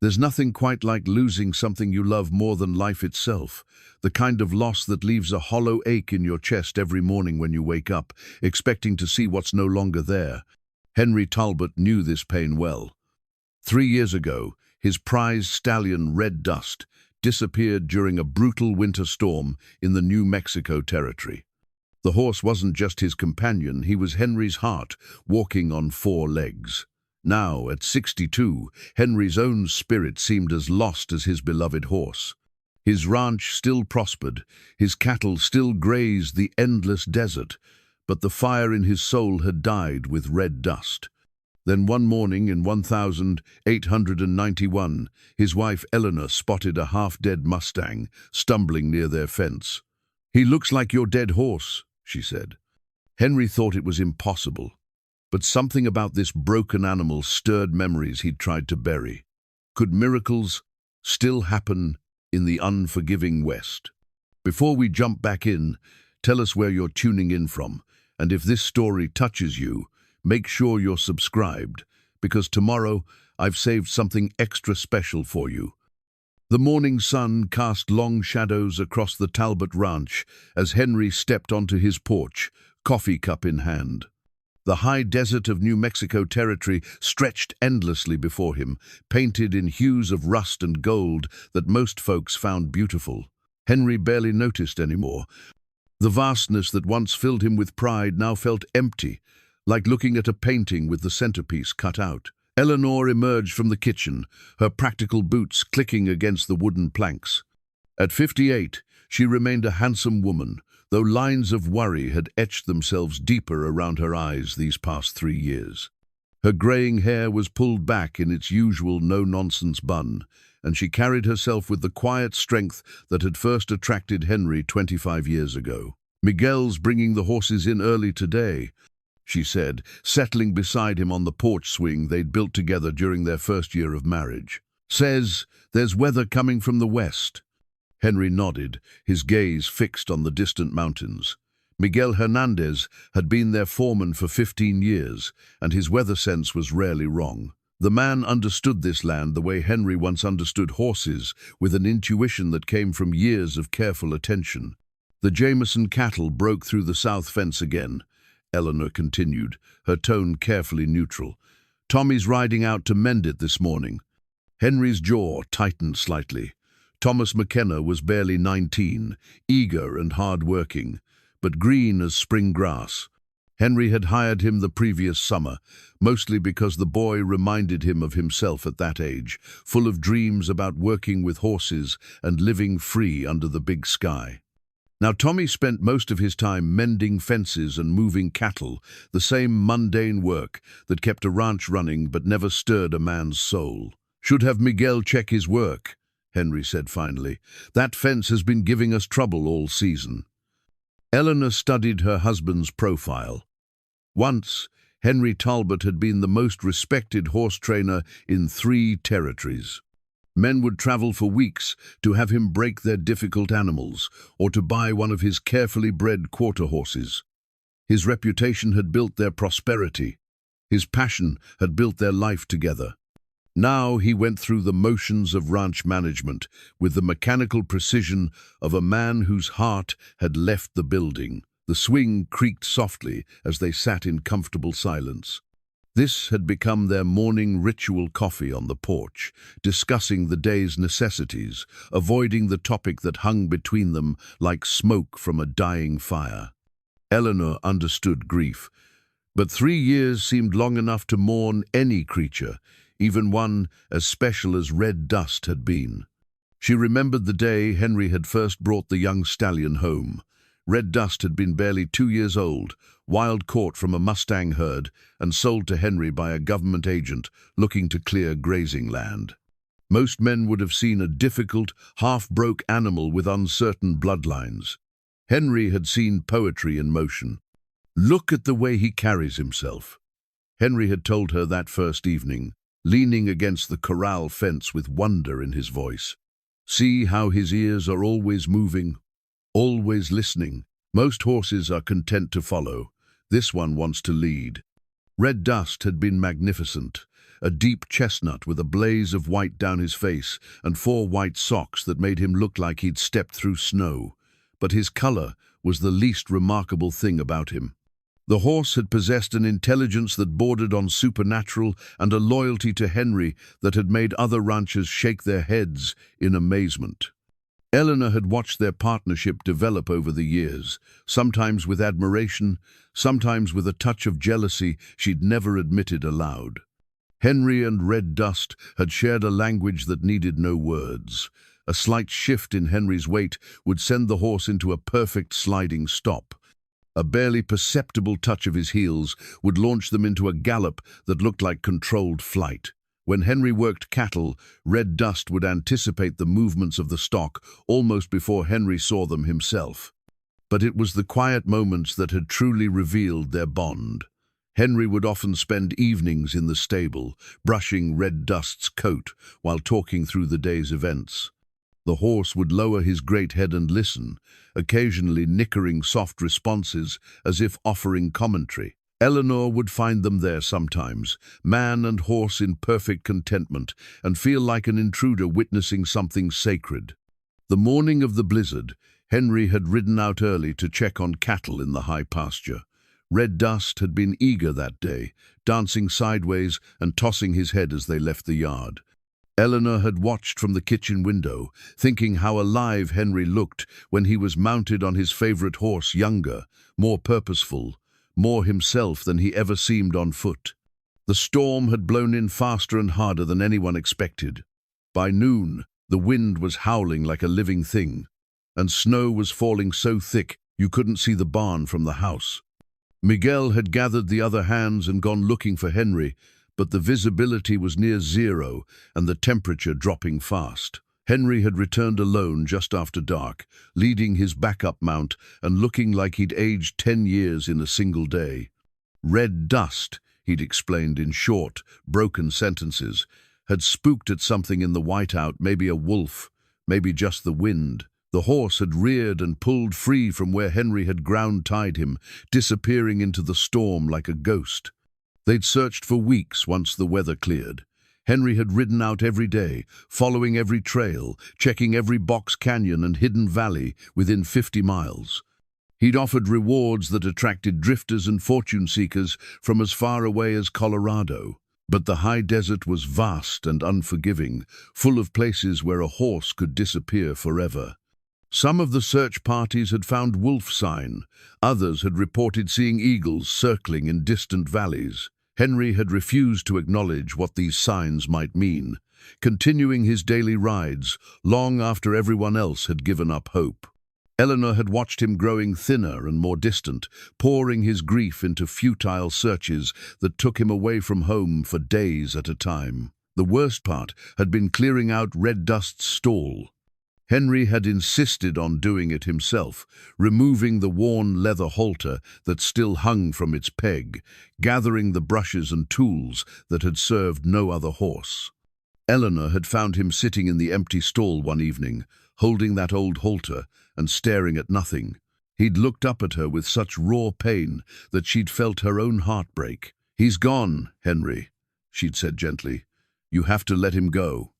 There's nothing quite like losing something you love more than life itself, the kind of loss that leaves a hollow ache in your chest every morning when you wake up, expecting to see what's no longer there. Henry Talbot knew this pain well. 3 years ago, his prized stallion, Red Dust, disappeared during a brutal winter storm in the New Mexico territory. The horse wasn't just his companion, he was Henry's heart, walking on 4 legs. Now, at 62, Henry's own spirit seemed as lost as his beloved horse. His ranch still prospered, his cattle still grazed the endless desert, but the fire in his soul had died with Red Dust. Then one morning in 1891, his wife Eleanor spotted a half-dead Mustang stumbling near their fence. "He looks like your dead horse," she said. Henry thought it was impossible, but something about this broken animal stirred memories he'd tried to bury. Could miracles still happen in the unforgiving West? Before we jump back in, tell us where you're tuning in from, and if this story touches you, make sure you're subscribed, because tomorrow I've saved something extra special for you. The morning sun cast long shadows across the Talbot ranch as Henry stepped onto his porch, coffee cup in hand. The high desert of New Mexico territory stretched endlessly before him, painted in hues of rust and gold that most folks found beautiful. Henry barely noticed anymore. The vastness that once filled him with pride now felt empty, like looking at a painting with the centerpiece cut out. Eleanor emerged from the kitchen, her practical boots clicking against the wooden planks. At 58, she remained a handsome woman, though lines of worry had etched themselves deeper around her eyes these past 3 years. Her graying hair was pulled back in its usual no-nonsense bun, and she carried herself with the quiet strength that had first attracted Henry 25 years ago. "Miguel's bringing the horses in early today," she said, settling beside him on the porch swing they'd built together during their first year of marriage. "Says there's weather coming from the west." Henry nodded, his gaze fixed on the distant mountains. Miguel Hernandez had been their foreman for 15 years, and his weather sense was rarely wrong. The man understood this land the way Henry once understood horses, with an intuition that came from years of careful attention. "The Jameson cattle broke through the south fence again," Eleanor continued, her tone carefully neutral. "Tommy's riding out to mend it this morning." Henry's jaw tightened slightly. Thomas McKenna was barely 19, eager and hard-working, but green as spring grass. Henry had hired him the previous summer, mostly because the boy reminded him of himself at that age, full of dreams about working with horses and living free under the big sky. Now Tommy spent most of his time mending fences and moving cattle, the same mundane work that kept a ranch running but never stirred a man's soul. "Should have Miguel check his work," Henry said finally. "That fence has been giving us trouble all season." Eleanor studied her husband's profile. Once, Henry Talbot had been the most respected horse trainer in 3 territories. Men would travel for weeks to have him break their difficult animals or to buy one of his carefully bred quarter horses. His reputation had built their prosperity. His passion had built their life together. Now he went through the motions of ranch management with the mechanical precision of a man whose heart had left the building. The swing creaked softly as they sat in comfortable silence. This had become their morning ritual coffee on the porch, discussing the day's necessities, avoiding the topic that hung between them like smoke from a dying fire. Eleanor understood grief, but 3 years seemed long enough to mourn any creature, even one as special as Red Dust had been. She remembered the day Henry had first brought the young stallion home. Red Dust had been barely 2 years old, wild caught from a Mustang herd and sold to Henry by a government agent looking to clear grazing land. Most men would have seen a difficult, half-broke animal with uncertain bloodlines. Henry had seen poetry in motion. "Look at the way he carries himself," Henry had told her that first evening, leaning against the corral fence with wonder in his voice. "See how his ears are always moving, always listening. Most horses are content to follow. This one wants to lead." Red Dust had been magnificent, a deep chestnut with a blaze of white down his face and 4 white socks that made him look like he'd stepped through snow. But his color was the least remarkable thing about him. The horse had possessed an intelligence that bordered on supernatural and a loyalty to Henry that had made other ranchers shake their heads in amazement. Eleanor had watched their partnership develop over the years, sometimes with admiration, sometimes with a touch of jealousy she'd never admitted aloud. Henry and Red Dust had shared a language that needed no words. A slight shift in Henry's weight would send the horse into a perfect sliding stop. A barely perceptible touch of his heels would launch them into a gallop that looked like controlled flight. When Henry worked cattle, Red Dust would anticipate the movements of the stock almost before Henry saw them himself. But it was the quiet moments that had truly revealed their bond. Henry would often spend evenings in the stable, brushing Red Dust's coat while talking through the day's events. The horse would lower his great head and listen, occasionally nickering soft responses as if offering commentary. Eleanor would find them there sometimes, man and horse in perfect contentment, and feel like an intruder witnessing something sacred. The morning of the blizzard, Henry had ridden out early to check on cattle in the high pasture. Red Dust had been eager that day, dancing sideways and tossing his head as they left the yard. Eleanor had watched from the kitchen window, thinking how alive Henry looked when he was mounted on his favorite horse, younger, more purposeful, more himself than he ever seemed on foot. The storm had blown in faster and harder than anyone expected. By noon, the wind was howling like a living thing, and snow was falling so thick you couldn't see the barn from the house. Miguel had gathered the other hands and gone looking for Henry, but the visibility was near zero and the temperature dropping fast. Henry had returned alone just after dark, leading his backup mount and looking like he'd aged 10 years in a single day. Red Dust, he'd explained in short, broken sentences, had spooked at something in the whiteout, maybe a wolf, maybe just the wind. The horse had reared and pulled free from where Henry had ground-tied him, disappearing into the storm like a ghost. They'd searched for weeks once the weather cleared. Henry had ridden out every day, following every trail, checking every box canyon and hidden valley within 50 miles. He'd offered rewards that attracted drifters and fortune-seekers from as far away as Colorado. But the high desert was vast and unforgiving, full of places where a horse could disappear forever. Some of the search parties had found wolf sign, others had reported seeing eagles circling in distant valleys. Henry had refused to acknowledge what these signs might mean, continuing his daily rides long after everyone else had given up hope. Eleanor had watched him growing thinner and more distant, pouring his grief into futile searches that took him away from home for days at a time. The worst part had been clearing out Red Dust's stall. Henry had insisted on doing it himself, removing the worn leather halter that still hung from its peg, gathering the brushes and tools that had served no other horse. Eleanor had found him sitting in the empty stall one evening, holding that old halter and staring at nothing. He'd looked up at her with such raw pain that she'd felt her own heart break. "He's gone, Henry," she'd said gently. "You have to let him go."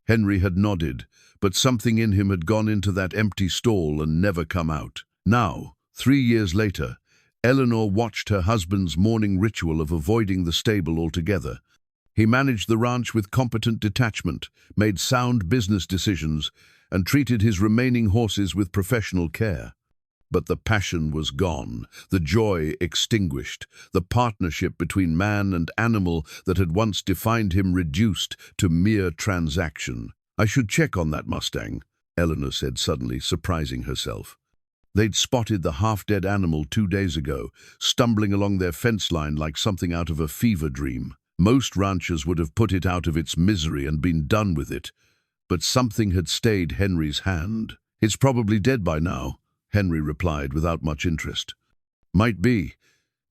Henry had nodded, but something in him had gone into that empty stall and never come out. Now, 3 years later, Eleanor watched her husband's morning ritual of avoiding the stable altogether. He managed the ranch with competent detachment, made sound business decisions, and treated his remaining horses with professional care. But the passion was gone, the joy extinguished, the partnership between man and animal that had once defined him reduced to mere transaction. "I should check on that Mustang," Eleanor said suddenly, surprising herself. They'd spotted the half-dead animal 2 days ago, stumbling along their fence line like something out of a fever dream. Most ranchers would have put it out of its misery and been done with it, but something had stayed Henry's hand. "It's probably dead by now," Henry replied without much interest. "Might be,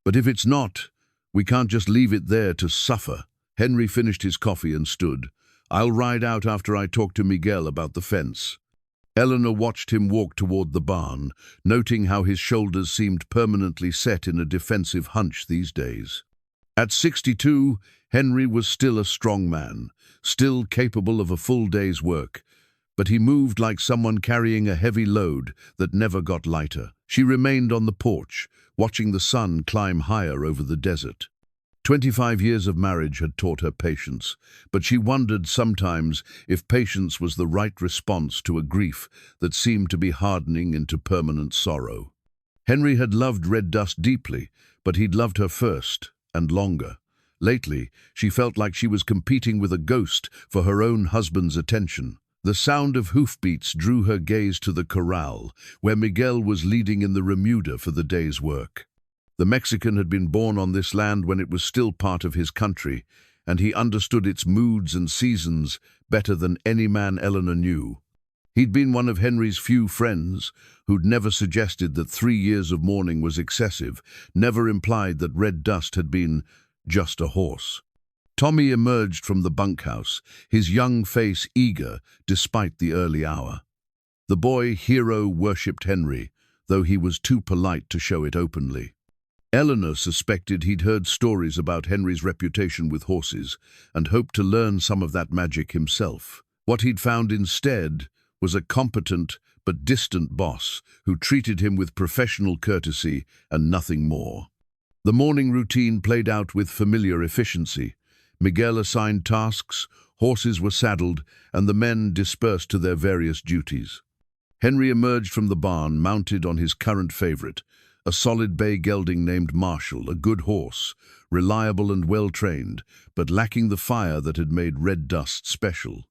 but if it's not, we can't just leave it there to suffer." Henry finished his coffee and stood. "I'll ride out after I talk to Miguel about the fence." Eleanor watched him walk toward the barn, noting how his shoulders seemed permanently set in a defensive hunch these days. At 62, Henry was still a strong man, still capable of a full day's work, but he moved like someone carrying a heavy load that never got lighter. She remained on the porch, watching the sun climb higher over the desert. 25 years of marriage had taught her patience, but she wondered sometimes if patience was the right response to a grief that seemed to be hardening into permanent sorrow. Henry had loved Red Dust deeply, but he'd loved her first, and longer. Lately, she felt like she was competing with a ghost for her own husband's attention. The sound of hoofbeats drew her gaze to the corral, where Miguel was leading in the remuda for the day's work. The Mexican had been born on this land when it was still part of his country, and he understood its moods and seasons better than any man Eleanor knew. He'd been one of Henry's few friends who'd never suggested that 3 years of mourning was excessive, never implied that Red Dust had been just a horse. Tommy emerged from the bunkhouse, his young face eager despite the early hour. The boy hero worshipped Henry, though he was too polite to show it openly. Eleanor suspected he'd heard stories about Henry's reputation with horses and hoped to learn some of that magic himself. What he'd found instead was a competent but distant boss who treated him with professional courtesy and nothing more. The morning routine played out with familiar efficiency. Miguel assigned tasks, horses were saddled, and the men dispersed to their various duties. Henry emerged from the barn mounted on his current favorite, a solid bay gelding named Marshall, a good horse, reliable and well-trained, but lacking the fire that had made Red Dust special.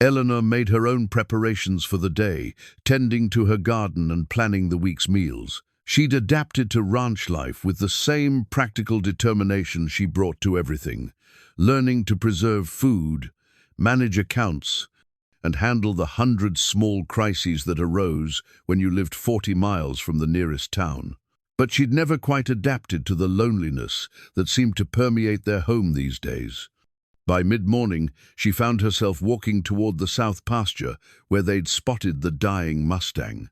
Eleanor made her own preparations for the day, tending to her garden and planning the week's meals. She'd adapted to ranch life with the same practical determination she brought to everything, learning to preserve food, manage accounts, and handle the 100 small crises that arose when you lived 40 miles from the nearest town. But she'd never quite adapted to the loneliness that seemed to permeate their home these days. By mid-morning, she found herself walking toward the south pasture where they'd spotted the dying Mustang.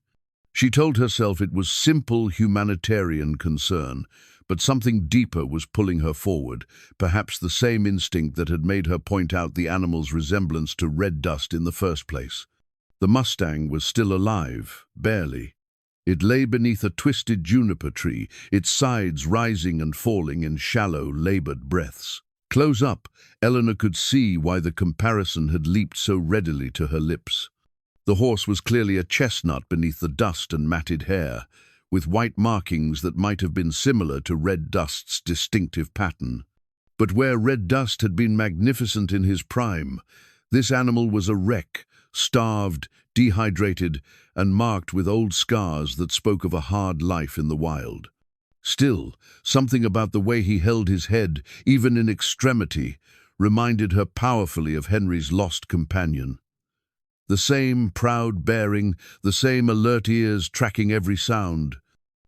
She told herself it was simple humanitarian concern, but something deeper was pulling her forward, perhaps the same instinct that had made her point out the animal's resemblance to Red Dust in the first place. The Mustang was still alive, barely. It lay beneath a twisted juniper tree, its sides rising and falling in shallow, labored breaths. Close up, Eleanor could see why the comparison had leaped so readily to her lips. The horse was clearly a chestnut beneath the dust and matted hair, with white markings that might have been similar to Red Dust's distinctive pattern. But where Red Dust had been magnificent in his prime, this animal was a wreck, starved, dehydrated, and marked with old scars that spoke of a hard life in the wild. Still, something about the way he held his head, even in extremity, reminded her powerfully of Henry's lost companion. The same proud bearing, the same alert ears tracking every sound.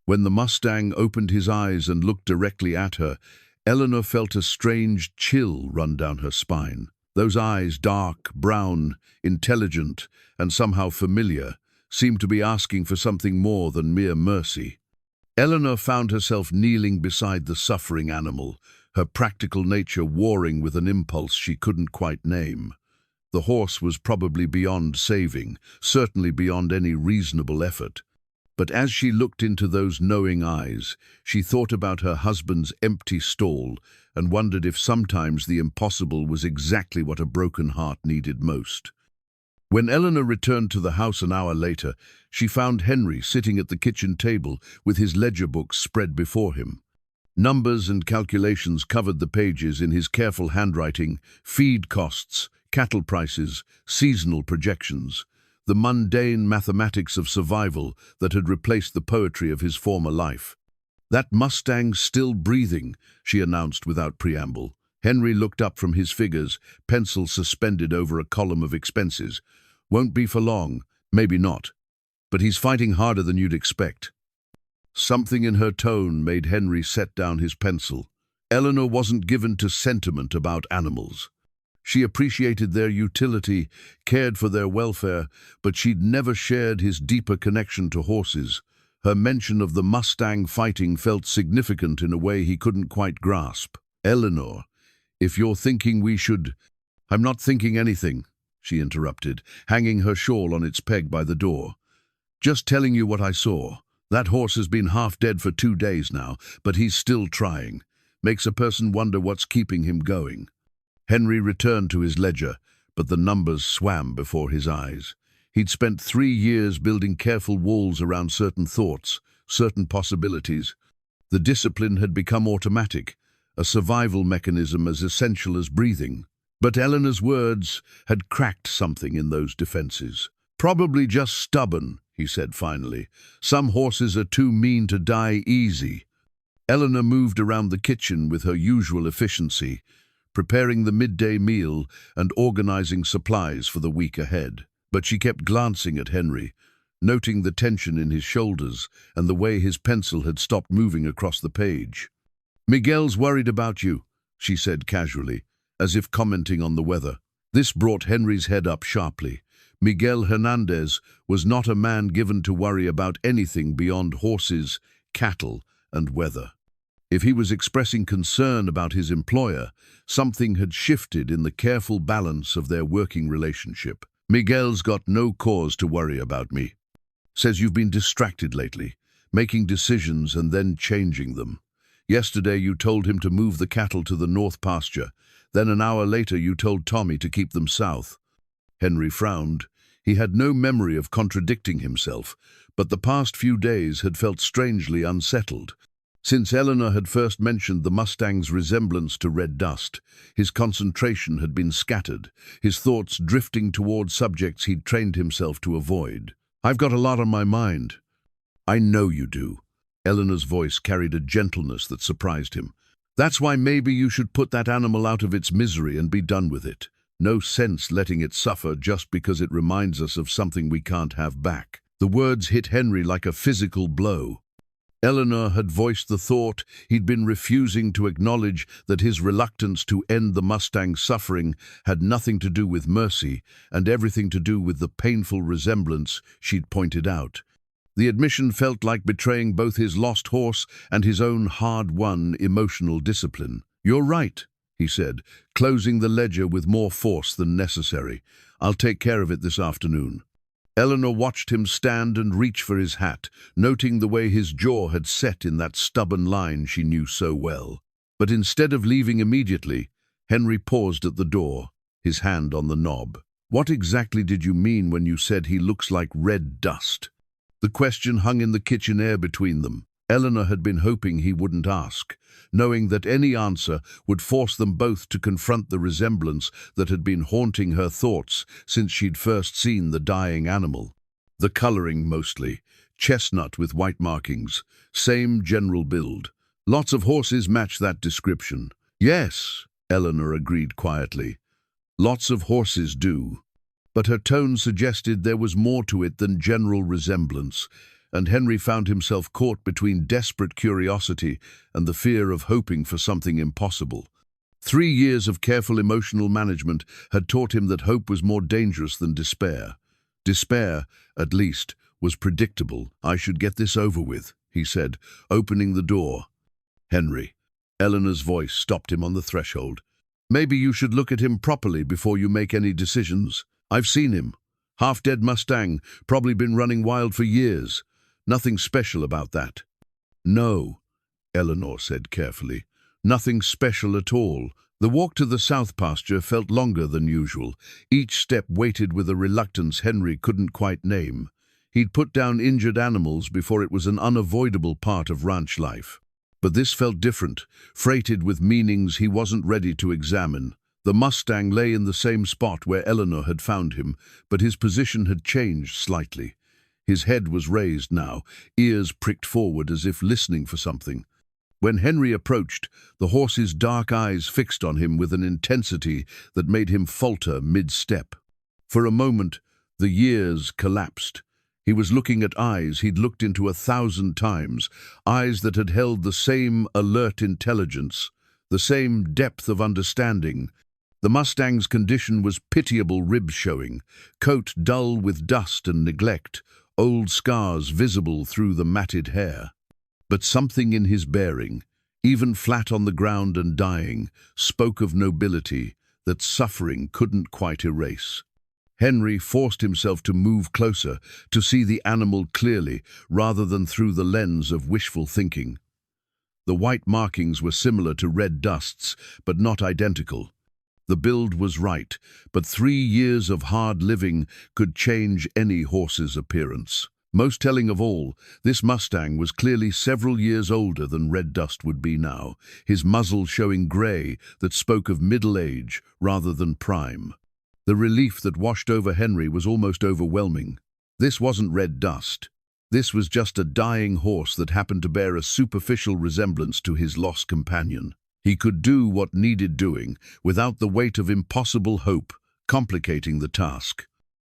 When the Mustang opened his eyes and looked directly at her, Eleanor felt a strange chill run down her spine. Those eyes, dark, brown, intelligent, and somehow familiar, seemed to be asking for something more than mere mercy. Eleanor found herself kneeling beside the suffering animal, her practical nature warring with an impulse she couldn't quite name. The horse was probably beyond saving, certainly beyond any reasonable effort. But as she looked into those knowing eyes, she thought about her husband's empty stall and wondered if sometimes the impossible was exactly what a broken heart needed most. When Eleanor returned to the house an hour later, she found Henry sitting at the kitchen table with his ledger books spread before him. Numbers and calculations covered the pages in his careful handwriting: feed costs, cattle prices, seasonal projections, the mundane mathematics of survival that had replaced the poetry of his former life. "That Mustang's still breathing," she announced without preamble. Henry looked up from his figures, pencil suspended over a column of expenses. "Won't be for long, maybe not. But he's fighting harder than you'd expect." Something in her tone made Henry set down his pencil. Eleanor wasn't given to sentiment about animals. She appreciated their utility, cared for their welfare, but she'd never shared his deeper connection to horses. Her mention of the Mustang fighting felt significant in a way he couldn't quite grasp. "Eleanor, If you're thinking we should— I'm not thinking anything, she interrupted, hanging her shawl on its peg by the door. Just telling you what I saw. That horse has been half dead for 2 days now, but he's still trying. Makes a person wonder what's keeping him going. Henry returned to his ledger, but the numbers swam before his eyes. He'd spent 3 years building careful walls around certain thoughts, certain possibilities. The discipline had become automatic, a survival mechanism as essential as breathing. But Eleanor's words had cracked something in those defenses. Probably just stubborn, he said finally. Some horses are too mean to die easy. Eleanor moved around the kitchen with her usual efficiency, preparing the midday meal and organizing supplies for the week ahead. But she kept glancing at Henry, noting the tension in his shoulders and the way his pencil had stopped moving across the page. "Miguel's worried about you," she said casually, as if commenting on the weather. This brought Henry's head up sharply. Miguel Hernandez was not a man given to worry about anything beyond horses, cattle, and weather. If he was expressing concern about his employer, something had shifted in the careful balance of their working relationship. "Miguel's got no cause to worry about me. Says you've been distracted lately, making decisions and then changing them. Yesterday you told him to move the cattle to the north pasture. Then an hour later you told Tommy to keep them south." Henry frowned. He had no memory of contradicting himself, but the past few days had felt strangely unsettled. Since Eleanor had first mentioned the Mustang's resemblance to red dust, his concentration had been scattered, his thoughts drifting toward subjects he'd trained himself to avoid. "I've got a lot on my mind." "I know you do." Eleanor's voice carried a gentleness that surprised him. "That's why maybe you should put that animal out of its misery and be done with it. No sense letting it suffer just because it reminds us of something we can't have back." The words hit Henry like a physical blow. Eleanor had voiced the thought he'd been refusing to acknowledge, that his reluctance to end the Mustang's suffering had nothing to do with mercy and everything to do with the painful resemblance she'd pointed out. The admission felt like betraying both his lost horse and his own hard-won emotional discipline. "You're right," he said, closing the ledger with more force than necessary. "I'll take care of it this afternoon." Eleanor watched him stand and reach for his hat, noting the way his jaw had set in that stubborn line she knew so well. But instead of leaving immediately, Henry paused at the door, his hand on the knob. "What exactly did you mean when you said he looks like red dust?" The question hung in the kitchen air between them. Eleanor had been hoping he wouldn't ask, knowing that any answer would force them both to confront the resemblance that had been haunting her thoughts since she'd first seen the dying animal. The coloring mostly, chestnut with white markings, same general build. Lots of horses match that description. "Yes," Eleanor agreed quietly. "Lots of horses do." But her tone suggested there was more to it than general resemblance, and Henry found himself caught between desperate curiosity and the fear of hoping for something impossible. 3 years of careful emotional management had taught him that hope was more dangerous than despair. Despair, at least, was predictable. "I should get this over with," he said, opening the door. "Henry." Eleanor's voice stopped him on the threshold. "Maybe you should look at him properly before you make any decisions. I've seen him. Half-dead Mustang, probably been running wild for years. Nothing special about that." "No," Eleanor said carefully. "Nothing special at all." The walk to the south pasture felt longer than usual, each step weighted with a reluctance Henry couldn't quite name. He'd put down injured animals before it was an unavoidable part of ranch life. But this felt different, freighted with meanings he wasn't ready to examine. The Mustang lay in the same spot where Eleanor had found him, but his position had changed slightly. His head was raised now, ears pricked forward as if listening for something. When Henry approached, the horse's dark eyes fixed on him with an intensity that made him falter mid-step. For a moment, the years collapsed. He was looking at eyes he'd looked into 1,000 times, eyes that had held the same alert intelligence, the same depth of understanding. The Mustang's condition was pitiable rib showing, coat dull with dust and neglect, old scars visible through the matted hair. But something in his bearing, even flat on the ground and dying, spoke of nobility that suffering couldn't quite erase. Henry forced himself to move closer, to see the animal clearly, rather than through the lens of wishful thinking. The white markings were similar to red dust's, but not identical. The build was right, but 3 years of hard living could change any horse's appearance. Most telling of all, this Mustang was clearly several years older than Red Dust would be now, his muzzle showing grey that spoke of middle age rather than prime. The relief that washed over Henry was almost overwhelming. This wasn't Red Dust. This was just a dying horse that happened to bear a superficial resemblance to his lost companion. He could do what needed doing, without the weight of impossible hope complicating the task.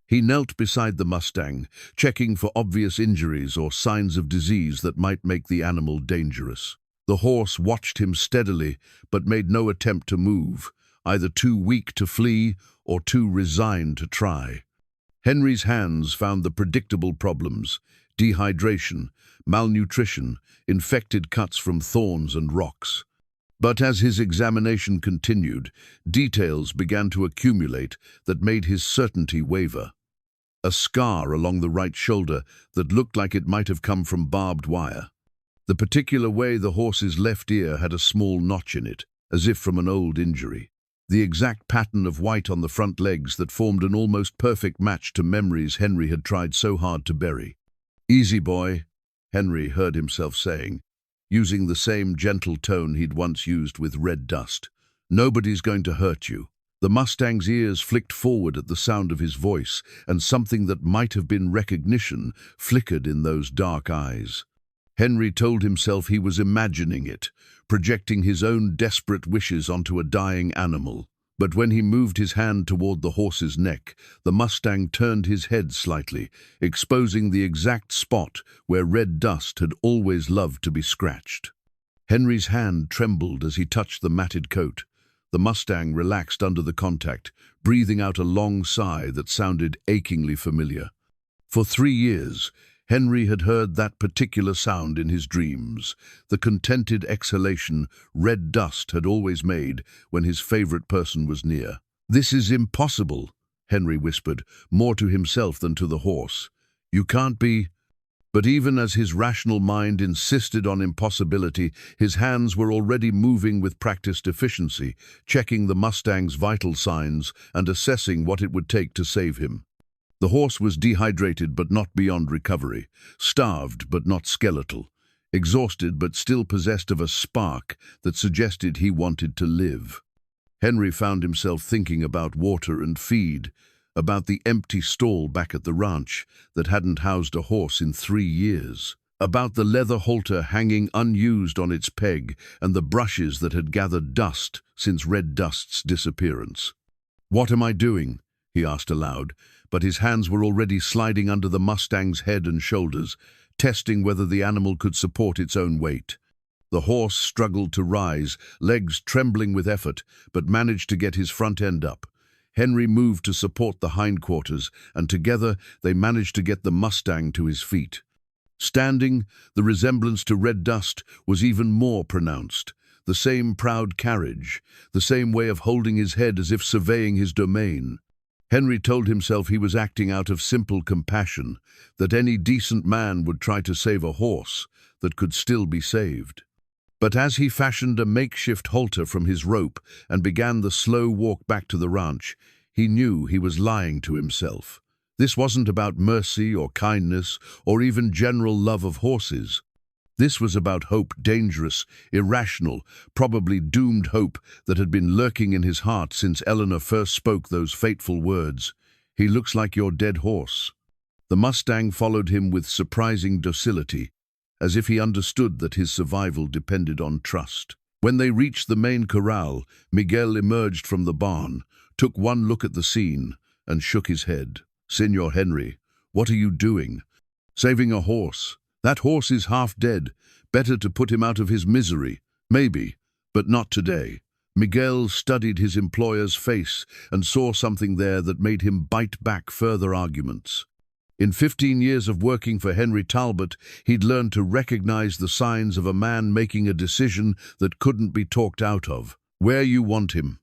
He knelt beside the Mustang, checking for obvious injuries or signs of disease that might make the animal dangerous. The horse watched him steadily, but made no attempt to move, either too weak to flee or too resigned to try. Henry's hands found the predictable problems: dehydration, malnutrition, infected cuts from thorns and rocks. But as his examination continued, details began to accumulate that made his certainty waver. A scar along the right shoulder that looked like it might have come from barbed wire. The particular way the horse's left ear had a small notch in it, as if from an old injury. The exact pattern of white on the front legs that formed an almost perfect match to memories Henry had tried so hard to bury. "Easy, boy," Henry heard himself saying, using the same gentle tone he'd once used with Red Dust. "Nobody's going to hurt you." The Mustang's ears flicked forward at the sound of his voice, and something that might have been recognition flickered in those dark eyes. Henry told himself he was imagining it, projecting his own desperate wishes onto a dying animal. But when he moved his hand toward the horse's neck, the Mustang turned his head slightly, exposing the exact spot where Red Dust had always loved to be scratched. Henry's hand trembled as he touched the matted coat. The Mustang relaxed under the contact, breathing out a long sigh that sounded achingly familiar. For 3 years, Henry had heard that particular sound in his dreams, the contented exhalation Red Dust had always made when his favorite person was near. "This is impossible," Henry whispered, more to himself than to the horse. "You can't be—" But even as his rational mind insisted on impossibility, his hands were already moving with practiced efficiency, checking the Mustang's vital signs and assessing what it would take to save him. The horse was dehydrated but not beyond recovery, starved but not skeletal, exhausted but still possessed of a spark that suggested he wanted to live. Henry found himself thinking about water and feed, about the empty stall back at the ranch that hadn't housed a horse in 3 years, about the leather halter hanging unused on its peg and the brushes that had gathered dust since Red Dust's disappearance. "What am I doing?" he asked aloud, but his hands were already sliding under the Mustang's head and shoulders, testing whether the animal could support its own weight. The horse struggled to rise, legs trembling with effort, but managed to get his front end up. Henry moved to support the hindquarters, and together they managed to get the Mustang to his feet. Standing, the resemblance to Red Dust was even more pronounced. The same proud carriage, the same way of holding his head as if surveying his domain. Henry told himself he was acting out of simple compassion, that any decent man would try to save a horse that could still be saved. But as he fashioned a makeshift halter from his rope and began the slow walk back to the ranch, he knew he was lying to himself. This wasn't about mercy or kindness or even general love of horses. This was about hope, dangerous, irrational, probably doomed hope that had been lurking in his heart since Eleanor first spoke those fateful words. "He looks like your dead horse." The Mustang followed him with surprising docility, as if he understood that his survival depended on trust. When they reached the main corral, Miguel emerged from the barn, took one look at the scene, and shook his head. "Señor Henry, what are you doing? Saving a horse. That horse is half dead. Better to put him out of his misery. Maybe, but not today." Miguel studied his employer's face and saw something there that made him bite back further arguments. In 15 years of working for Henry Talbot, he'd learned to recognize the signs of a man making a decision that couldn't be talked out of. "Where you want him?"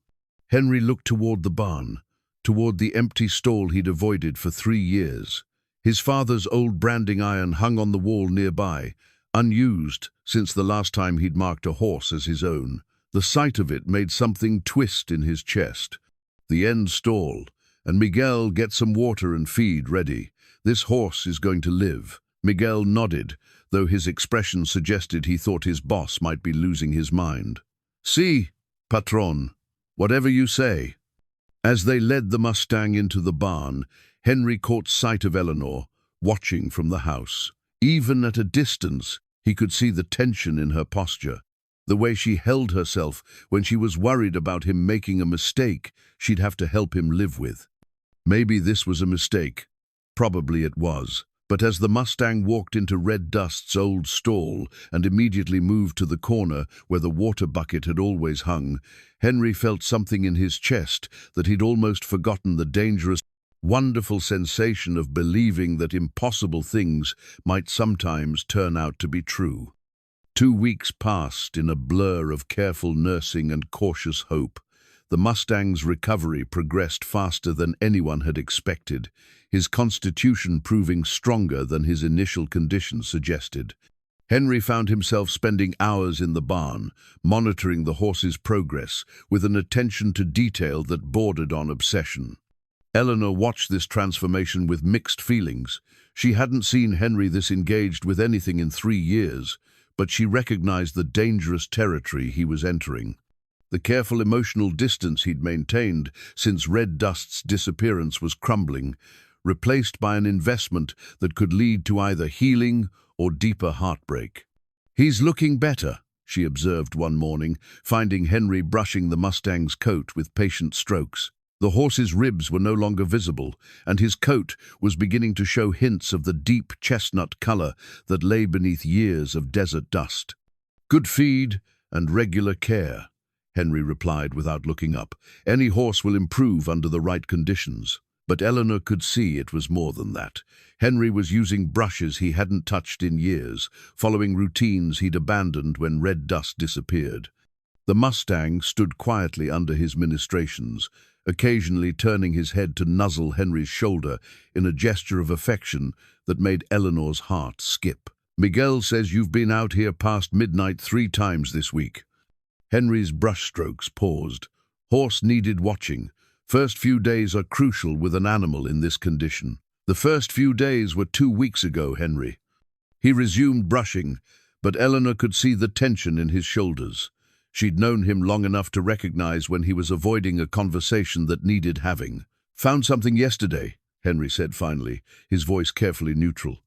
Henry looked toward the barn, toward the empty stall he'd avoided for 3 years. His father's old branding iron hung on the wall nearby, unused since the last time he'd marked a horse as his own. The sight of it made something twist in his chest. "The end stall. And Miguel, get some water and feed ready. This horse is going to live." Miguel nodded, though his expression suggested he thought his boss might be losing his mind. "Si, patron. Whatever you say." As they led the Mustang into the barn, Henry caught sight of Eleanor, watching from the house. Even at a distance, he could see the tension in her posture, the way she held herself when she was worried about him making a mistake she'd have to help him live with. Maybe this was a mistake. Probably it was. But as the Mustang walked into Red Dust's old stall and immediately moved to the corner where the water bucket had always hung, Henry felt something in his chest that he'd almost forgotten, the dangerous, wonderful sensation of believing that impossible things might sometimes turn out to be true. 2 weeks passed in a blur of careful nursing and cautious hope. The Mustang's recovery progressed faster than anyone had expected, his constitution proving stronger than his initial condition suggested. Henry found himself spending hours in the barn, monitoring the horse's progress with an attention to detail that bordered on obsession. Eleanor watched this transformation with mixed feelings. She hadn't seen Henry this engaged with anything in 3 years, but she recognized the dangerous territory he was entering. The careful emotional distance he'd maintained since Red Dust's disappearance was crumbling, replaced by an investment that could lead to either healing or deeper heartbreak. "He's looking better," she observed one morning, finding Henry brushing the Mustang's coat with patient strokes. The horse's ribs were no longer visible, and his coat was beginning to show hints of the deep chestnut color that lay beneath years of desert dust. "Good feed and regular care," Henry replied without looking up. "Any horse will improve under the right conditions." But Eleanor could see it was more than that. Henry was using brushes he hadn't touched in years, following routines he'd abandoned when Red Dust disappeared. The Mustang stood quietly under his ministrations, occasionally turning his head to nuzzle Henry's shoulder in a gesture of affection that made Eleanor's heart skip. "Miguel says you've been out here past midnight 3 times this week." Henry's brushstrokes paused. "Horse needed watching. First few days are crucial with an animal in this condition." "The first few days were 2 weeks ago, Henry." He resumed brushing, but Eleanor could see the tension in his shoulders. She'd known him long enough to recognize when he was avoiding a conversation that needed having. "Found something yesterday," Henry said finally, his voice carefully neutral.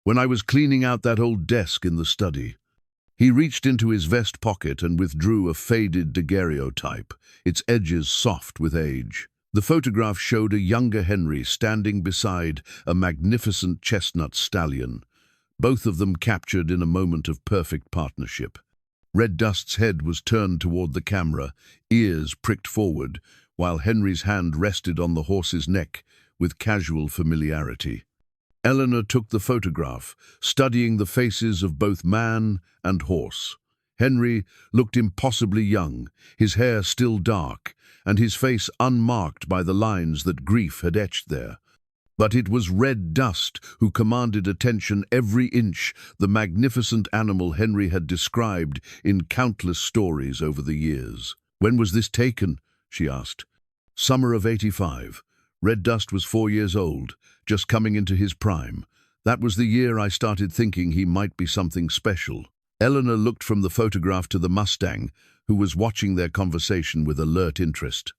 "When I was cleaning out that old desk in the study." He reached into his vest pocket and withdrew a faded daguerreotype, its edges soft with age. The photograph showed a younger Henry standing beside a magnificent chestnut stallion, both of them captured in a moment of perfect partnership. Red Dust's head was turned toward the camera, ears pricked forward, while Henry's hand rested on the horse's neck with casual familiarity. Eleanor took the photograph, studying the faces of both man and horse. Henry looked impossibly young, his hair still dark, and his face unmarked by the lines that grief had etched there. But it was Red Dust who commanded attention every inch, the magnificent animal Henry had described in countless stories over the years. "When was this taken?" she asked. "Summer of '85. Red Dust was 4 years old, just coming into his prime. That was the year I started thinking he might be something special." Eleanor looked from the photograph to the Mustang, who was watching their conversation with alert interest.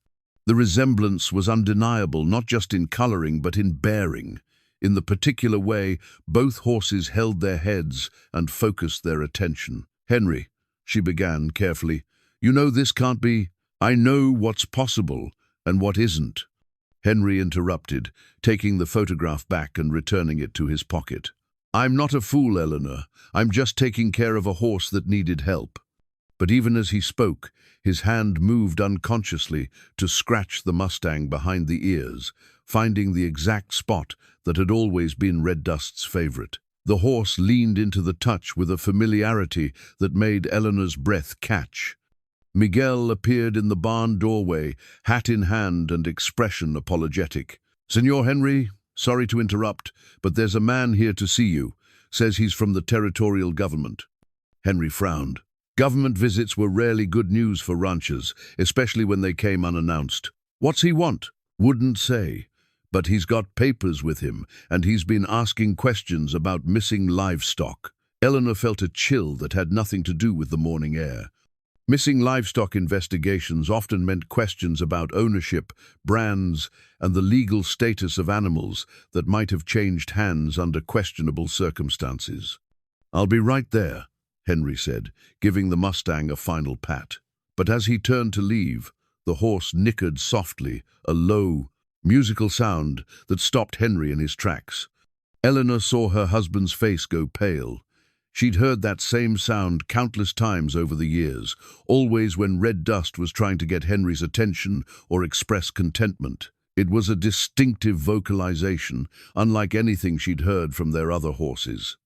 The resemblance was undeniable, not just in coloring but in bearing. In the particular way, both horses held their heads and focused their attention. "Henry," she began carefully, "you know this can't be. I know what's possible and what isn't." Henry interrupted, taking the photograph back and returning it to his pocket. "I'm not a fool, Eleanor. I'm just taking care of a horse that needed help." But even as he spoke, his hand moved unconsciously to scratch the Mustang behind the ears, finding the exact spot that had always been Red Dust's favorite. The horse leaned into the touch with a familiarity that made Eleanor's breath catch. Miguel appeared in the barn doorway, hat in hand and expression apologetic. "Senor Henry, sorry to interrupt, but there's a man here to see you. Says he's from the territorial government." Henry frowned. Government visits were rarely good news for ranchers, especially when they came unannounced. "What's he want?" "Wouldn't say. But he's got papers with him, and he's been asking questions about missing livestock." Eleanor felt a chill that had nothing to do with the morning air. Missing livestock investigations often meant questions about ownership, brands, and the legal status of animals that might have changed hands under questionable circumstances. "I'll be right there," Henry said, giving the Mustang a final pat. But as he turned to leave, the horse nickered softly, a low, musical sound that stopped Henry in his tracks. Eleanor saw her husband's face go pale. She'd heard that same sound countless times over the years, always when Red Dust was trying to get Henry's attention or express contentment. It was a distinctive vocalization, unlike anything she'd heard from their other horses.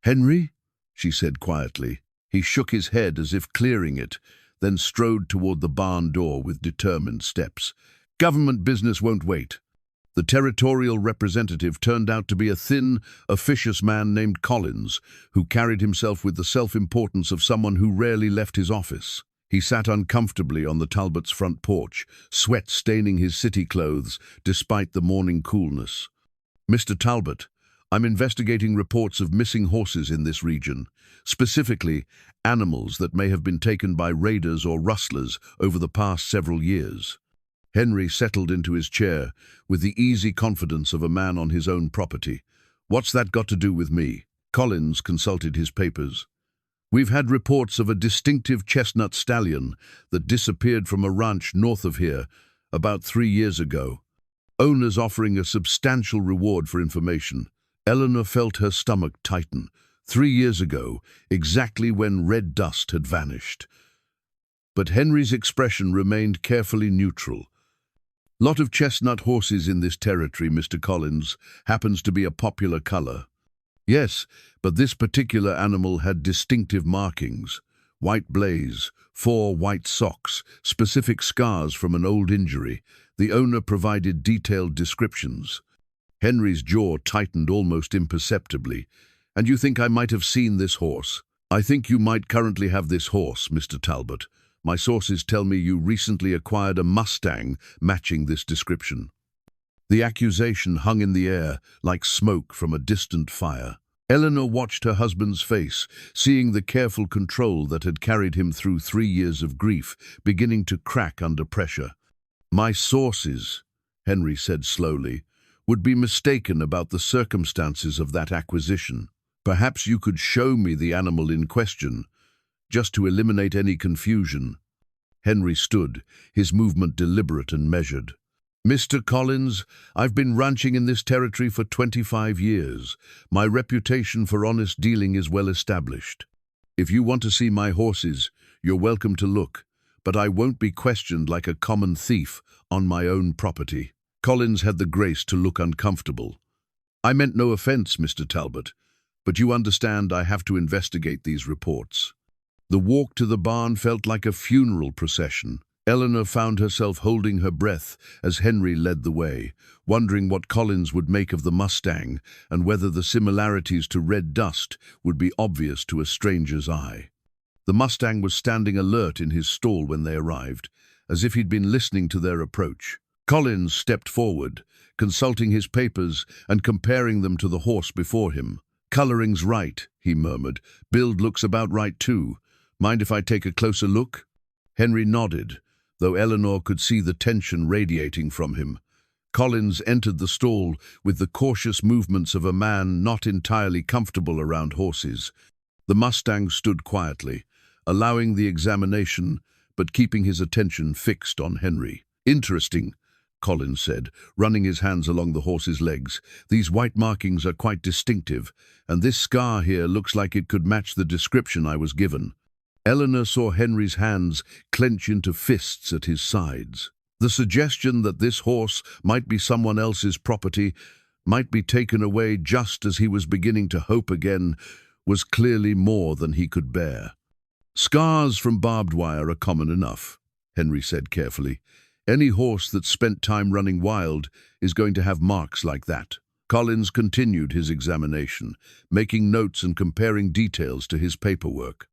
"Henry?" she said quietly. He shook his head as if clearing it, then strode toward the barn door with determined steps. "Government business won't wait." The territorial representative turned out to be a thin, officious man named Collins, who carried himself with the self-importance of someone who rarely left his office. He sat uncomfortably on the Talbots' front porch, sweat staining his city clothes despite the morning coolness. "Mr. Talbot, I'm investigating reports of missing horses in this region, specifically animals that may have been taken by raiders or rustlers over the past several years." Henry settled into his chair with the easy confidence of a man on his own property. "What's that got to do with me?" Collins consulted his papers. "We've had reports of a distinctive chestnut stallion that disappeared from a ranch north of here about 3 years ago. Owners offering a substantial reward for information." Eleanor felt her stomach tighten. 3 years ago, exactly when Red Dust had vanished. But Henry's expression remained carefully neutral. "Lot of chestnut horses in this territory, Mr. Collins. Happens to be a popular color." "Yes, but this particular animal had distinctive markings. White blaze, 4 white socks, specific scars from an old injury. The owner provided detailed descriptions." Henry's jaw tightened almost imperceptibly. "And you think I might have seen this horse?" "I think you might currently have this horse, Mr. Talbot. My sources tell me you recently acquired a Mustang matching this description." The accusation hung in the air like smoke from a distant fire. Eleanor watched her husband's face, seeing the careful control that had carried him through 3 years of grief, beginning to crack under pressure. "My sources," Henry said slowly, "would be mistaken about the circumstances of that acquisition. Perhaps you could show me the animal in question, just to eliminate any confusion." Henry stood, his movement deliberate and measured. "Mr. Collins, I've been ranching in this territory for 25 years. My reputation for honest dealing is well established. If you want to see my horses, you're welcome to look, but I won't be questioned like a common thief on my own property." Collins had the grace to look uncomfortable. "I meant no offense, Mr. Talbot, but you understand I have to investigate these reports." The walk to the barn felt like a funeral procession. Eleanor found herself holding her breath as Henry led the way, wondering what Collins would make of the Mustang and whether the similarities to Red Dust would be obvious to a stranger's eye. The Mustang was standing alert in his stall when they arrived, as if he'd been listening to their approach. Collins stepped forward, consulting his papers and comparing them to the horse before him. "Coloring's right," he murmured. "Build looks about right too. Mind if I take a closer look?" Henry nodded, though Eleanor could see the tension radiating from him. Collins entered the stall with the cautious movements of a man not entirely comfortable around horses. The Mustang stood quietly, allowing the examination, but keeping his attention fixed on Henry. "Interesting," Collins said, running his hands along the horse's legs. "These white markings are quite distinctive, and this scar here looks like it could match the description I was given." Eleanor saw Henry's hands clench into fists at his sides. The suggestion that this horse might be someone else's property, might be taken away just as he was beginning to hope again, was clearly more than he could bear. "Scars from barbed wire are common enough," Henry said carefully. "Any horse that's spent time running wild is going to have marks like that." Collins continued his examination, making notes and comparing details to his paperwork.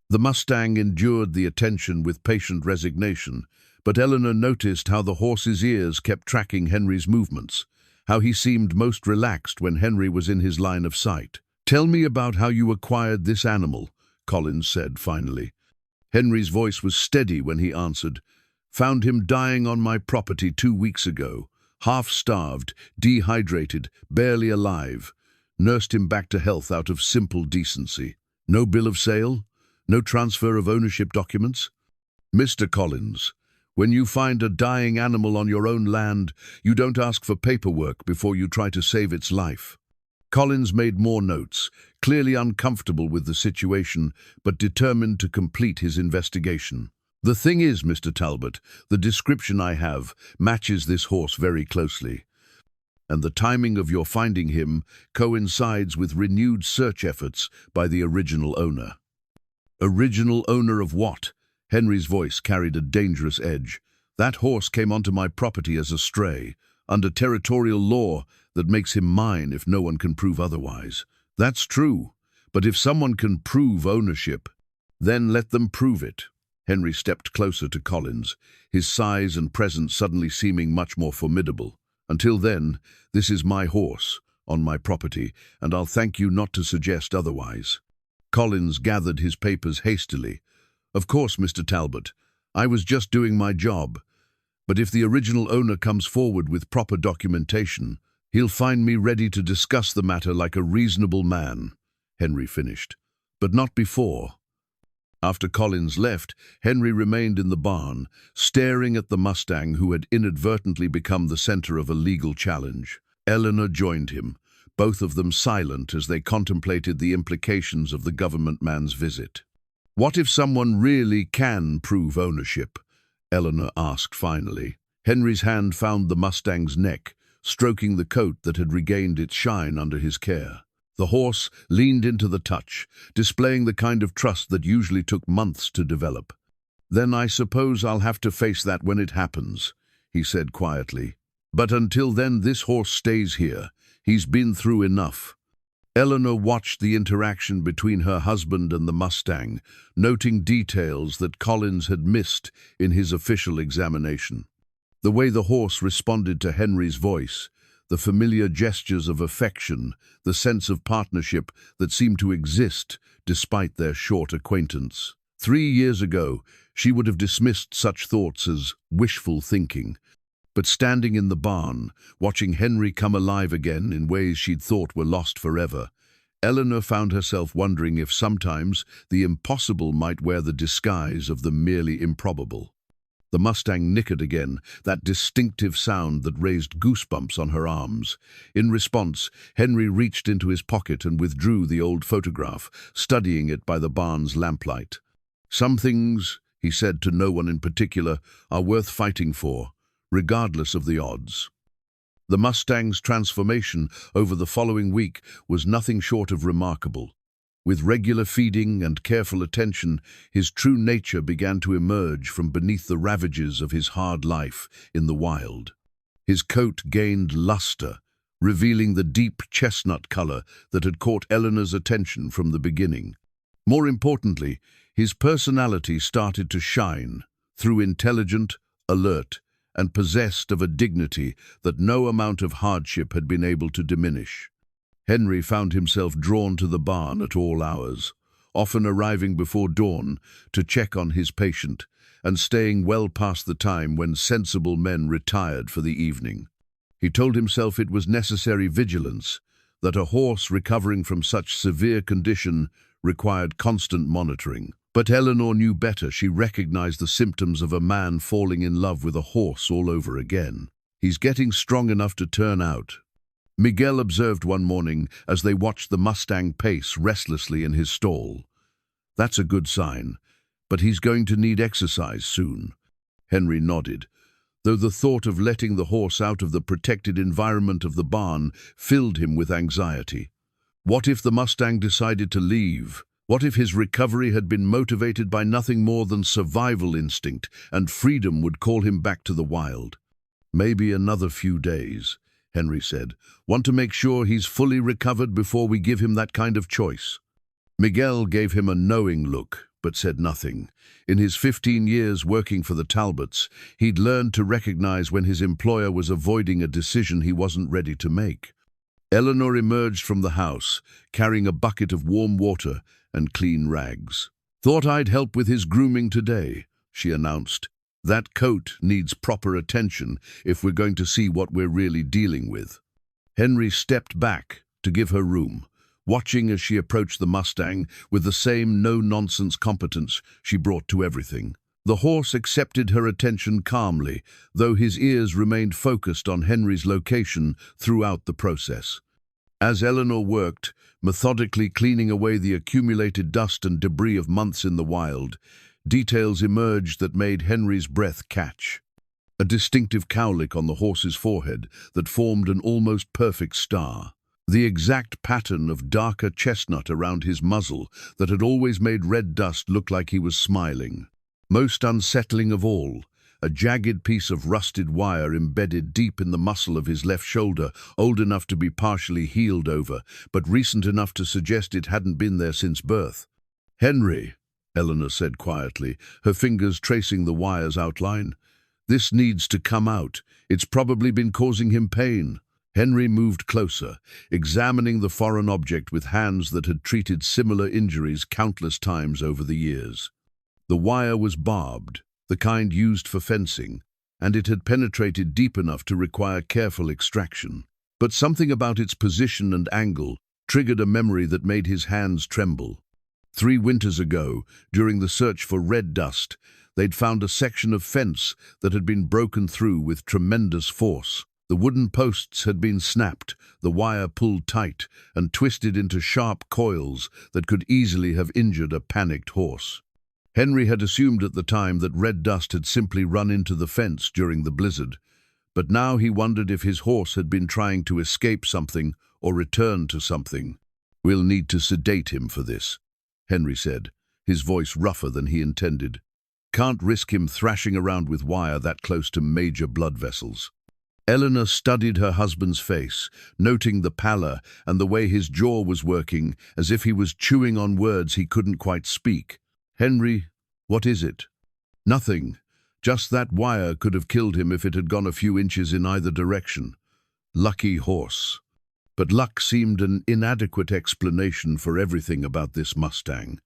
The Mustang endured the attention with patient resignation, but Eleanor noticed how the horse's ears kept tracking Henry's movements, how he seemed most relaxed when Henry was in his line of sight. "Tell me about how you acquired this animal," Collins said finally. Henry's voice was steady when he answered. "Found him dying on my property 2 weeks ago. Half-starved, dehydrated, barely alive. Nursed him back to health out of simple decency. No bill of sale? No transfer of ownership documents?" "Mr. Collins, when you find a dying animal on your own land, you don't ask for paperwork before you try to save its life." Collins made more notes, clearly uncomfortable with the situation, but determined to complete his investigation. "The thing is, Mr. Talbot, the description I have matches this horse very closely, and the timing of your finding him coincides with renewed search efforts by the original owner." "Original owner of what?" Henry's voice carried a dangerous edge. "That horse came onto my property as a stray, under territorial law that makes him mine if no one can prove otherwise." "That's true, but if someone can prove ownership, then let them prove it." Henry stepped closer to Collins, his size and presence suddenly seeming much more formidable. "Until then, this is my horse, on my property, and I'll thank you not to suggest otherwise." Collins gathered his papers hastily. "Of course, Mr. Talbot, I was just doing my job. But if the original owner comes forward with proper documentation, he'll find me ready to discuss the matter like a reasonable man," Henry finished. "But not before." After Collins left, Henry remained in the barn, staring at the Mustang who had inadvertently become the center of a legal challenge. Eleanor joined him, both of them silent as they contemplated the implications of the government man's visit. "What if someone really can prove ownership?" Eleanor asked finally. Henry's hand found the Mustang's neck, stroking the coat that had regained its shine under his care. The horse leaned into the touch, displaying the kind of trust that usually took months to develop. "Then I suppose I'll have to face that when it happens," he said quietly. "But until then, this horse stays here. He's been through enough." Eleanor watched the interaction between her husband and the Mustang, noting details that Collins had missed in his official examination. The way the horse responded to Henry's voice, the familiar gestures of affection, the sense of partnership that seemed to exist despite their short acquaintance. 3 years ago, she would have dismissed such thoughts as wishful thinking. But standing in the barn, watching Henry come alive again in ways she'd thought were lost forever, Eleanor found herself wondering if sometimes the impossible might wear the disguise of the merely improbable. The Mustang nickered again, that distinctive sound that raised goosebumps on her arms. In response, Henry reached into his pocket and withdrew the old photograph, studying it by the barn's lamplight. "Some things," he said to no one in particular, "are worth fighting for, regardless of the odds." The Mustang's transformation over the following week was nothing short of remarkable. With regular feeding and careful attention, his true nature began to emerge from beneath the ravages of his hard life in the wild. His coat gained luster, revealing the deep chestnut color that had caught Eleanor's attention from the beginning. More importantly, his personality started to shine, through intelligent, alert, and possessed of a dignity that no amount of hardship had been able to diminish. Henry found himself drawn to the barn at all hours, often arriving before dawn to check on his patient and staying well past the time when sensible men retired for the evening. He told himself it was necessary vigilance, that a horse recovering from such severe condition required constant monitoring. But Eleanor knew better. She recognized the symptoms of a man falling in love with a horse all over again. "He's getting strong enough to turn out," Miguel observed one morning as they watched the Mustang pace restlessly in his stall. "That's a good sign, but he's going to need exercise soon." Henry nodded. though the thought of letting the horse out of the protected environment of the barn filled him with anxiety. What if the Mustang decided to leave? What if his recovery had been motivated by nothing more than survival instinct, and freedom would call him back to the wild? Maybe another few days, Henry said. Want to make sure he's fully recovered before we give him that kind of choice. Miguel gave him a knowing look, but said nothing. In his 15 years working for the Talbots, he'd learned to recognize when his employer was avoiding a decision he wasn't ready to make. Eleanor emerged from the house, carrying a bucket of warm water and clean rags. "Thought I'd help with his grooming today," she announced. "That coat needs proper attention if we're going to see what we're really dealing with." Henry stepped back to give her room, watching as she approached the Mustang with the same no-nonsense competence she brought to everything. The horse accepted her attention calmly, though his ears remained focused on Henry's location throughout the process. As Eleanor worked, methodically cleaning away the accumulated dust and debris of months in the wild, details emerged that made Henry's breath catch. A distinctive cowlick on the horse's forehead that formed an almost perfect star. The exact pattern of darker chestnut around his muzzle that had always made red dust look like he was smiling. Most unsettling of all, a jagged piece of rusted wire embedded deep in the muscle of his left shoulder, old enough to be partially healed over, but recent enough to suggest it hadn't been there since birth. "Henry," Eleanor said quietly, her fingers tracing the wire's outline. "This needs to come out. It's probably been causing him pain." Henry moved closer, examining the foreign object with hands that had treated similar injuries countless times over the years. The wire was barbed, the kind used for fencing, and it had penetrated deep enough to require careful extraction. But something about its position and angle triggered a memory that made his hands tremble. 3 winters ago, during the search for red dust, they'd found a section of fence that had been broken through with tremendous force. The wooden posts had been snapped, the wire pulled tight and twisted into sharp coils that could easily have injured a panicked horse. Henry had assumed at the time that red dust had simply run into the fence during the blizzard, but now he wondered if his horse had been trying to escape something or return to something. "We'll need to sedate him for this," Henry said, his voice rougher than he intended. "Can't risk him thrashing around with wire that close to major blood vessels." Eleanor studied her husband's face, noting the pallor and the way his jaw was working, as if he was chewing on words he couldn't quite speak. "Henry, what is it?" "Nothing. Just that wire could have killed him if it had gone a few inches in either direction. Lucky horse." But luck seemed an inadequate explanation for everything about this Mustang.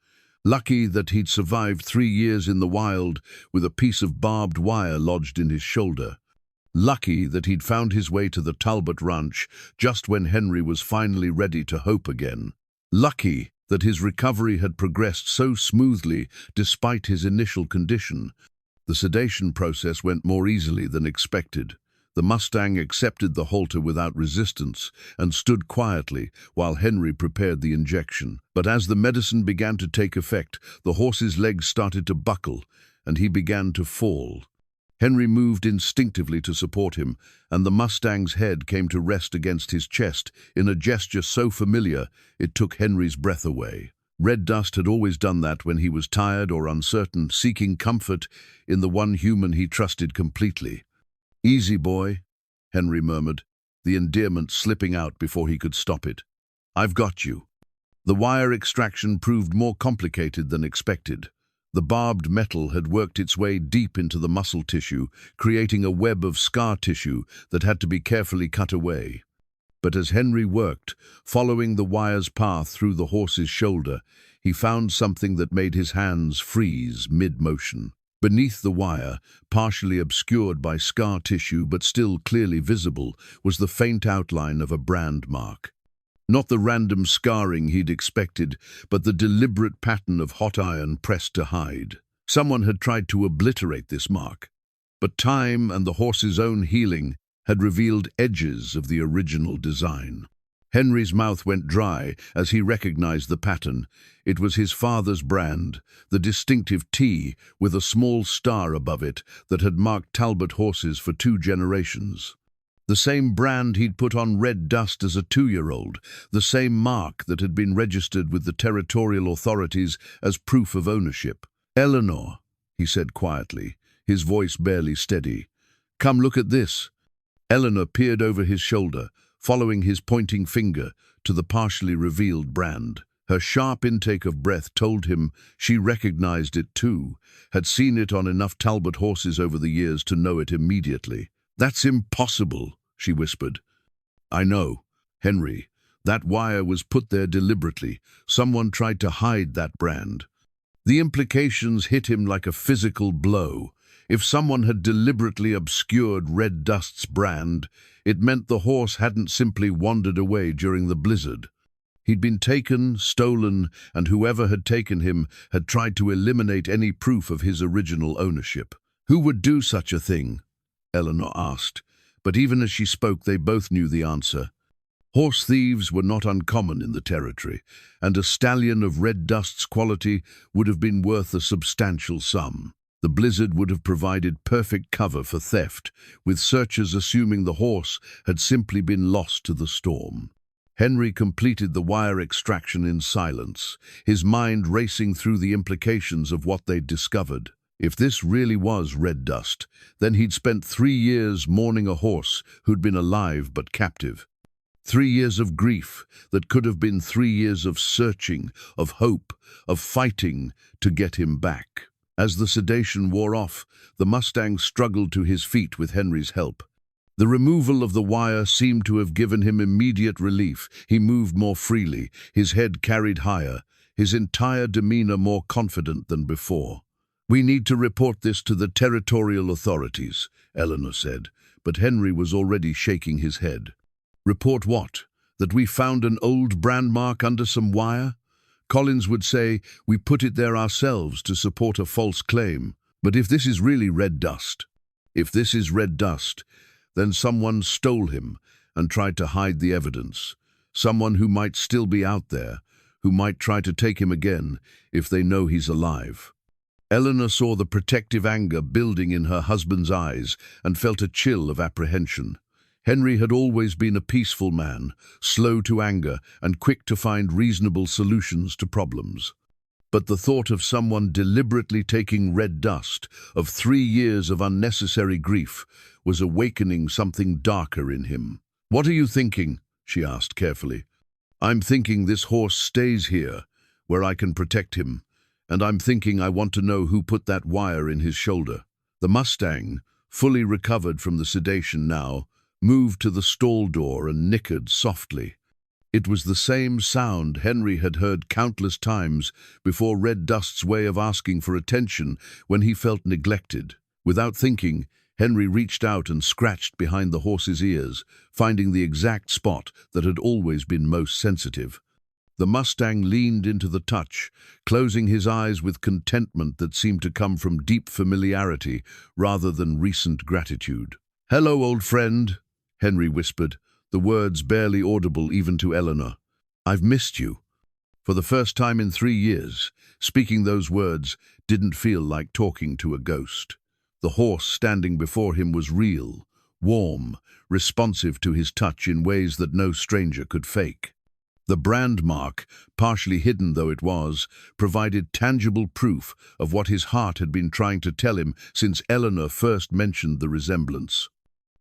Lucky that he'd survived 3 years in the wild with a piece of barbed wire lodged in his shoulder. Lucky that he'd found his way to the Talbot ranch just when Henry was finally ready to hope again. Lucky that his recovery had progressed so smoothly despite his initial condition. The sedation process went more easily than expected. The Mustang accepted the halter without resistance and stood quietly while Henry prepared the injection. But as the medicine began to take effect, the horse's legs started to buckle and he began to fall. Henry moved instinctively to support him, and the Mustang's head came to rest against his chest in a gesture so familiar it took Henry's breath away. Red dust had always done that when he was tired or uncertain, seeking comfort in the one human he trusted completely. "Easy, boy," Henry murmured, the endearment slipping out before he could stop it. "I've got you." The wire extraction proved more complicated than expected. The barbed metal had worked its way deep into the muscle tissue, creating a web of scar tissue that had to be carefully cut away. But as Henry worked, following the wire's path through the horse's shoulder, he found something that made his hands freeze mid-motion. Beneath the wire, partially obscured by scar tissue but still clearly visible, was the faint outline of a brand mark. Not the random scarring he'd expected, but the deliberate pattern of hot iron pressed to hide. Someone had tried to obliterate this mark, but time and the horse's own healing had revealed edges of the original design. Henry's mouth went dry as he recognized the pattern. It was his father's brand, the distinctive T with a small star above it that had marked Talbot horses for 2 generations. The same brand he'd put on Red Dust as a 2-year-old, the same mark that had been registered with the territorial authorities as proof of ownership. "Eleanor," he said quietly, his voice barely steady. "Come look at this." Eleanor peered over his shoulder, following his pointing finger to the partially revealed brand. Her sharp intake of breath told him she recognized it too, had seen it on enough Talbot horses over the years to know it immediately. "That's impossible," she whispered. "I know, Henry. That wire was put there deliberately. Someone tried to hide that brand." The implications hit him like a physical blow. If someone had deliberately obscured Red Dust's brand, it meant the horse hadn't simply wandered away during the blizzard. He'd been taken, stolen, and whoever had taken him had tried to eliminate any proof of his original ownership. "Who would do such a thing?" Eleanor asked, but even as she spoke they both knew the answer. Horse thieves were not uncommon in the territory, and a stallion of Red Dust's quality would have been worth a substantial sum. The blizzard would have provided perfect cover for theft, with searchers assuming the horse had simply been lost to the storm. Henry completed the wire extraction in silence, his mind racing through the implications of what they'd discovered. If this really was Red Dust, then he'd spent 3 years mourning a horse who'd been alive but captive. 3 years of grief that could have been 3 years of searching, of hope, of fighting to get him back. As the sedation wore off, the Mustang struggled to his feet with Henry's help. The removal of the wire seemed to have given him immediate relief. He moved more freely, his head carried higher, his entire demeanor more confident than before. "We need to report this to the territorial authorities," Eleanor said, but Henry was already shaking his head. "Report what? That we found an old brand mark under some wire? Collins would say we put it there ourselves to support a false claim. But if this is really Red Dust, then someone stole him and tried to hide the evidence. Someone who might still be out there, who might try to take him again if they know he's alive." Eleanor saw the protective anger building in her husband's eyes and felt a chill of apprehension. Henry had always been a peaceful man, slow to anger and quick to find reasonable solutions to problems. But the thought of someone deliberately taking Red Dust, of 3 years of unnecessary grief, was awakening something darker in him. "What are you thinking?" she asked carefully. "I'm thinking this horse stays here, where I can protect him, and I'm thinking I want to know who put that wire in his shoulder." The Mustang, fully recovered from the sedation now, moved to the stall door and nickered softly. It was the same sound Henry had heard countless times before Red Dust's way of asking for attention when he felt neglected. Without thinking, Henry reached out and scratched behind the horse's ears, finding the exact spot that had always been most sensitive. The Mustang leaned into the touch, closing his eyes with contentment that seemed to come from deep familiarity rather than recent gratitude. "Hello, old friend," Henry whispered, the words barely audible even to Eleanor. "I've missed you." For the first time in 3 years, speaking those words didn't feel like talking to a ghost. The horse standing before him was real, warm, responsive to his touch in ways that no stranger could fake. The brand mark, partially hidden though it was, provided tangible proof of what his heart had been trying to tell him since Eleanor first mentioned the resemblance.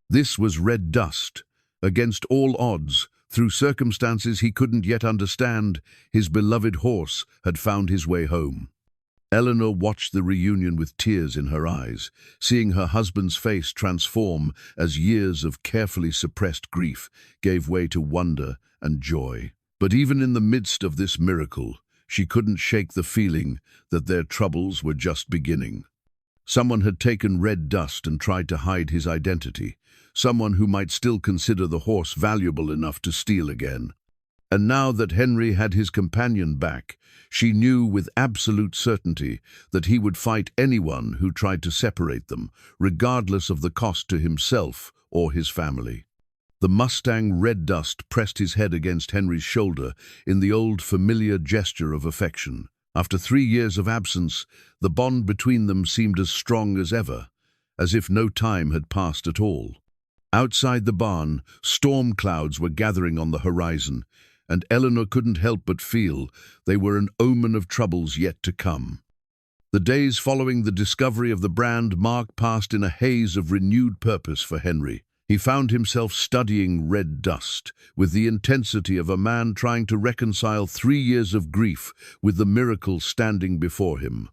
This was Red Dust. Against all odds, through circumstances he couldn't yet understand, his beloved horse had found his way home. Eleanor watched the reunion with tears in her eyes, seeing her husband's face transform as years of carefully suppressed grief gave way to wonder and joy. But even in the midst of this miracle, she couldn't shake the feeling that their troubles were just beginning. Someone had taken Red Dust and tried to hide his identity, someone who might still consider the horse valuable enough to steal again. And now that Henry had his companion back, she knew with absolute certainty that he would fight anyone who tried to separate them, regardless of the cost to himself or his family. The Mustang Red Dust pressed his head against Henry's shoulder in the old familiar gesture of affection. After 3 years of absence, the bond between them seemed as strong as ever, as if no time had passed at all. Outside the barn, storm clouds were gathering on the horizon, and Eleanor couldn't help but feel they were an omen of troubles yet to come. The days following the discovery of the brand mark passed in a haze of renewed purpose for Henry. He found himself studying red dust with the intensity of a man trying to reconcile 3 years of grief with the miracle standing before him.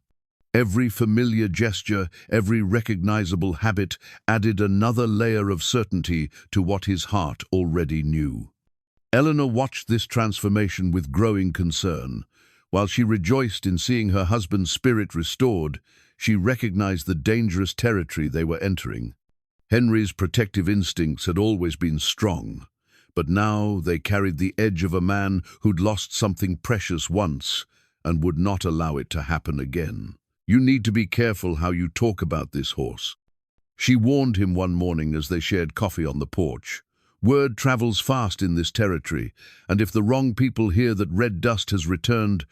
Every familiar gesture, every recognizable habit added another layer of certainty to what his heart already knew. Eleanor watched this transformation with growing concern. While she rejoiced in seeing her husband's spirit restored, she recognized the dangerous territory they were entering. Henry's protective instincts had always been strong, but now they carried the edge of a man who'd lost something precious once and would not allow it to happen again. "You need to be careful how you talk about this horse," she warned him one morning as they shared coffee on the porch. "Word travels fast in this territory, and if the wrong people hear that Red Dust has returned—"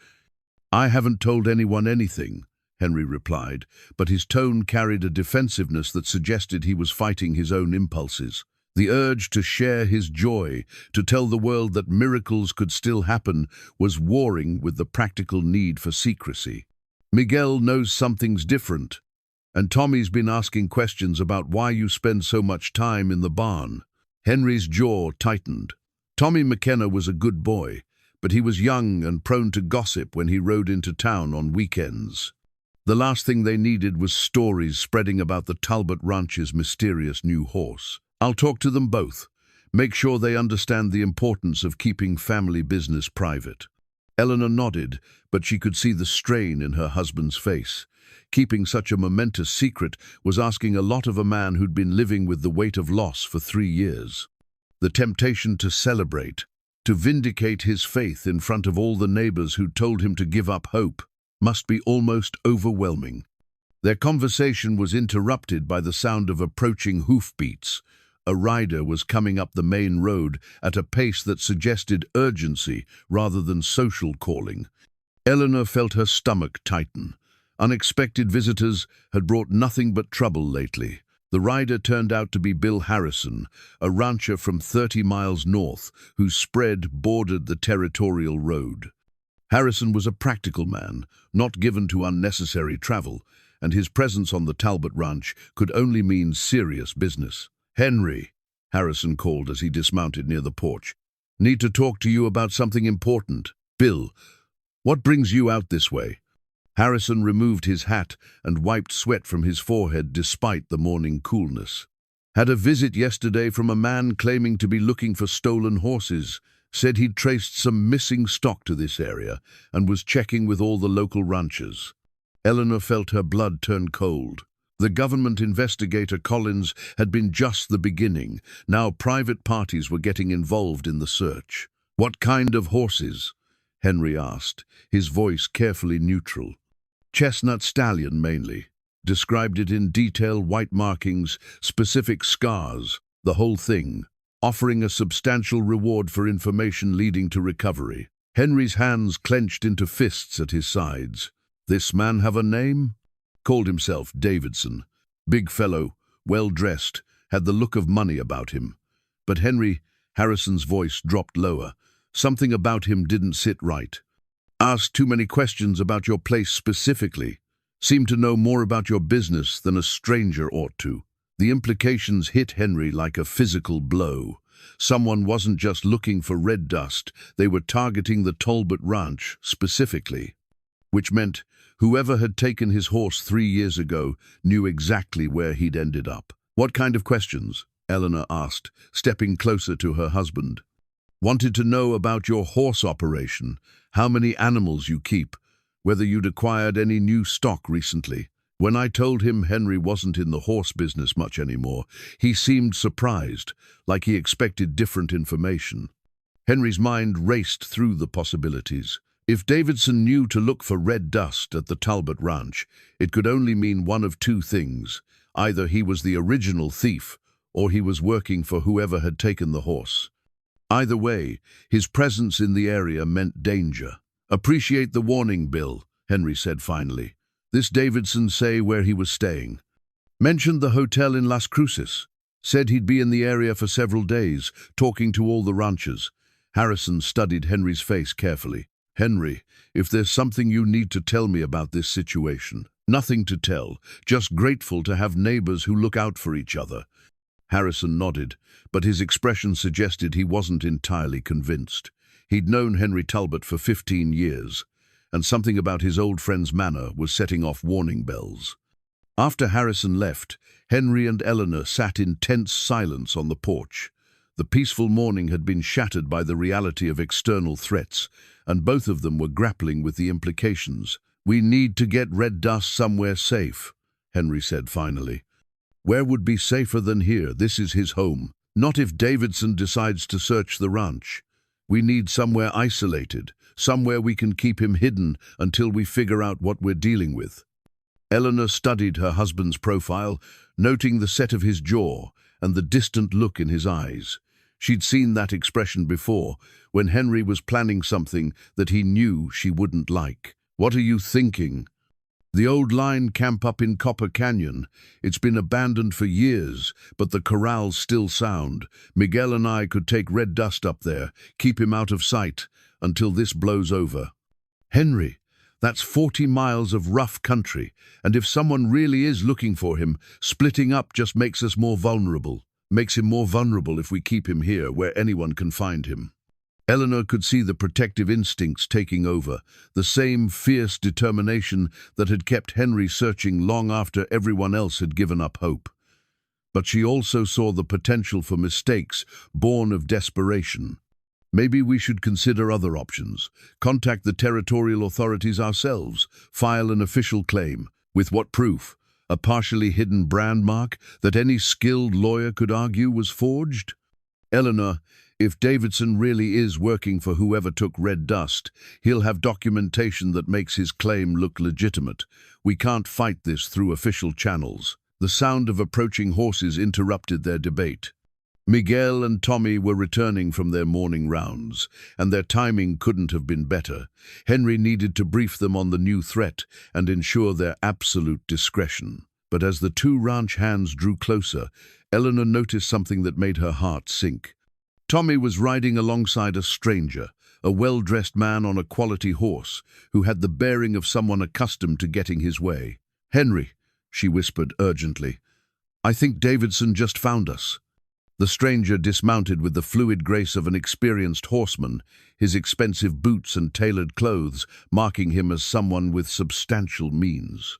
"I haven't told anyone anything," Henry replied, but his tone carried a defensiveness that suggested he was fighting his own impulses. The urge to share his joy, to tell the world that miracles could still happen, was warring with the practical need for secrecy. "Miguel knows something's different, and Tommy's been asking questions about why you spend so much time in the barn." Henry's jaw tightened. Tommy McKenna was a good boy, but he was young and prone to gossip when he rode into town on weekends. The last thing they needed was stories spreading about the Talbot Ranch's mysterious new horse. "I'll talk to them both. Make sure they understand the importance of keeping family business private." Eleanor nodded, but she could see the strain in her husband's face. Keeping such a momentous secret was asking a lot of a man who'd been living with the weight of loss for 3 years. The temptation to celebrate, to vindicate his faith in front of all the neighbors who'd told him to give up hope, must be almost overwhelming. Their conversation was interrupted by the sound of approaching hoofbeats. A rider was coming up the main road at a pace that suggested urgency rather than social calling. Eleanor felt her stomach tighten. Unexpected visitors had brought nothing but trouble lately. The rider turned out to be Bill Harrison, a rancher from 30 miles north whose spread bordered the territorial road. Harrison was a practical man, not given to unnecessary travel, and his presence on the Talbot Ranch could only mean serious business. "Henry," Harrison called as he dismounted near the porch. "Need to talk to you about something important." "Bill, what brings you out this way?" Harrison removed his hat and wiped sweat from his forehead despite the morning coolness. "Had a visit yesterday from a man claiming to be looking for stolen horses. Said he'd traced some missing stock to this area and was checking with all the local ranchers." Eleanor felt her blood turn cold. The government investigator Collins had been just the beginning. Now private parties were getting involved in the search. "What kind of horses?" Henry asked, his voice carefully neutral. "Chestnut stallion mainly. Described it in detail, white markings, specific scars, the whole thing, offering a substantial reward for information leading to recovery." Henry's hands clenched into fists at his sides. "This man have a name?" "Called himself Davidson. Big fellow, well-dressed, had the look of money about him. But Harrison's voice dropped lower. Something about him didn't sit right. Asked too many questions about your place specifically. Seemed to know more about your business than a stranger ought to." The implications hit Henry like a physical blow. Someone wasn't just looking for red dust, they were targeting the Talbot Ranch specifically. Which meant whoever had taken his horse 3 years ago knew exactly where he'd ended up. "What kind of questions?" Eleanor asked, stepping closer to her husband. "Wanted to know about your horse operation, how many animals you keep, whether you'd acquired any new stock recently." When I told him Henry wasn't in the horse business much anymore, he seemed surprised, like he expected different information. Henry's mind raced through the possibilities. If Davidson knew to look for red dust at the Talbot Ranch, it could only mean one of two things. Either he was the original thief, or he was working for whoever had taken the horse. Either way, his presence in the area meant danger. "Appreciate the warning, Bill," Henry said finally. "This Davidson say where he was staying?" "Mentioned the hotel in Las Cruces. Said he'd be in the area for several days, talking to all the ranchers." Harrison studied Henry's face carefully. "Henry, if there's something you need to tell me about this situation." "Nothing to tell, just grateful to have neighbors who look out for each other." Harrison nodded, but his expression suggested he wasn't entirely convinced. He'd known Henry Talbot for 15 years, and something about his old friend's manner was setting off warning bells. After Harrison left, Henry and Eleanor sat in tense silence on the porch. The peaceful morning had been shattered by the reality of external threats, and both of them were grappling with the implications. "We need to get Red Dust somewhere safe," Henry said finally. "Where would be safer than here? This is his home. Not if Davidson decides to search the ranch. We need somewhere isolated, somewhere we can keep him hidden until we figure out what we're dealing with." Eleanor studied her husband's profile, noting the set of his jaw and the distant look in his eyes. She'd seen that expression before, when Henry was planning something that he knew she wouldn't like. "What are you thinking?" "The old line camp up in Copper Canyon. It's been abandoned for years, but the corral's still sound. Miguel and I could take Red Dust up there, keep him out of sight, until this blows over." "Henry, that's 40 miles of rough country, and if someone really is looking for him, splitting up just makes us more vulnerable. Makes him more vulnerable if we keep him here, where anyone can find him." Eleanor could see the protective instincts taking over, the same fierce determination that had kept Henry searching long after everyone else had given up hope. But she also saw the potential for mistakes born of desperation. "Maybe we should consider other options. Contact the territorial authorities ourselves, file an official claim. With what proof? A partially hidden brand mark that any skilled lawyer could argue was forged?" "Eleanor, if Davidson really is working for whoever took Red Dust, he'll have documentation that makes his claim look legitimate. We can't fight this through official channels." The sound of approaching horses interrupted their debate. Miguel and Tommy were returning from their morning rounds, and their timing couldn't have been better. Henry needed to brief them on the new threat and ensure their absolute discretion. But as the two ranch hands drew closer, Eleanor noticed something that made her heart sink. Tommy was riding alongside a stranger, a well-dressed man on a quality horse, who had the bearing of someone accustomed to getting his way. "Henry," she whispered urgently, "I think Davidson just found us." The stranger dismounted with the fluid grace of an experienced horseman, his expensive boots and tailored clothes marking him as someone with substantial means.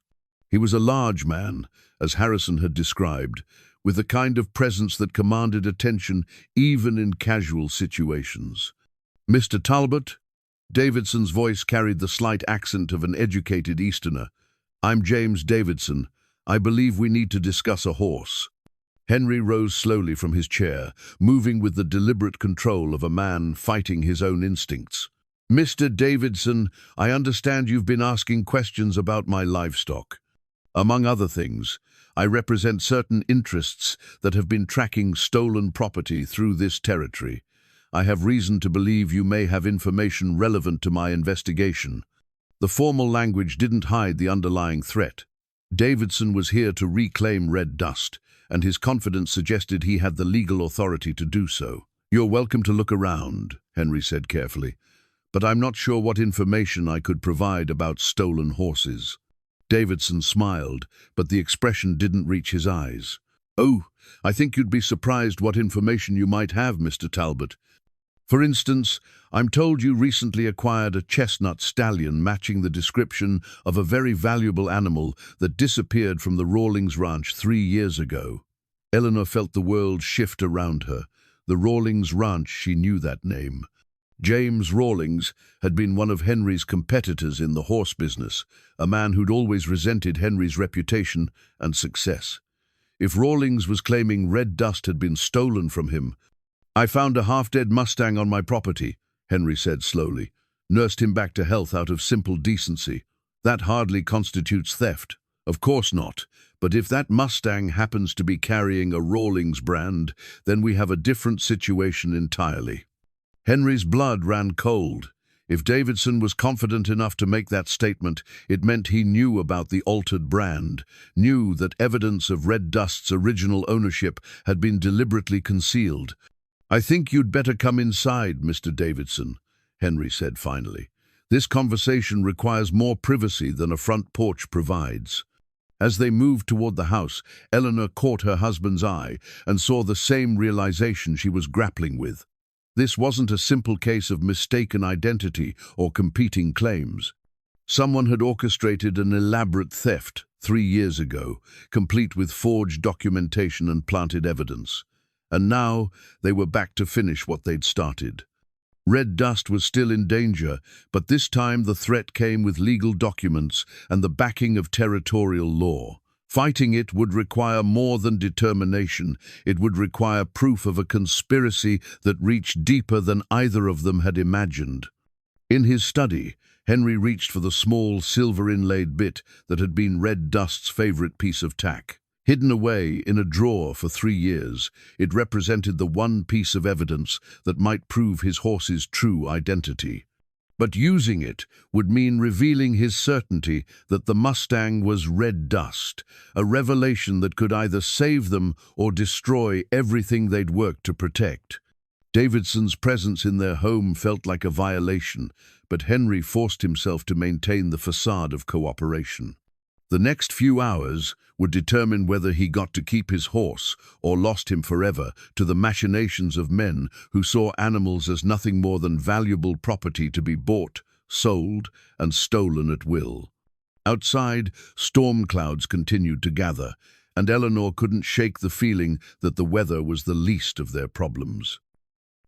He was a large man, as Harrison had described, with the kind of presence that commanded attention even in casual situations. "Mr. Talbot?" Davidson's voice carried the slight accent of an educated Easterner. "I'm James Davidson. I believe we need to discuss a horse." Henry rose slowly from his chair, moving with the deliberate control of a man fighting his own instincts. "Mr. Davidson, I understand you've been asking questions about my livestock. Among other things, I represent certain interests that have been tracking stolen property through this territory. I have reason to believe you may have information relevant to my investigation." The formal language didn't hide the underlying threat. Davidson was here to reclaim Red Dust, and his confidence suggested he had the legal authority to do so. "You're welcome to look around," Henry said carefully, "but I'm not sure what information I could provide about stolen horses." Davidson smiled, but the expression didn't reach his eyes. "Oh, I think you'd be surprised what information you might have, Mr. Talbot. For instance, I'm told you recently acquired a chestnut stallion matching the description of a very valuable animal that disappeared from the Rawlings Ranch 3 years ago." Eleanor felt the world shift around her. The Rawlings Ranch, she knew that name. James Rawlings had been one of Henry's competitors in the horse business, a man who'd always resented Henry's reputation and success. If Rawlings was claiming Red Dust had been stolen from him, "I found a half-dead Mustang on my property," Henry said slowly. "Nursed him back to health out of simple decency. That hardly constitutes theft." Of course not, but if that Mustang happens to be carrying a Rawlings brand, then we have a different situation entirely. Henry's blood ran cold. If Davidson was confident enough to make that statement, it meant he knew about the altered brand, knew that evidence of Red Dust's original ownership had been deliberately concealed. "I think you'd better come inside, Mr. Davidson," Henry said finally. "This conversation requires more privacy than a front porch provides." As they moved toward the house, Eleanor caught her husband's eye and saw the same realization she was grappling with. This wasn't a simple case of mistaken identity or competing claims. Someone had orchestrated an elaborate theft 3 years ago, complete with forged documentation and planted evidence. And now they were back to finish what they'd started. Red Dust was still in danger, but this time the threat came with legal documents and the backing of territorial law. Fighting it would require more than determination. It would require proof of a conspiracy that reached deeper than either of them had imagined. In his study, Henry reached for the small, silver-inlaid bit that had been Red Dust's favorite piece of tack. Hidden away in a drawer for 3 years, it represented the one piece of evidence that might prove his horse's true identity. But using it would mean revealing his certainty that the Mustang was Red Dust, a revelation that could either save them or destroy everything they'd worked to protect. Davidson's presence in their home felt like a violation, but Henry forced himself to maintain the facade of cooperation. The next few hours would determine whether he got to keep his horse or lost him forever to the machinations of men who saw animals as nothing more than valuable property to be bought, sold, and stolen at will. Outside, storm clouds continued to gather, and Eleanor couldn't shake the feeling that the weather was the least of their problems.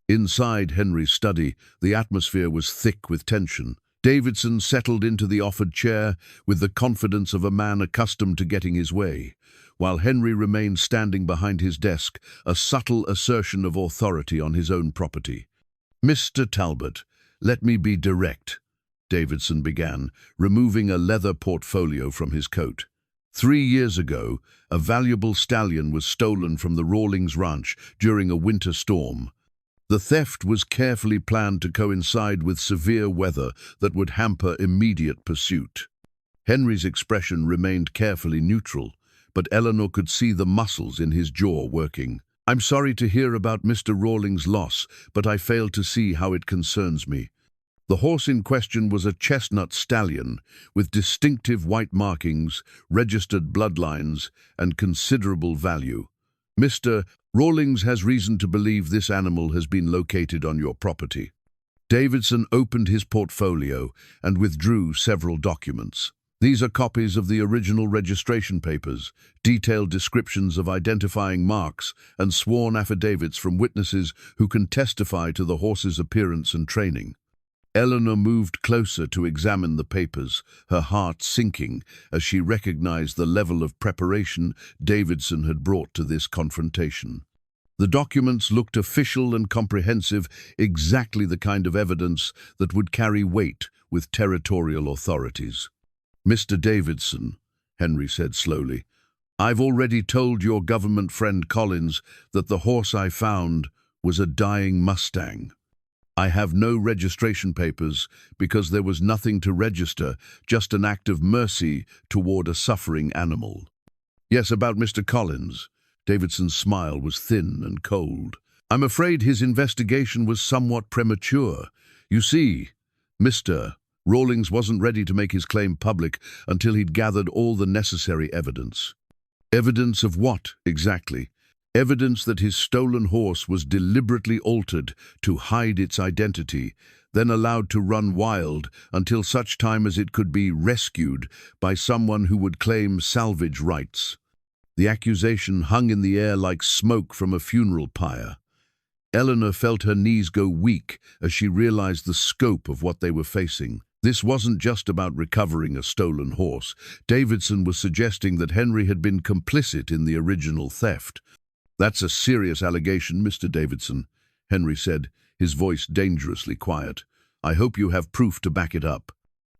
Inside Henry's study, the atmosphere was thick with tension. Davidson settled into the offered chair with the confidence of a man accustomed to getting his way, while Henry remained standing behind his desk, a subtle assertion of authority on his own property. "Mr. Talbot, let me be direct," Davidson began, removing a leather portfolio from his coat. 3 years ago, a valuable stallion was stolen from the Rawlings ranch during a winter storm. The theft was carefully planned to coincide with severe weather that would hamper immediate pursuit. Henry's expression remained carefully neutral, but Eleanor could see the muscles in his jaw working. "I'm sorry to hear about Mr. Rawlings' loss, but I fail to see how it concerns me. The horse in question was a chestnut stallion with distinctive white markings, registered bloodlines, and considerable value. Mr. Rawlings has reason to believe this animal has been located on your property." Davidson opened his portfolio and withdrew several documents. "These are copies of the original registration papers, detailed descriptions of identifying marks, and sworn affidavits from witnesses who can testify to the horse's appearance and training." Eleanor moved closer to examine the papers, her heart sinking as she recognized the level of preparation Davidson had brought to this confrontation. The documents looked official and comprehensive, exactly the kind of evidence that would carry weight with territorial authorities. "Mr. Davidson," Henry said slowly, "I've already told your government friend Collins that the horse I found was a dying Mustang. I have no registration papers because there was nothing to register, just an act of mercy toward a suffering animal." "Yes, about Mr. Collins." Davidson's smile was thin and cold. "I'm afraid his investigation was somewhat premature. You see, Mr. Rawlings wasn't ready to make his claim public until he'd gathered all the necessary evidence." "Evidence of what, exactly?" "Evidence that his stolen horse was deliberately altered to hide its identity, then allowed to run wild until such time as it could be rescued by someone who would claim salvage rights." The accusation hung in the air like smoke from a funeral pyre. Eleanor felt her knees go weak as she realized the scope of what they were facing. This wasn't just about recovering a stolen horse. Davidson was suggesting that Henry had been complicit in the original theft. "That's a serious allegation, Mr. Davidson," Henry said, his voice dangerously quiet. "I hope you have proof to back it up."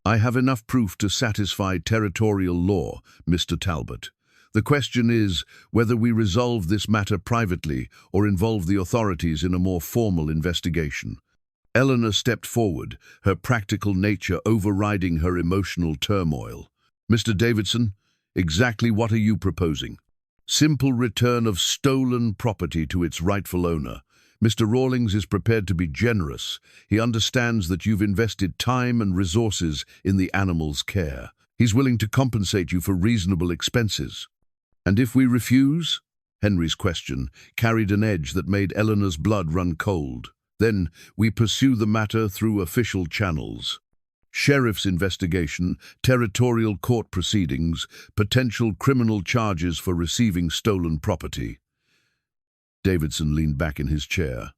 I have enough proof to satisfy territorial law, Mr. Talbot. The question is whether we resolve this matter privately or involve the authorities in a more formal investigation. Eleanor stepped forward, her practical nature overriding her emotional turmoil. Mr. Davidson, exactly what are you proposing? Simple return of stolen property to its rightful owner. Mr. Rawlings is prepared to be generous. He understands that you've invested time and resources in the animal's care. He's willing to compensate you for reasonable expenses. And if we refuse? Henry's question carried an edge that made Eleanor's blood run cold. Then we pursue the matter through official channels. Sheriff's investigation, territorial court proceedings, potential criminal charges for receiving stolen property. Davidson leaned back in his chair.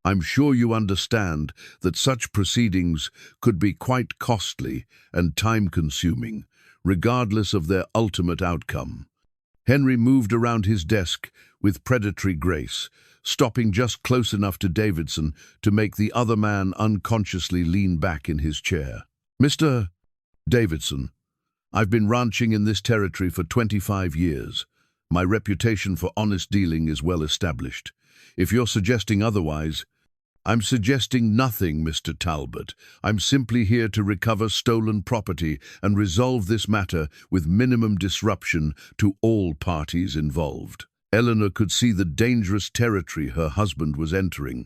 I'm sure you understand that such proceedings could be quite costly and time-consuming, regardless of their ultimate outcome. Henry moved around his desk with predatory grace, stopping just close enough to Davidson to make the other man unconsciously lean back in his chair. Mr. Davidson, I've been ranching in this territory for 25 years. My reputation for honest dealing is well established. If you're suggesting otherwise, I'm suggesting nothing, Mr. Talbot. I'm simply here to recover stolen property and resolve this matter with minimum disruption to all parties involved. Eleanor could see the dangerous territory her husband was entering.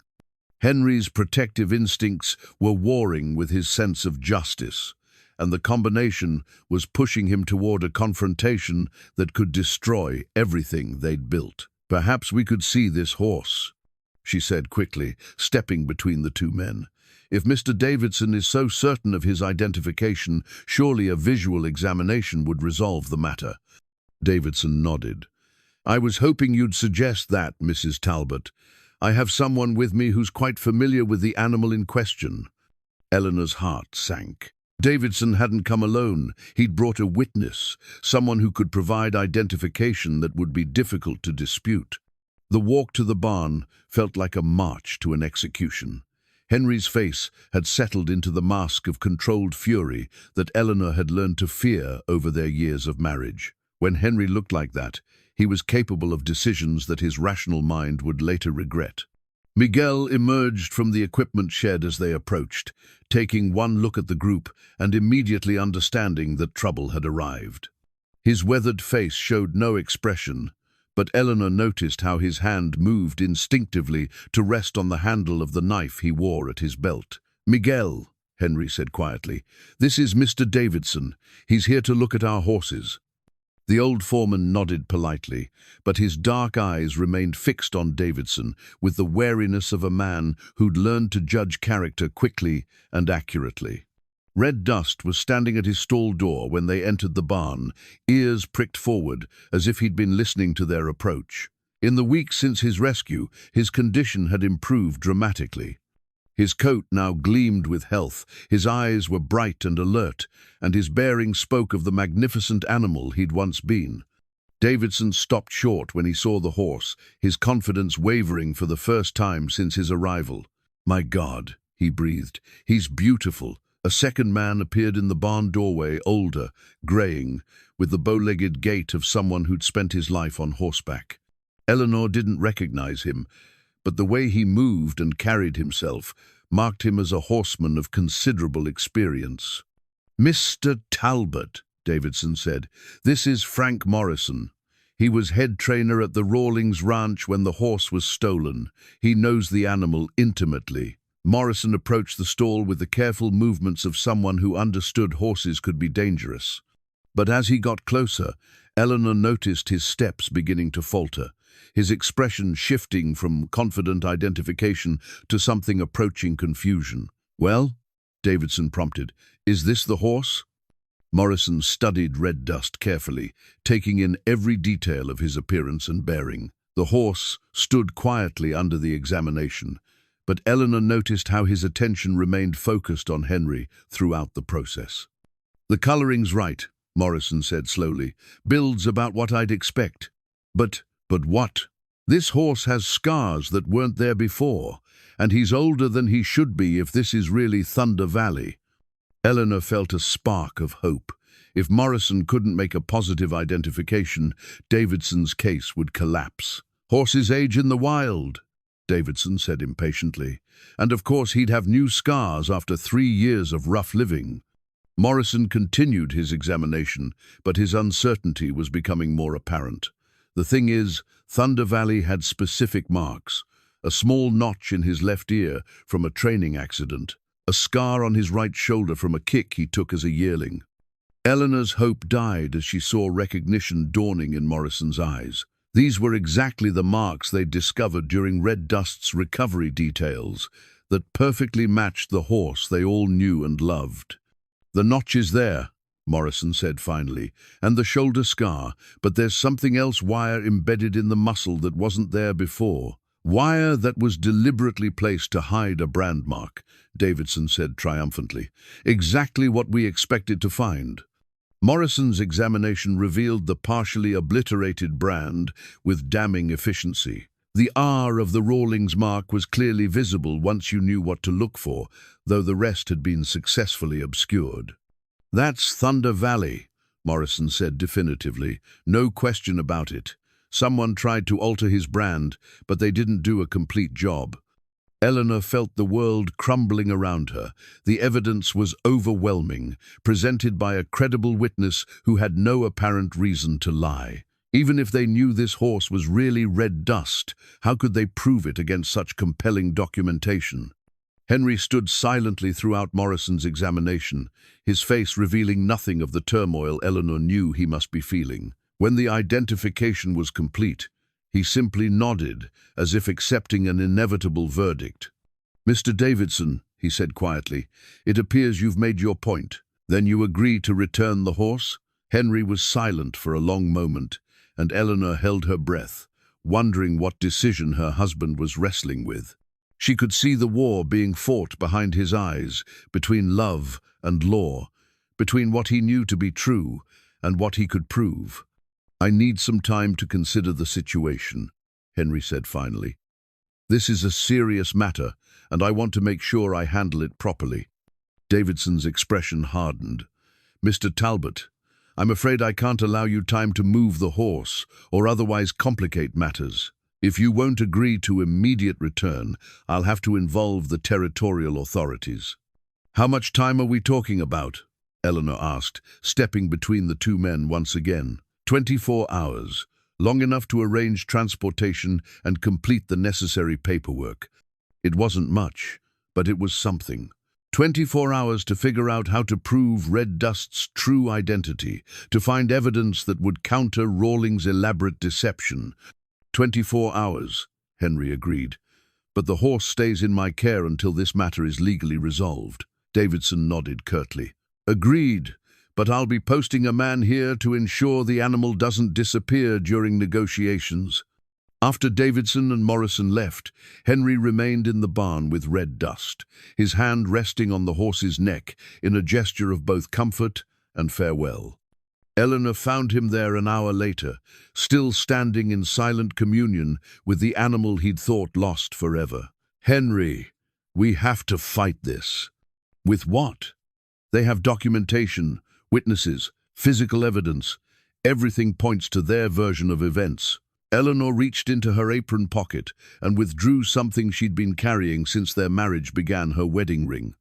Henry's protective instincts were warring with his sense of justice, and the combination was pushing him toward a confrontation that could destroy everything they'd built. Perhaps we could see this horse, she said quickly, stepping between the two men. If Mr. Davidson is so certain of his identification, surely a visual examination would resolve the matter. Davidson nodded. I was hoping you'd suggest that, Mrs. Talbot. I have someone with me who's quite familiar with the animal in question. Eleanor's heart sank. Davidson hadn't come alone. He'd brought a witness, someone who could provide identification that would be difficult to dispute. The walk to the barn felt like a march to an execution. Henry's face had settled into the mask of controlled fury that Eleanor had learned to fear over their years of marriage. When Henry looked like that, he was capable of decisions that his rational mind would later regret. Miguel emerged from the equipment shed as they approached, taking one look at the group and immediately understanding that trouble had arrived. His weathered face showed no expression, but Eleanor noticed how his hand moved instinctively to rest on the handle of the knife he wore at his belt. Miguel, Henry said quietly, this is Mr. Davidson. He's here to look at our horses. The old foreman nodded politely, but his dark eyes remained fixed on Davidson with the wariness of a man who'd learned to judge character quickly and accurately. Red Dust was standing at his stall door when they entered the barn, ears pricked forward as if he'd been listening to their approach. In the weeks since his rescue, his condition had improved dramatically. His coat now gleamed with health, his eyes were bright and alert, and his bearing spoke of the magnificent animal he'd once been. Davidson stopped short when he saw the horse, his confidence wavering for the first time since his arrival. My God, he breathed, he's beautiful. A second man appeared in the barn doorway, older, graying, with the bow-legged gait of someone who'd spent his life on horseback. Eleanor didn't recognize him, but the way he moved and carried himself marked him as a horseman of considerable experience. Mr. Talbot, Davidson said, this is Frank Morrison. He was head trainer at the Rawlings Ranch when the horse was stolen. He knows the animal intimately. Morrison approached the stall with the careful movements of someone who understood horses could be dangerous. But as he got closer, Eleanor noticed his steps beginning to falter, his expression shifting from confident identification to something approaching confusion. Well, Davidson prompted, is this the horse? Morrison studied Red Dust carefully, taking in every detail of his appearance and bearing. The horse stood quietly under the examination, but Eleanor noticed how his attention remained focused on Henry throughout the process. The coloring's right, Morrison said slowly. Builds about what I'd expect. But what? This horse has scars that weren't there before, and he's older than he should be if this is really Thunder Valley. Eleanor felt a spark of hope. If Morrison couldn't make a positive identification, Davidson's case would collapse. "Horses age in the wild," Davidson said impatiently. "And of course he'd have new scars after 3 years of rough living." Morrison continued his examination, but his uncertainty was becoming more apparent. "The thing is, Thunder Valley had specific marks. A small notch in his left ear from a training accident. A scar on his right shoulder from a kick he took as a yearling." Eleanor's hope died as she saw recognition dawning in Morrison's eyes. These were exactly the marks they'd discovered during Red Dust's recovery details that perfectly matched the horse they all knew and loved. "The notch is there," Morrison said finally, "and the shoulder scar, but there's something else, wire embedded in the muscle that wasn't there before." "Wire that was deliberately placed to hide a brand mark," Davidson said triumphantly. "Exactly what we expected to find." Morrison's examination revealed the partially obliterated brand with damning efficiency. The R of the Rawlings mark was clearly visible once you knew what to look for, though the rest had been successfully obscured. "That's Thunder Valley," Morrison said definitively. "No question about it. Someone tried to alter his brand, but they didn't do a complete job." Eleanor felt the world crumbling around her. The evidence was overwhelming, presented by a credible witness who had no apparent reason to lie. Even if they knew this horse was really Red Dust, how could they prove it against such compelling documentation? Henry stood silently throughout Morrison's examination, his face revealing nothing of the turmoil Eleanor knew he must be feeling. When the identification was complete, he simply nodded, as if accepting an inevitable verdict. "Mr. Davidson," he said quietly, "it appears you've made your point. Then you agree to return the horse?" Henry was silent for a long moment, and Eleanor held her breath, wondering what decision her husband was wrestling with. She could see the war being fought behind his eyes, between love and law, between what he knew to be true and what he could prove. "I need some time to consider the situation," Henry said finally. "This is a serious matter, and I want to make sure I handle it properly." Davidson's expression hardened. "Mr. Talbot, I'm afraid I can't allow you time to move the horse or otherwise complicate matters. If you won't agree to immediate return, I'll have to involve the territorial authorities." "How much time are we talking about?" Eleanor asked, stepping between the two men once again. 24 hours, long enough to arrange transportation and complete the necessary paperwork. It wasn't much, but it was something. 24 hours to figure out how to prove Red Dust's true identity, to find evidence that would counter Rawlings' elaborate deception. 24 hours, Henry agreed. "But the horse stays in my care until this matter is legally resolved." Davidson nodded curtly. "Agreed. But I'll be posting a man here to ensure the animal doesn't disappear during negotiations." After Davidson and Morrison left, Henry remained in the barn with Red Dust, his hand resting on the horse's neck in a gesture of both comfort and farewell. Eleanor found him there an hour later, still standing in silent communion with the animal he'd thought lost forever. "Henry, we have to fight this." "With what?" "They have documentation, witnesses, physical evidence. Everything points to their version of events." Eleanor reached into her apron pocket and withdrew something she'd been carrying since their marriage began, her wedding ring.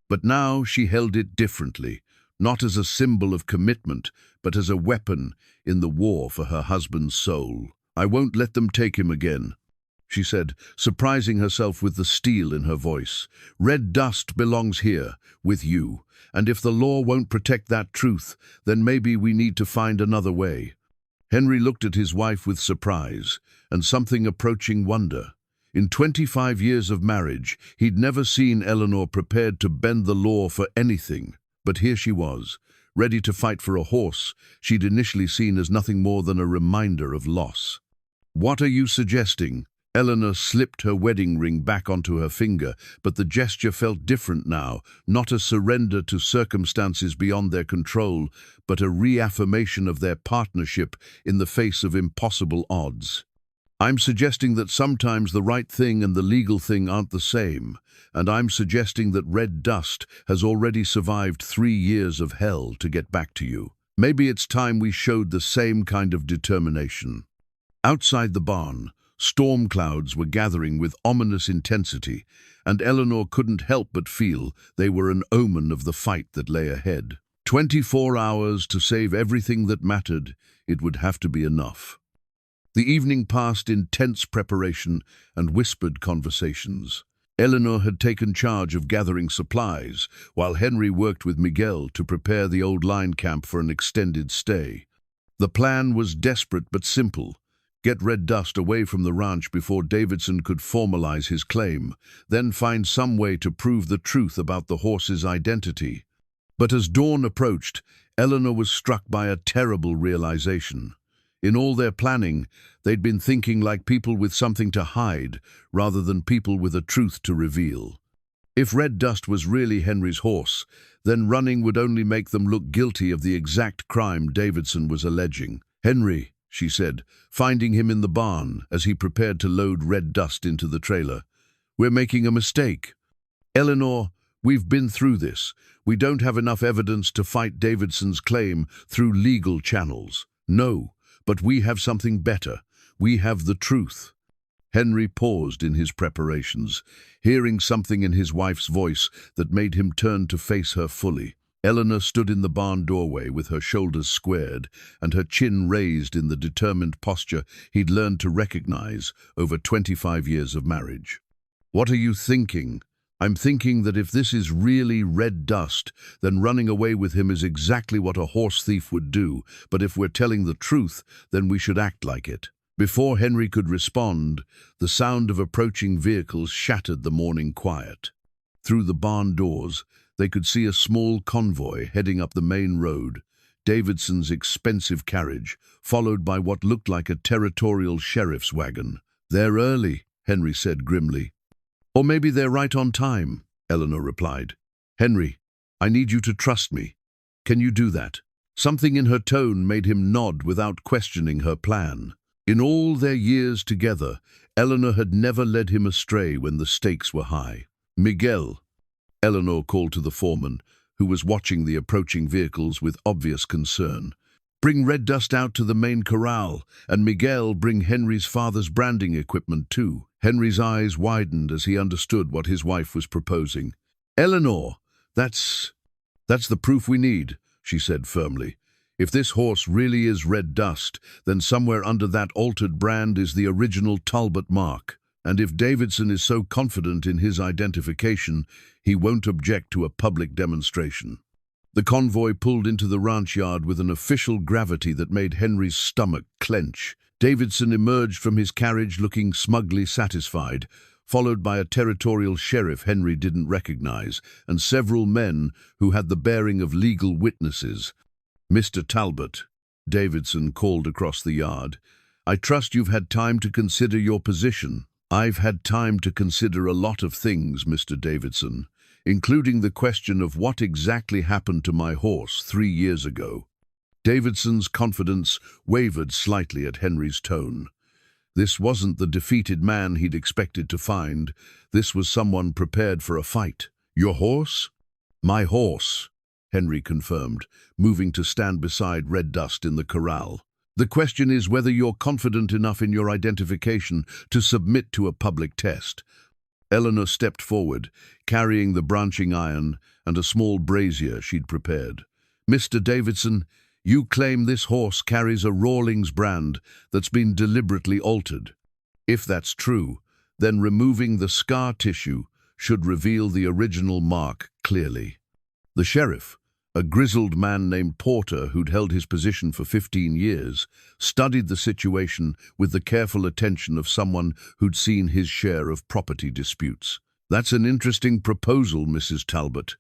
But now she held it differently, not as a symbol of commitment, but as a weapon in the war for her husband's soul. "I won't let them take him again," she said, surprising herself with the steel in her voice. "Red Dust belongs here, with you, and if the law won't protect that truth, then maybe we need to find another way." Henry looked at his wife with surprise and something approaching wonder. In 25 years of marriage, he'd never seen Eleanor prepared to bend the law for anything. But here she was, ready to fight for a horse she'd initially seen as nothing more than a reminder of loss. "What are you suggesting?" Eleanor slipped her wedding ring back onto her finger, but the gesture felt different now, not a surrender to circumstances beyond their control, but a reaffirmation of their partnership in the face of impossible odds. I'm suggesting that sometimes the right thing and the legal thing aren't the same, and I'm suggesting that red dust has already survived 3 years of hell to get back to you. Maybe it's time we showed the same kind of determination. Outside the barn, storm clouds were gathering with ominous intensity, and Eleanor couldn't help but feel they were an omen of the fight that lay ahead. 24 hours to save everything that mattered, it would have to be enough. The evening passed in tense preparation and whispered conversations. Eleanor had taken charge of gathering supplies, while Henry worked with Miguel to prepare the old line camp for an extended stay. The plan was desperate but simple. Get red dust away from the ranch before Davidson could formalize his claim, then find some way to prove the truth about the horse's identity. But as dawn approached, Eleanor was struck by a terrible realization. In all their planning, they'd been thinking like people with something to hide, rather than people with a truth to reveal. If red dust was really Henry's horse, then running would only make them look guilty of the exact crime Davidson was alleging. "Henry," she said, finding him in the barn as he prepared to load red dust into the trailer, "we're making a mistake." "Eleanor, we've been through this. We don't have enough evidence to fight Davidson's claim through legal channels." "No, but we have something better. We have the truth." Henry paused in his preparations, hearing something in his wife's voice that made him turn to face her fully. Eleanor stood in the barn doorway with her shoulders squared and her chin raised in the determined posture he'd learned to recognize over 25 years of marriage. "What are you thinking?" "I'm thinking that if this is really red dust, then running away with him is exactly what a horse thief would do, but if we're telling the truth, then we should act like it." Before Henry could respond, the sound of approaching vehicles shattered the morning quiet. Through the barn doors, they could see a small convoy heading up the main road, Davidson's expensive carriage, followed by what looked like a territorial sheriff's wagon. "They're early," Henry said grimly. "Or maybe they're right on time," Eleanor replied. "Henry, I need you to trust me. Can you do that?" Something in her tone made him nod without questioning her plan. In all their years together, Eleanor had never led him astray when the stakes were high. "Miguel," Eleanor called to the foreman, who was watching the approaching vehicles with obvious concern, "bring red dust out to the main corral, and Miguel, bring Henry's father's branding equipment too." Henry's eyes widened as he understood what his wife was proposing. "Eleanor, that's the proof we need," she said firmly. "If this horse really is red dust, then somewhere under that altered brand is the original Talbot mark. And if Davidson is so confident in his identification, he won't object to a public demonstration." The convoy pulled into the ranch yard with an official gravity that made Henry's stomach clench. Davidson emerged from his carriage looking smugly satisfied, followed by a territorial sheriff Henry didn't recognize, and several men who had the bearing of legal witnesses. "Mr. Talbot," Davidson called across the yard, "I trust you've had time to consider your position." "I've had time to consider a lot of things, Mr. Davidson, including the question of what exactly happened to my horse 3 years ago." Davidson's confidence wavered slightly at Henry's tone. This wasn't the defeated man he'd expected to find. This was someone prepared for a fight. "Your horse?" "My horse," Henry confirmed, moving to stand beside red dust in the corral. "The question is whether you're confident enough in your identification to submit to a public test." Eleanor stepped forward, carrying the branching iron and a small brazier she'd prepared. "Mr. Davidson, you claim this horse carries a Rawlings brand that's been deliberately altered. If that's true, then removing the scar tissue should reveal the original mark clearly." The sheriff, a grizzled man named Porter who'd held his position for 15 years, studied the situation with the careful attention of someone who'd seen his share of property disputes. "That's an interesting proposal, Mrs. Talbot,"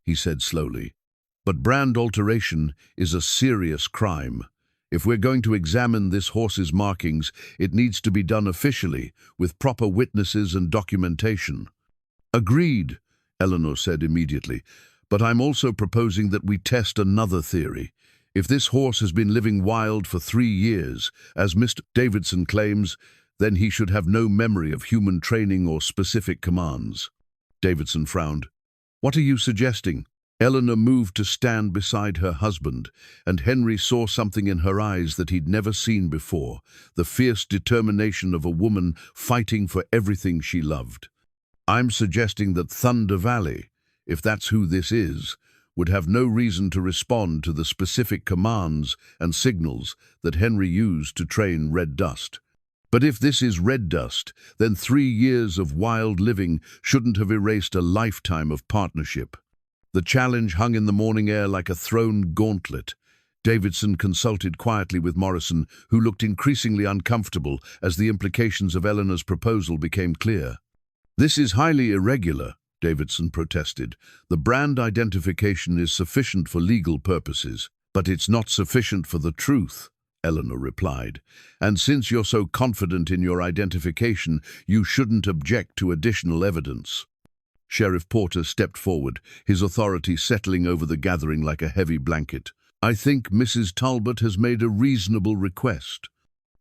he said slowly. "But brand alteration is a serious crime. If we're going to examine this horse's markings, it needs to be done officially, with proper witnesses and documentation." "Agreed," Eleanor said immediately. "But I'm also proposing that we test another theory. If this horse has been living wild for 3 years, as Mr. Davidson claims, Then he should have no memory of human training or specific commands. Davidson frowned. What are you suggesting? Eleanor moved to stand beside her husband, and Henry saw something in her eyes that he'd never seen before, the fierce determination of a woman fighting for everything she loved. I'm suggesting that Thunder Valley, if that's who this is, would have no reason to respond to the specific commands and signals that Henry used to train Red Dust. But if this is Red Dust, then 3 years of wild living shouldn't have erased a lifetime of partnership. The challenge hung in the morning air like a thrown gauntlet. Davidson consulted quietly with Morrison, who looked increasingly uncomfortable as the implications of Eleanor's proposal became clear. This is highly irregular, Davidson protested. The brand identification is sufficient for legal purposes, but it's not sufficient for the truth, Eleanor replied. And since you're so confident in your identification, you shouldn't object to additional evidence. Sheriff Porter stepped forward, his authority settling over the gathering like a heavy blanket. I think Mrs. Talbot has made a reasonable request.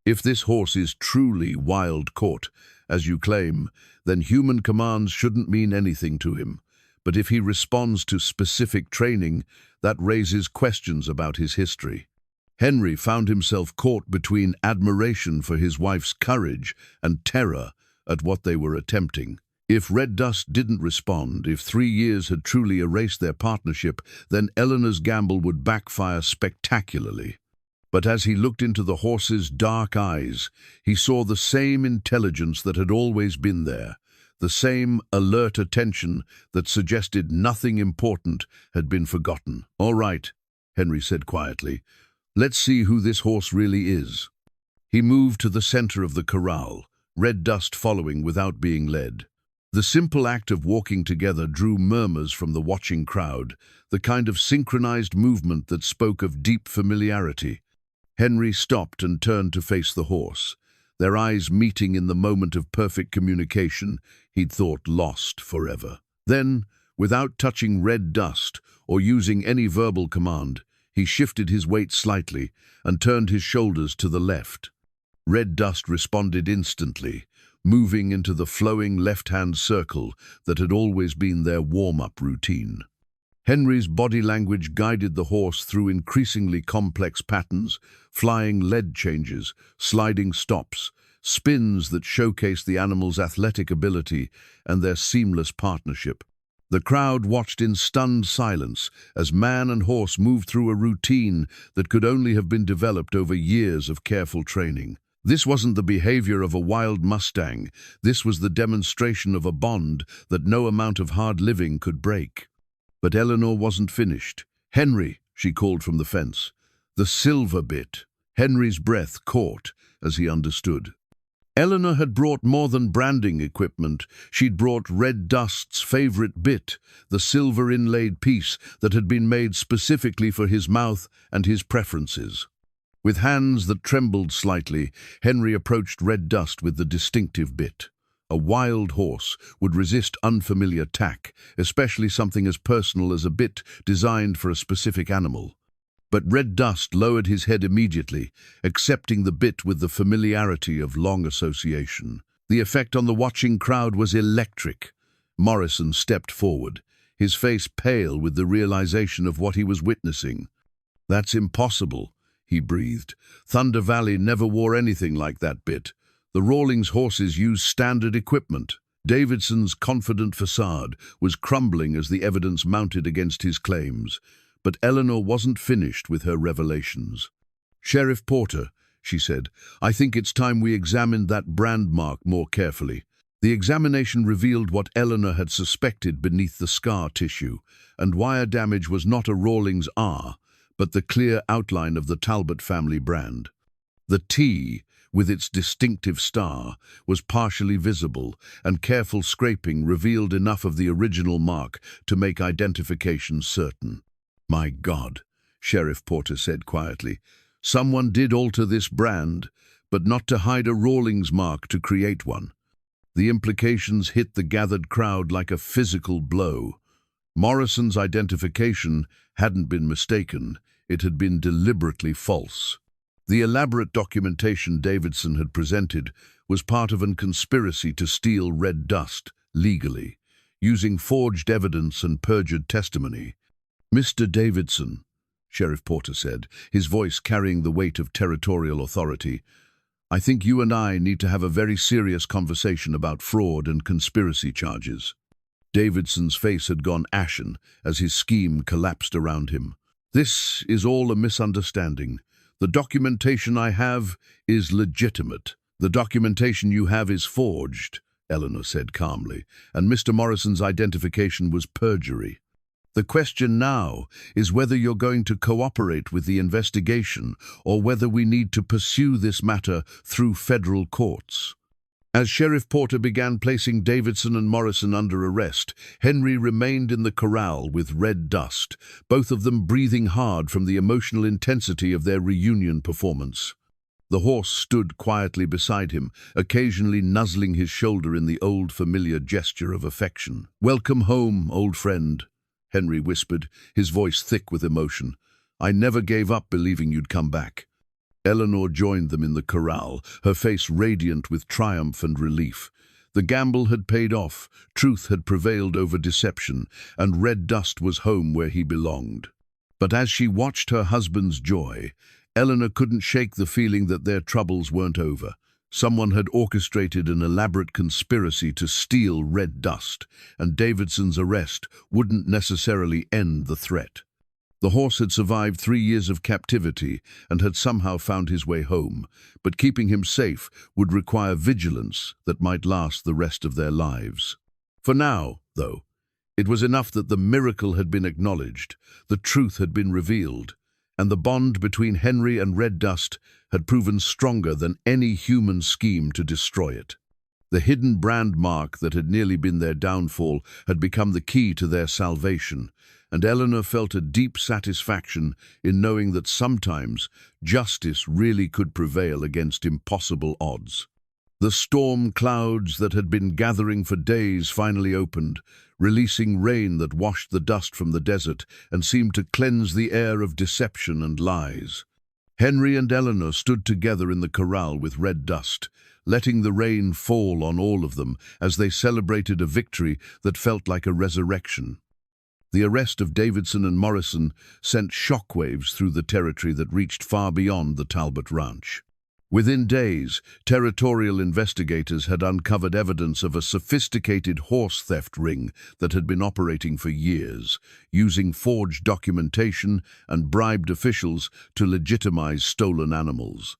If this horse is truly wild caught, as you claim, then human commands shouldn't mean anything to him. But if he responds to specific training, that raises questions about his history. Henry found himself caught between admiration for his wife's courage and terror at what they were attempting. If Red Dust didn't respond, if 3 years had truly erased their partnership, then Eleanor's gamble would backfire spectacularly. But as he looked into the horse's dark eyes, he saw the same intelligence that had always been there, the same alert attention that suggested nothing important had been forgotten. All right, Henry said quietly, let's see who this horse really is. He moved to the center of the corral, Red Dust following without being led. The simple act of walking together drew murmurs from the watching crowd, the kind of synchronized movement that spoke of deep familiarity. Henry stopped and turned to face the horse, their eyes meeting in the moment of perfect communication he'd thought lost forever. Then, without touching Red Dust or using any verbal command, he shifted his weight slightly and turned his shoulders to the left. Red Dust responded instantly, moving into the flowing left-hand circle that had always been their warm-up routine. Henry's body language guided the horse through increasingly complex patterns, flying lead changes, sliding stops, spins that showcased the animal's athletic ability and their seamless partnership. The crowd watched in stunned silence as man and horse moved through a routine that could only have been developed over years of careful training. This wasn't the behavior of a wild Mustang. This was the demonstration of a bond that no amount of hard living could break. But Eleanor wasn't finished. Henry, she called from the fence. The silver bit. Henry's breath caught as he understood. Eleanor had brought more than branding equipment. She'd brought Red Dust's favorite bit, the silver inlaid piece that had been made specifically for his mouth and his preferences. With hands that trembled slightly, Henry approached Red Dust with the distinctive bit. A wild horse would resist unfamiliar tack, especially something as personal as a bit designed for a specific animal. But Red Dust lowered his head immediately, accepting the bit with the familiarity of long association. The effect on the watching crowd was electric. Morrison stepped forward, his face pale with the realization of what he was witnessing. That's impossible, he breathed. Thunder Valley never wore anything like that bit. The Rawlings horses used standard equipment. Davidson's confident facade was crumbling as the evidence mounted against his claims. But Eleanor wasn't finished with her revelations. Sheriff Porter, she said, I think it's time we examined that brand mark more carefully. The examination revealed what Eleanor had suspected beneath the scar tissue, and wire damage was not a Rawlings R, but the clear outline of the Talbot family brand. The T, with its distinctive star, was partially visible, and careful scraping revealed enough of the original mark to make identification certain. My God, Sheriff Porter said quietly, someone did alter this brand, but not to hide a Rawlings mark to create one. The implications hit the gathered crowd like a physical blow. Morrison's identification hadn't been mistaken, it had been deliberately false. The elaborate documentation Davidson had presented was part of a conspiracy to steal red dust legally, using forged evidence and perjured testimony. "Mr. Davidson," Sheriff Porter said, his voice carrying the weight of territorial authority, "I think you and I need to have a very serious conversation about fraud and conspiracy charges." Davidson's face had gone ashen as his scheme collapsed around him. "This is all a misunderstanding. The documentation I have is legitimate. The documentation you have is forged," Eleanor said calmly, "and Mr. Morrison's identification was perjury. The question now is whether you're going to cooperate with the investigation or whether we need to pursue this matter through federal courts." As Sheriff Porter began placing Davidson and Morrison under arrest, Henry remained in the corral with red dust, both of them breathing hard from the emotional intensity of their reunion performance. The horse stood quietly beside him, occasionally nuzzling his shoulder in the old familiar gesture of affection. "Welcome home, old friend," Henry whispered, his voice thick with emotion. "I never gave up believing you'd come back." Eleanor joined them in the corral, her face radiant with triumph and relief. The gamble had paid off, truth had prevailed over deception, and red dust was home where he belonged. But as she watched her husband's joy, Eleanor couldn't shake the feeling that their troubles weren't over. Someone had orchestrated an elaborate conspiracy to steal red dust, and Davidson's arrest wouldn't necessarily end the threat. The horse had survived 3 years of captivity and had somehow found his way home, but keeping him safe would require vigilance that might last the rest of their lives. For now, though, it was enough that the miracle had been acknowledged, the truth had been revealed, and the bond between Henry and red dust had proven stronger than any human scheme to destroy it. The hidden brand mark that had nearly been their downfall had become the key to their salvation, and Eleanor felt a deep satisfaction in knowing that sometimes justice really could prevail against impossible odds. The storm clouds that had been gathering for days finally opened, releasing rain that washed the dust from the desert and seemed to cleanse the air of deception and lies. Henry and Eleanor stood together in the corral with red dust, letting the rain fall on all of them as they celebrated a victory that felt like a resurrection. The arrest of Davidson and Morrison sent shockwaves through the territory that reached far beyond the Talbot Ranch. Within days, territorial investigators had uncovered evidence of a sophisticated horse theft ring that had been operating for years, using forged documentation and bribed officials to legitimize stolen animals.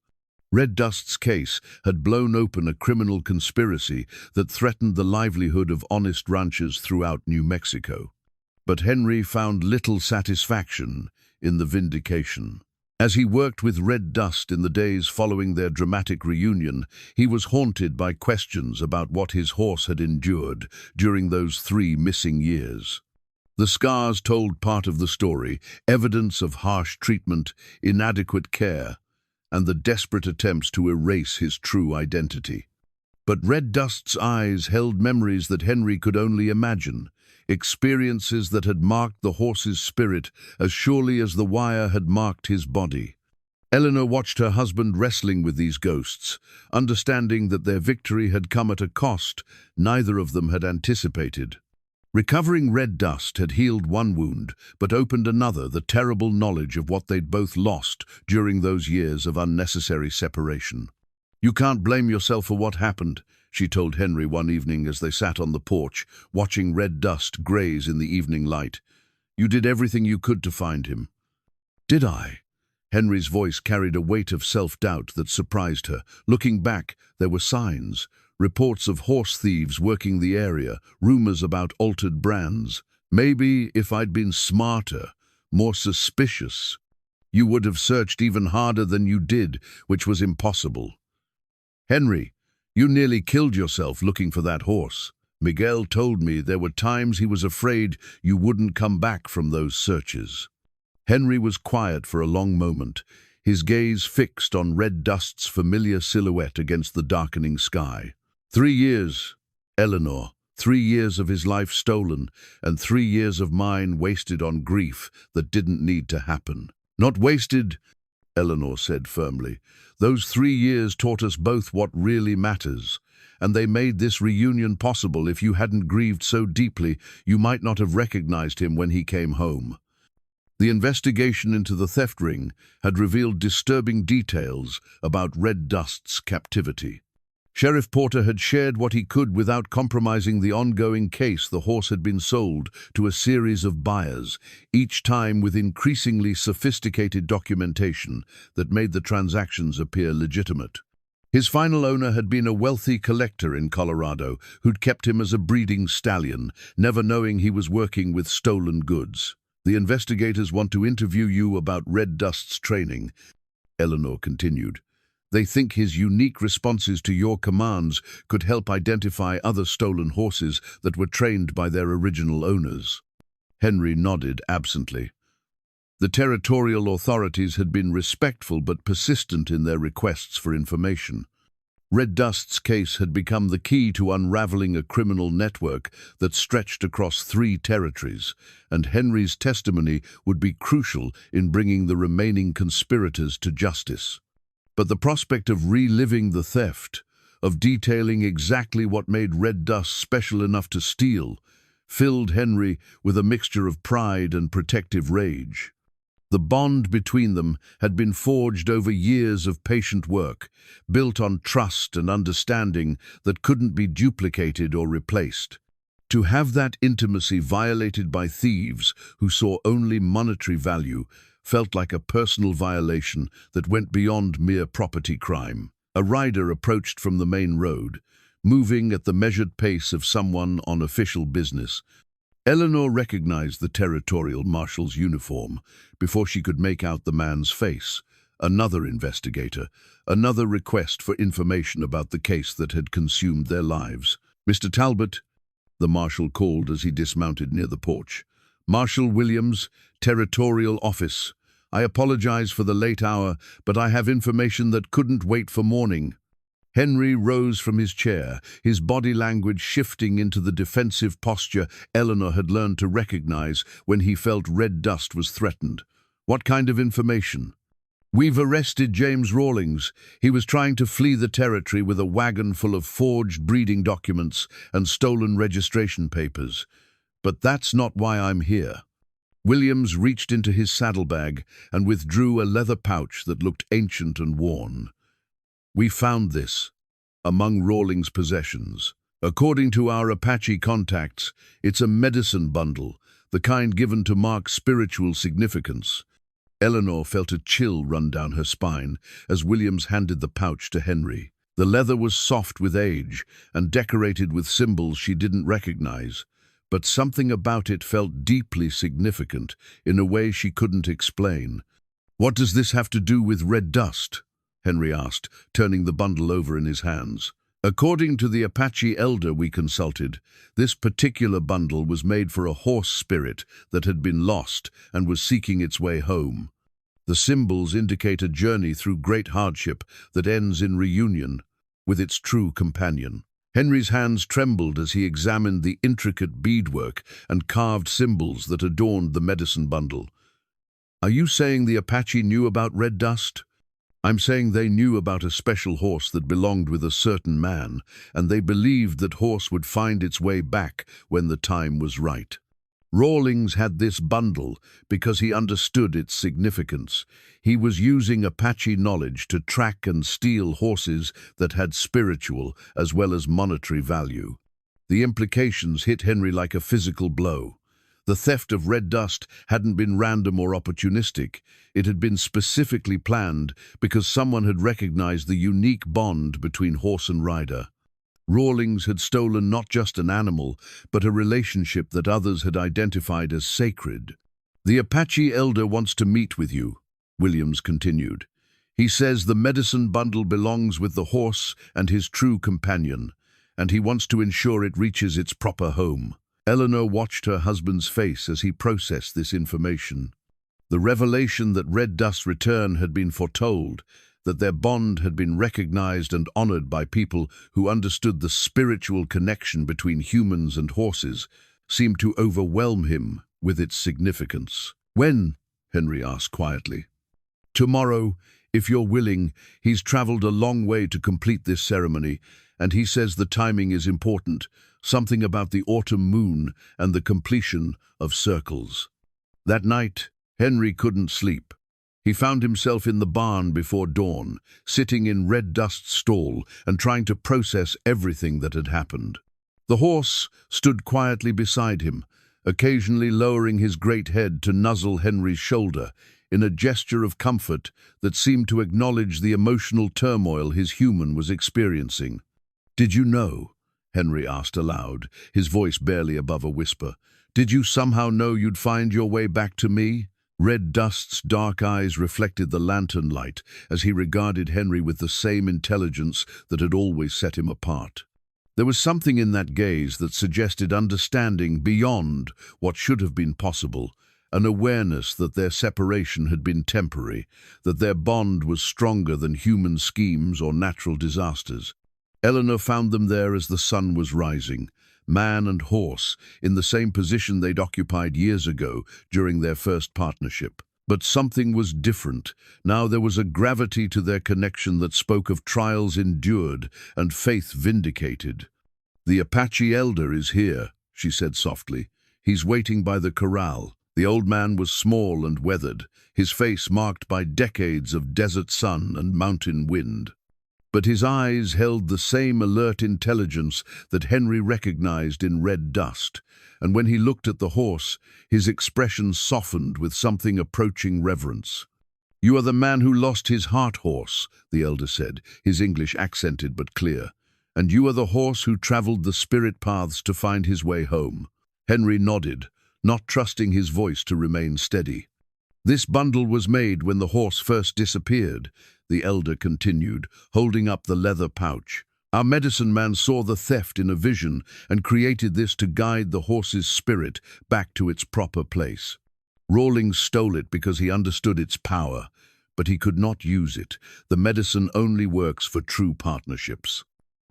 Red Dust's case had blown open a criminal conspiracy that threatened the livelihood of honest ranchers throughout New Mexico. But Henry found little satisfaction in the Vindication. As he worked with Red Dust in the days following their dramatic reunion, he was haunted by questions about what his horse had endured during those 3 missing years. The scars told part of the story, evidence of harsh treatment, inadequate care, and the desperate attempts to erase his true identity. But Red Dust's eyes held memories that Henry could only imagine, experiences that had marked the horse's spirit as surely as the wire had marked his body. Eleanor watched her husband wrestling with these ghosts, understanding that their victory had come at a cost neither of them had anticipated. Recovering Red Dust had healed one wound, but opened another, the terrible knowledge of what they'd both lost during those years of unnecessary separation. "You can't blame yourself for what happened," she told Henry one evening as they sat on the porch, watching Red Dust graze in the evening light. "You did everything you could to find him." "Did I?" Henry's voice carried a weight of self-doubt that surprised her. Looking back, there were signs. Reports of horse thieves working the area, rumors about altered brands. "Maybe if I'd been smarter, more suspicious, you would have searched even harder than you did, which was impossible." "Henry, you nearly killed yourself looking for that horse. Miguel told me there were times he was afraid you wouldn't come back from those searches." Henry was quiet for a long moment, his gaze fixed on Red Dust's familiar silhouette against the darkening sky. 3 years, Eleanor, 3 years of his life stolen, and 3 years of mine wasted on grief that didn't need to happen. Not wasted, Eleanor said firmly. Those 3 years taught us both what really matters, and they made this reunion possible. If you hadn't grieved so deeply, you might not have recognized him when he came home. The investigation into the theft ring had revealed disturbing details about Red Dust's captivity. Sheriff Porter had shared what he could without compromising the ongoing case. The horse had been sold to a series of buyers, each time with increasingly sophisticated documentation that made the transactions appear legitimate. His final owner had been a wealthy collector in Colorado who'd kept him as a breeding stallion, never knowing he was working with stolen goods. The investigators want to interview you about Red Dust's training, Eleanor continued. They think his unique responses to your commands could help identify other stolen horses that were trained by their original owners. Henry nodded absently. The territorial authorities had been respectful but persistent in their requests for information. Red Dust's case had become the key to unraveling a criminal network that stretched across 3 territories, and Henry's testimony would be crucial in bringing the remaining conspirators to justice. But the prospect of reliving the theft, of detailing exactly what made Red Dust special enough to steal, filled Henry with a mixture of pride and protective rage. The bond between them had been forged over years of patient work, built on trust and understanding that couldn't be duplicated or replaced. To have that intimacy violated by thieves who saw only monetary value felt like a personal violation that went beyond mere property crime. A rider approached from the main road, moving at the measured pace of someone on official business. Eleanor recognized the territorial marshal's uniform before she could make out the man's face. Another investigator, another request for information about the case that had consumed their lives. "Mr. Talbot," the marshal called as he dismounted near the porch. "Marshal Williams, Territorial Office. I apologize for the late hour, but I have information that couldn't wait for morning." Henry rose from his chair, his body language shifting into the defensive posture Eleanor had learned to recognize when he felt Red Dust was threatened. "What kind of information?" "We've arrested James Rawlings. He was trying to flee the territory with a wagon full of forged breeding documents and stolen registration papers. But that's not why I'm here." Williams reached into his saddlebag and withdrew a leather pouch that looked ancient and worn. "We found this among Rawlings' possessions. According to our Apache contacts, it's a medicine bundle, the kind given to mark spiritual significance." Eleanor felt a chill run down her spine as Williams handed the pouch to Henry. The leather was soft with age and decorated with symbols she didn't recognize, but something about it felt deeply significant in a way she couldn't explain. "What does this have to do with Red Dust?" Henry asked, turning the bundle over in his hands. "According to the Apache elder we consulted, this particular bundle was made for a horse spirit that had been lost and was seeking its way home. The symbols indicate a journey through great hardship that ends in reunion with its true companion." Henry's hands trembled as he examined the intricate beadwork and carved symbols that adorned the medicine bundle. "Are you saying the Apache knew about Red Dust?" "I'm saying they knew about a special horse that belonged with a certain man, and they believed that horse would find its way back when the time was right. Rawlings had this bundle because he understood its significance. He was using Apache knowledge to track and steal horses that had spiritual as well as monetary value." The implications hit Henry like a physical blow. The theft of Red Dust hadn't been random or opportunistic. It had been specifically planned because someone had recognized the unique bond between horse and rider. Rawlings had stolen not just an animal, but a relationship that others had identified as sacred. "The Apache elder wants to meet with you," Williams continued. "He says the medicine bundle belongs with the horse and his true companion, and he wants to ensure it reaches its proper home." Eleanor watched her husband's face as he processed this information. The revelation that Red Dust's return had been foretold, that their bond had been recognized and honored by people who understood the spiritual connection between humans and horses, seemed to overwhelm him with its significance. "When?" Henry asked quietly. Tomorrow, if you're willing, he's traveled a long way to complete this ceremony, and he says the timing is important, something about the autumn moon and the completion of circles. That night, Henry couldn't sleep. He found himself in the barn before dawn, sitting in Red Dust's stall and trying to process everything that had happened. The horse stood quietly beside him, occasionally lowering his great head to nuzzle Henry's shoulder, in a gesture of comfort that seemed to acknowledge the emotional turmoil his human was experiencing. "Did you know?" Henry asked aloud, his voice barely above a whisper. "Did you somehow know you'd find your way back to me?" Red Dust's dark eyes reflected the lantern light as he regarded Henry with the same intelligence that had always set him apart. There was something in that gaze that suggested understanding beyond what should have been possible, an awareness that their separation had been temporary, that their bond was stronger than human schemes or natural disasters. Eleanor found them there as the sun was rising, man and horse, in the same position they'd occupied years ago during their first partnership. But something was different. Now there was a gravity to their connection that spoke of trials endured and faith vindicated. "The Apache elder is here," she said softly. "He's waiting by the corral." The old man was small and weathered, his face marked by decades of desert sun and mountain wind. But his eyes held the same alert intelligence that Henry recognized in Red Dust, and when he looked at the horse, his expression softened with something approaching reverence. "You are the man who lost his heart horse," the elder said, his English accented but clear. "And you are the horse who traveled the spirit paths to find his way home." Henry nodded, not trusting his voice to remain steady. "This bundle was made when the horse first disappeared," the elder continued, holding up the leather pouch. "Our medicine man saw the theft in a vision and created this to guide the horse's spirit back to its proper place. Rawlings stole it because he understood its power, but he could not use it. The medicine only works for true partnerships."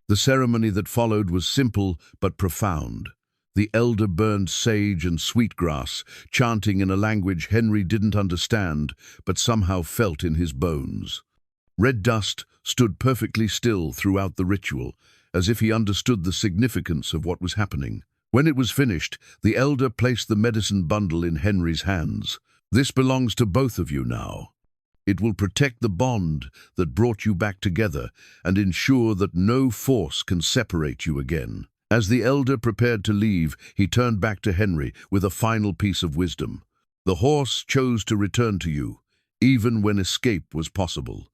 The ceremony that followed was simple but profound. The elder burned sage and sweetgrass, chanting in a language Henry didn't understand, but somehow felt in his bones. Red Dust stood perfectly still throughout the ritual, as if he understood the significance of what was happening. When it was finished, the elder placed the medicine bundle in Henry's hands. "This belongs to both of you now. It will protect the bond that brought you back together and ensure that no force can separate you again." As the elder prepared to leave, he turned back to Henry with a final piece of wisdom. "The horse chose to return to you, even when escape was possible.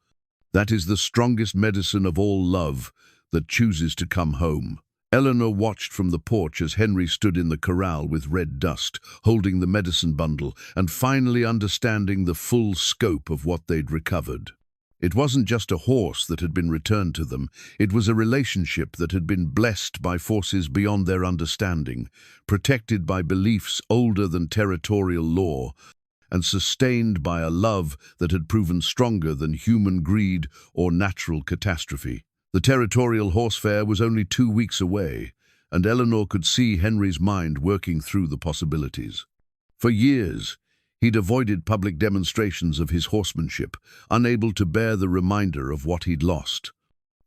That is the strongest medicine of all love, that chooses to come home." Eleanor watched from the porch as Henry stood in the corral with Red Dust, holding the medicine bundle and finally understanding the full scope of what they'd recovered. It wasn't just a horse that had been returned to them, it was a relationship that had been blessed by forces beyond their understanding, protected by beliefs older than territorial law, and sustained by a love that had proven stronger than human greed or natural catastrophe. The territorial horsefair was only 2 weeks away, and Eleanor could see Henry's mind working through the possibilities. For years, he'd avoided public demonstrations of his horsemanship, unable to bear the reminder of what he'd lost.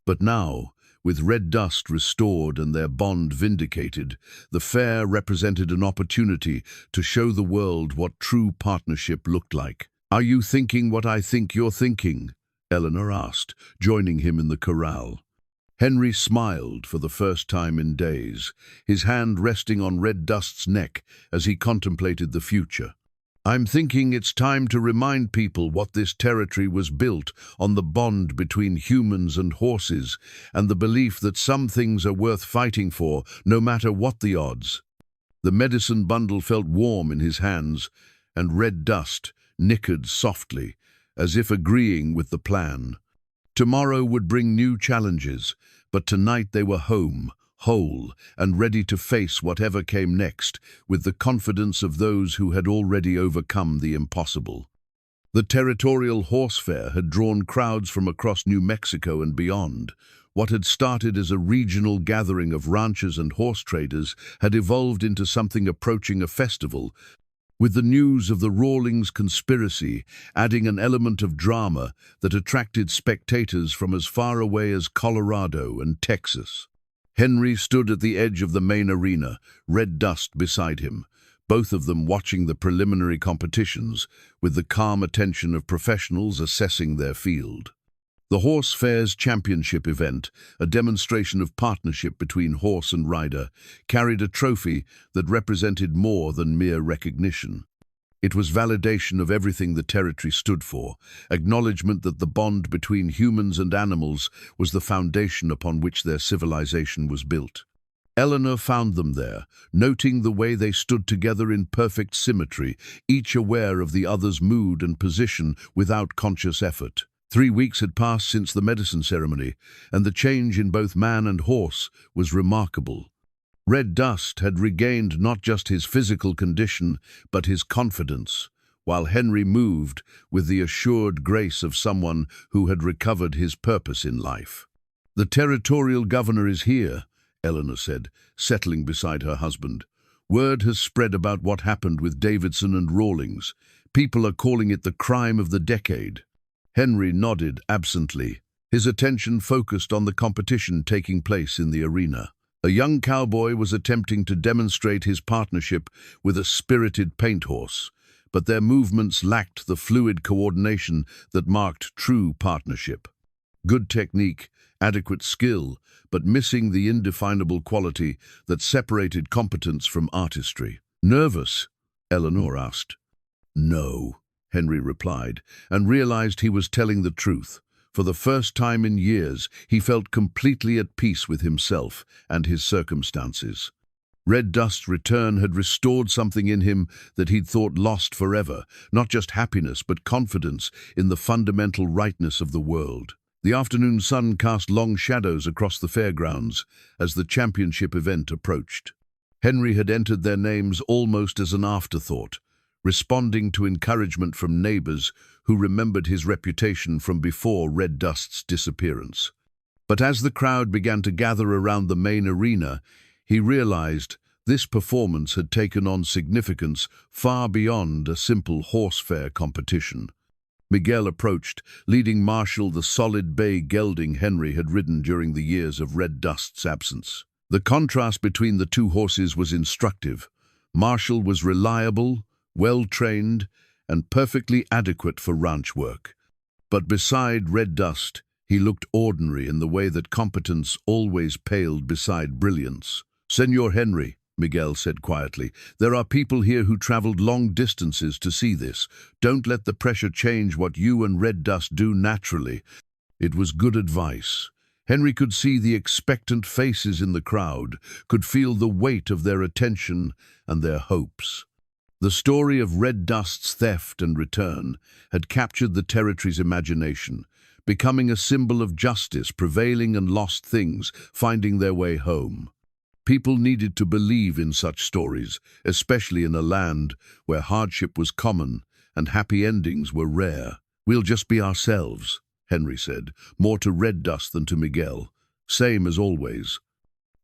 But now, with Red Dust restored and their bond vindicated, the fair represented an opportunity to show the world what true partnership looked like. "Are you thinking what I think you're thinking?" Eleanor asked, joining him in the corral. Henry smiled for the first time in days, his hand resting on Red Dust's neck as he contemplated the future. "I'm thinking it's time to remind people what this territory was built on, the bond between humans and horses, and the belief that some things are worth fighting for, no matter what the odds." The medicine bundle felt warm in his hands, and Red Dust nickered softly, as if agreeing with the plan. Tomorrow would bring new challenges, but tonight they were home, whole, and ready to face whatever came next, with the confidence of those who had already overcome the impossible. The territorial horsefair had drawn crowds from across New Mexico and beyond. What had started as a regional gathering of ranchers and horse traders had evolved into something approaching a festival, with the news of the Rawlings conspiracy adding an element of drama that attracted spectators from as far away as Colorado and Texas. Henry stood at the edge of the main arena, red dust beside him, both of them watching the preliminary competitions with the calm attention of professionals assessing their field. The Horsefair's championship event, a demonstration of partnership between horse and rider, carried a trophy that represented more than mere recognition. It was validation of everything the territory stood for, acknowledgement that the bond between humans and animals was the foundation upon which their civilization was built. Eleanor found them there, noting the way they stood together in perfect symmetry, each aware of the other's mood and position without conscious effort. 3 weeks had passed since the medicine ceremony, and the change in both man and horse was remarkable. Red Dust had regained not just his physical condition, but his confidence, while Henry moved with the assured grace of someone who had recovered his purpose in life. "The territorial governor is here," Eleanor said, settling beside her husband. "Word has spread about what happened with Davidson and Rawlings. People are calling it the crime of the decade." Henry nodded absently, his attention focused on the competition taking place in the arena. A young cowboy was attempting to demonstrate his partnership with a spirited paint horse, but their movements lacked the fluid coordination that marked true partnership. Good technique, adequate skill, but missing the indefinable quality that separated competence from artistry. "Nervous?" Eleanor asked. "No," Henry replied, and realized he was telling the truth. For the first time in years, he felt completely at peace with himself and his circumstances. Red Dust's return had restored something in him that he'd thought lost forever, not just happiness but confidence in the fundamental rightness of the world. The afternoon sun cast long shadows across the fairgrounds as the championship event approached. Henry had entered their names almost as an afterthought, responding to encouragement from neighbors who remembered his reputation from before Red Dust's disappearance. But as the crowd began to gather around the main arena, he realized this performance had taken on significance far beyond a simple horsefair competition. Miguel approached, leading Marshall, the solid bay gelding Henry had ridden during the years of Red Dust's absence. The contrast between the two horses was instructive. Marshall was reliable, well-trained, and perfectly adequate for ranch work. But beside Red Dust, he looked ordinary in the way that competence always paled beside brilliance. "Senor Henry," Miguel said quietly, "there are people here who traveled long distances to see this. Don't let the pressure change what you and Red Dust do naturally." It was good advice. Henry could see the expectant faces in the crowd, could feel the weight of their attention and their hopes. The story of Red Dust's theft and return had captured the territory's imagination, becoming a symbol of justice, prevailing and lost things, finding their way home. People needed to believe in such stories, especially in a land where hardship was common and happy endings were rare. "We'll just be ourselves," Henry said, more to Red Dust than to Miguel. "Same as always."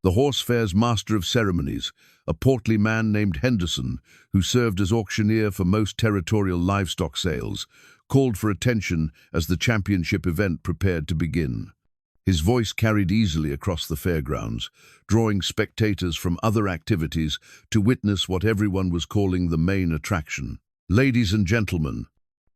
The Horsefair's master of ceremonies, a portly man named Henderson, who served as auctioneer for most territorial livestock sales, called for attention as the championship event prepared to begin. His voice carried easily across the fairgrounds, drawing spectators from other activities to witness what everyone was calling the main attraction. "Ladies and gentlemen,"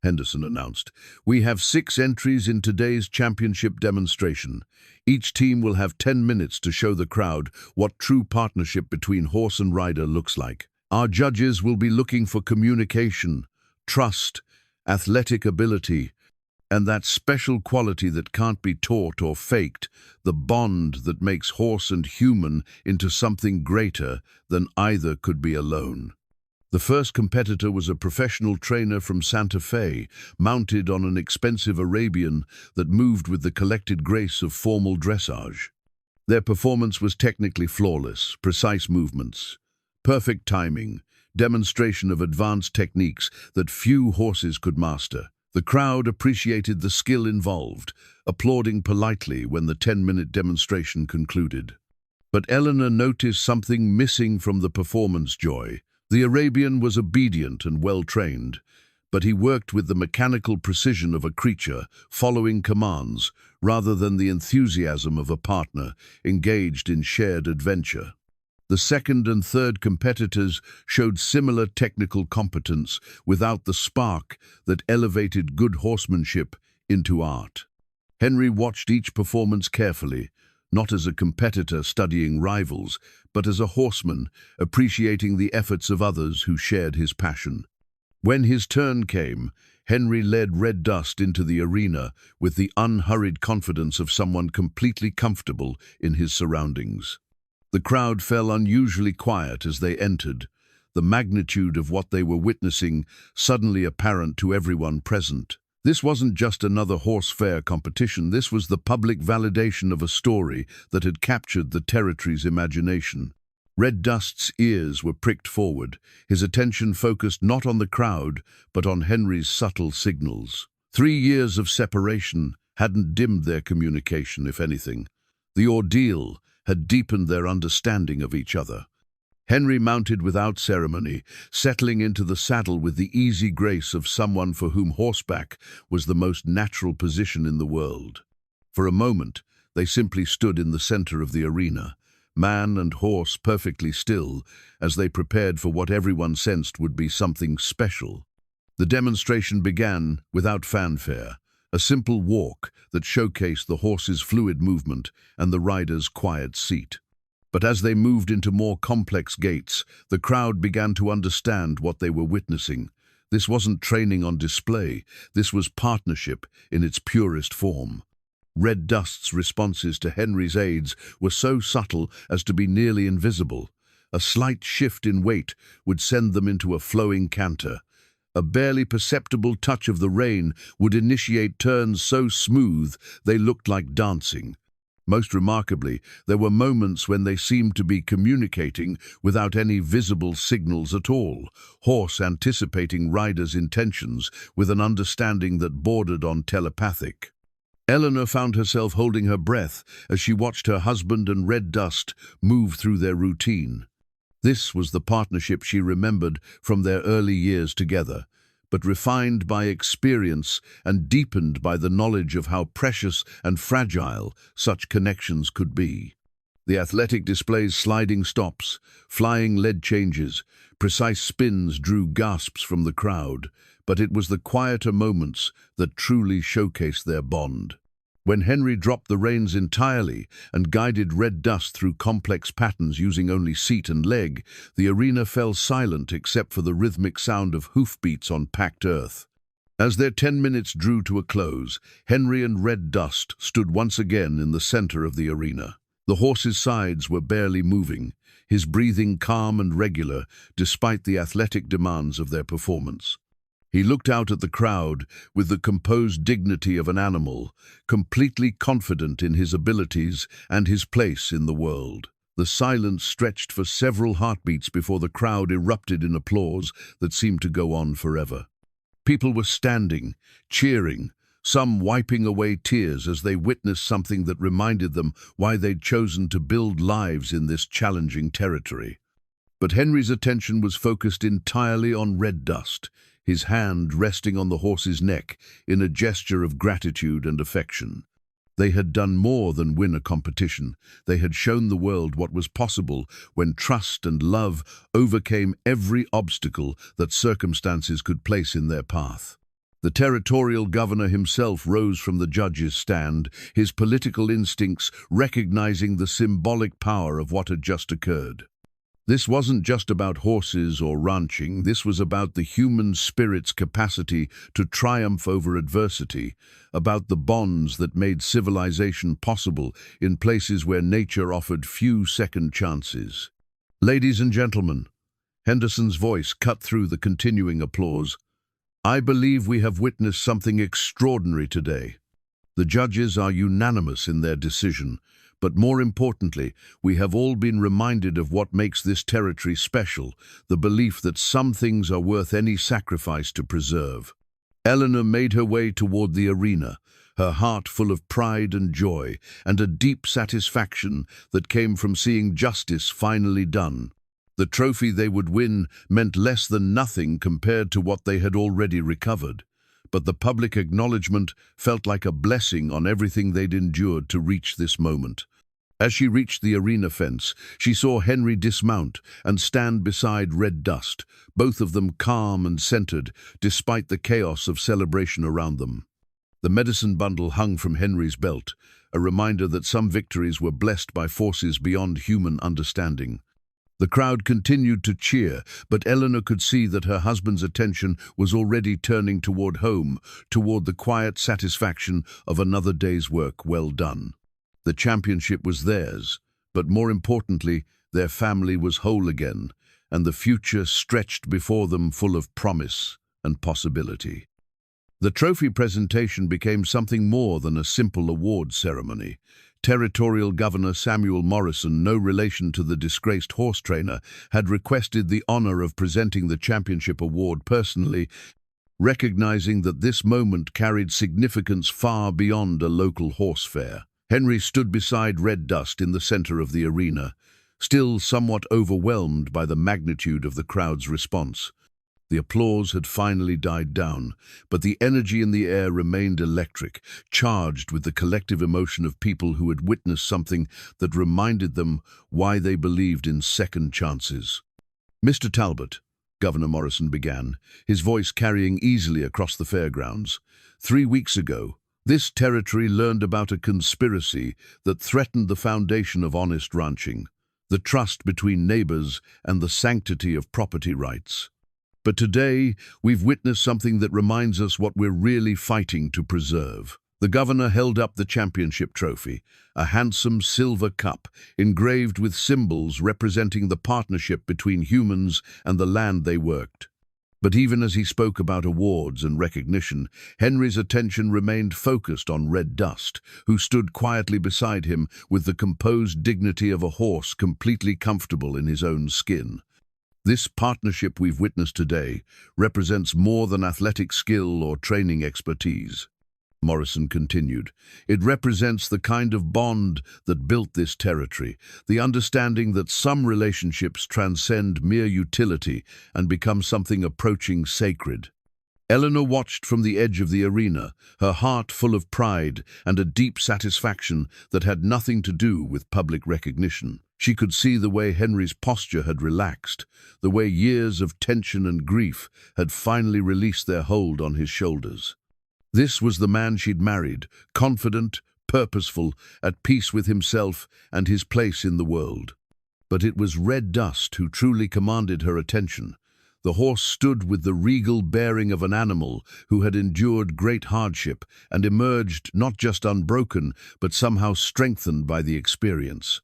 Henderson announced, "we have 6 entries in today's championship demonstration. Each team will have 10 minutes to show the crowd what true partnership between horse and rider looks like. Our judges will be looking for communication, trust, athletic ability, and that special quality that can't be taught or faked, the bond that makes horse and human into something greater than either could be alone." The first competitor was a professional trainer from Santa Fe, mounted on an expensive Arabian that moved with the collected grace of formal dressage. Their performance was technically flawless, precise movements, perfect timing, demonstration of advanced techniques that few horses could master. The crowd appreciated the skill involved, applauding politely when the 10-minute demonstration concluded. But Eleanor noticed something missing from the performance joy. The Arabian was obedient and well-trained, but he worked with the mechanical precision of a creature, following commands, rather than the enthusiasm of a partner engaged in shared adventure. The second and third competitors showed similar technical competence without the spark that elevated good horsemanship into art. Henry watched each performance carefully, not as a competitor studying rivals, but as a horseman appreciating the efforts of others who shared his passion. When his turn came, Henry led Red Dust into the arena with the unhurried confidence of someone completely comfortable in his surroundings. The crowd fell unusually quiet as they entered, the magnitude of what they were witnessing suddenly apparent to everyone present. This wasn't just another horsefair competition, this was the public validation of a story that had captured the territory's imagination. Red Dust's ears were pricked forward, his attention focused not on the crowd, but on Henry's subtle signals. 3 years of separation hadn't dimmed their communication, if anything. The ordeal had deepened their understanding of each other. Henry mounted without ceremony, settling into the saddle with the easy grace of someone for whom horseback was the most natural position in the world. For a moment, they simply stood in the center of the arena, man and horse perfectly still, as they prepared for what everyone sensed would be something special. The demonstration began without fanfare, a simple walk that showcased the horse's fluid movement and the rider's quiet seat. But as they moved into more complex gaits, the crowd began to understand what they were witnessing. This wasn't training on display, this was partnership in its purest form. Red Dust's responses to Henry's aids were so subtle as to be nearly invisible. A slight shift in weight would send them into a flowing canter. A barely perceptible touch of the rein would initiate turns so smooth they looked like dancing. Most remarkably, there were moments when they seemed to be communicating without any visible signals at all, horse anticipating rider's intentions with an understanding that bordered on telepathic. Eleanor found herself holding her breath as she watched her husband and Red Dust move through their routine. This was the partnership she remembered from their early years together, but refined by experience and deepened by the knowledge of how precious and fragile such connections could be. The athletic display's sliding stops, flying lead changes, precise spins drew gasps from the crowd, but it was the quieter moments that truly showcased their bond. When Henry dropped the reins entirely and guided Red Dust through complex patterns using only seat and leg, the arena fell silent except for the rhythmic sound of hoofbeats on packed earth. As their 10 minutes drew to a close, Henry and Red Dust stood once again in the center of the arena. The horse's sides were barely moving, his breathing calm and regular despite the athletic demands of their performance. He looked out at the crowd with the composed dignity of an animal, completely confident in his abilities and his place in the world. The silence stretched for several heartbeats before the crowd erupted in applause that seemed to go on forever. People were standing, cheering, some wiping away tears as they witnessed something that reminded them why they'd chosen to build lives in this challenging territory. But Henry's attention was focused entirely on Red Dust, his hand resting on the horse's neck in a gesture of gratitude and affection. They had done more than win a competition. They had shown the world what was possible when trust and love overcame every obstacle that circumstances could place in their path. The territorial governor himself rose from the judges' stand, his political instincts recognizing the symbolic power of what had just occurred. This wasn't just about horses or ranching, this was about the human spirit's capacity to triumph over adversity, about the bonds that made civilization possible in places where nature offered few second chances. Ladies and gentlemen, Henderson's voice cut through the continuing applause. I believe we have witnessed something extraordinary today. The judges are unanimous in their decision, but more importantly, we have all been reminded of what makes this territory special, the belief that some things are worth any sacrifice to preserve. Eleanor made her way toward the arena, her heart full of pride and joy, and a deep satisfaction that came from seeing justice finally done. The trophy they would win meant less than nothing compared to what they had already recovered, but the public acknowledgement felt like a blessing on everything they'd endured to reach this moment. As she reached the arena fence, she saw Henry dismount and stand beside Red Dust, both of them calm and centered, despite the chaos of celebration around them. The medicine bundle hung from Henry's belt, a reminder that some victories were blessed by forces beyond human understanding. The crowd continued to cheer, but Eleanor could see that her husband's attention was already turning toward home, toward the quiet satisfaction of another day's work well done. The championship was theirs, but more importantly, their family was whole again, and the future stretched before them full of promise and possibility. The trophy presentation became something more than a simple award ceremony. Territorial Governor Samuel Morrison, no relation to the disgraced horse trainer, had requested the honor of presenting the championship award personally, recognizing that this moment carried significance far beyond a local horse fair. Henry stood beside Red Dust in the center of the arena, still somewhat overwhelmed by the magnitude of the crowd's response. The applause had finally died down, but the energy in the air remained electric, charged with the collective emotion of people who had witnessed something that reminded them why they believed in second chances. "Mr. Talbot," Governor Morrison began, his voice carrying easily across the fairgrounds, "3 weeks ago, this territory learned about a conspiracy that threatened the foundation of honest ranching, the trust between neighbors and the sanctity of property rights. But today, we've witnessed something that reminds us what we're really fighting to preserve." The governor held up the championship trophy, a handsome silver cup engraved with symbols representing the partnership between humans and the land they worked. But even as he spoke about awards and recognition, Henry's attention remained focused on Red Dust, who stood quietly beside him with the composed dignity of a horse completely comfortable in his own skin. "This partnership we've witnessed today represents more than athletic skill or training expertise," Morrison continued. "It represents the kind of bond that built this territory, the understanding that some relationships transcend mere utility and become something approaching sacred." Eleanor watched from the edge of the arena, her heart full of pride and a deep satisfaction that had nothing to do with public recognition. She could see the way Henry's posture had relaxed, the way years of tension and grief had finally released their hold on his shoulders. This was the man she'd married, confident, purposeful, at peace with himself and his place in the world. But it was Red Dust who truly commanded her attention. The horse stood with the regal bearing of an animal who had endured great hardship and emerged not just unbroken, but somehow strengthened by the experience.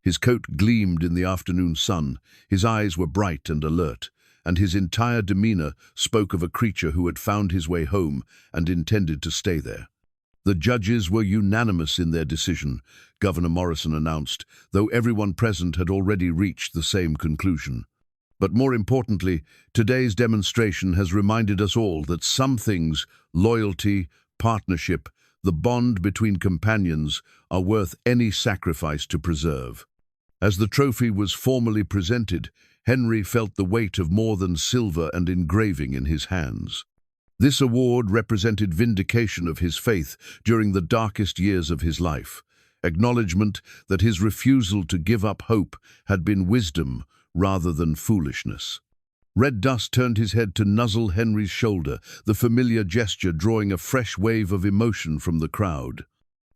His coat gleamed in the afternoon sun, his eyes were bright and alert, and his entire demeanor spoke of a creature who had found his way home and intended to stay there. The judges were unanimous in their decision, Governor Morrison announced, though everyone present had already reached the same conclusion. But more importantly, today's demonstration has reminded us all that some things, loyalty, partnership, the bond between companions, are worth any sacrifice to preserve. As the trophy was formally presented, Henry felt the weight of more than silver and engraving in his hands. This award represented vindication of his faith during the darkest years of his life, acknowledgement that his refusal to give up hope had been wisdom rather than foolishness. Red Dust turned his head to nuzzle Henry's shoulder, the familiar gesture drawing a fresh wave of emotion from the crowd.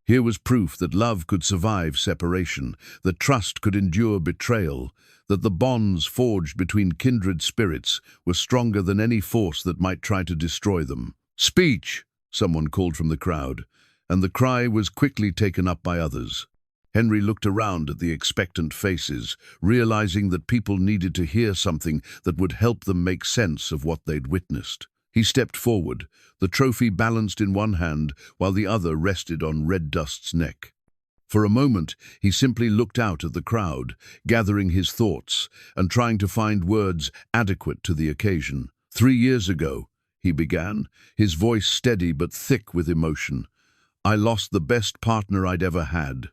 Here was proof that love could survive separation, that trust could endure betrayal, that the bonds forged between kindred spirits were stronger than any force that might try to destroy them. "Speech!" someone called from the crowd, and the cry was quickly taken up by others. Henry looked around at the expectant faces, realizing that people needed to hear something that would help them make sense of what they'd witnessed. He stepped forward, the trophy balanced in one hand while the other rested on Red Dust's neck. For a moment, he simply looked out at the crowd, gathering his thoughts and trying to find words adequate to the occasion. "3 years ago," he began, his voice steady but thick with emotion, "I lost the best partner I'd ever had.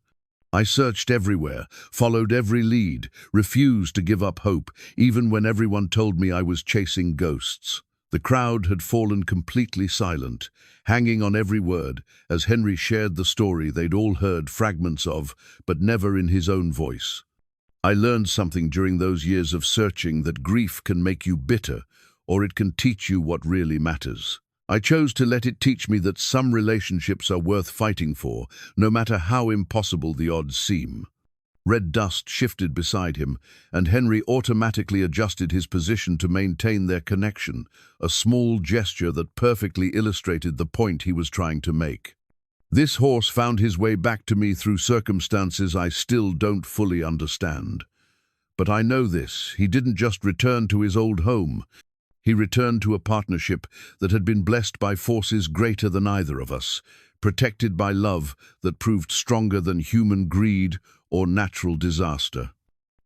I searched everywhere, followed every lead, refused to give up hope, even when everyone told me I was chasing ghosts. The crowd had fallen completely silent, hanging on every word, as Henry shared the story they'd all heard fragments of, but never in his own voice. I learned something during those years of searching, that grief can make you bitter, or it can teach you what really matters. I chose to let it teach me that some relationships are worth fighting for, no matter how impossible the odds seem. Red dust shifted beside him, and Henry automatically adjusted his position to maintain their connection, a small gesture that perfectly illustrated the point he was trying to make. This horse found his way back to me through circumstances I still don't fully understand. But I know this: he didn't just return to his old home. He returned to a partnership that had been blessed by forces greater than either of us, protected by love that proved stronger than human greed or natural disaster.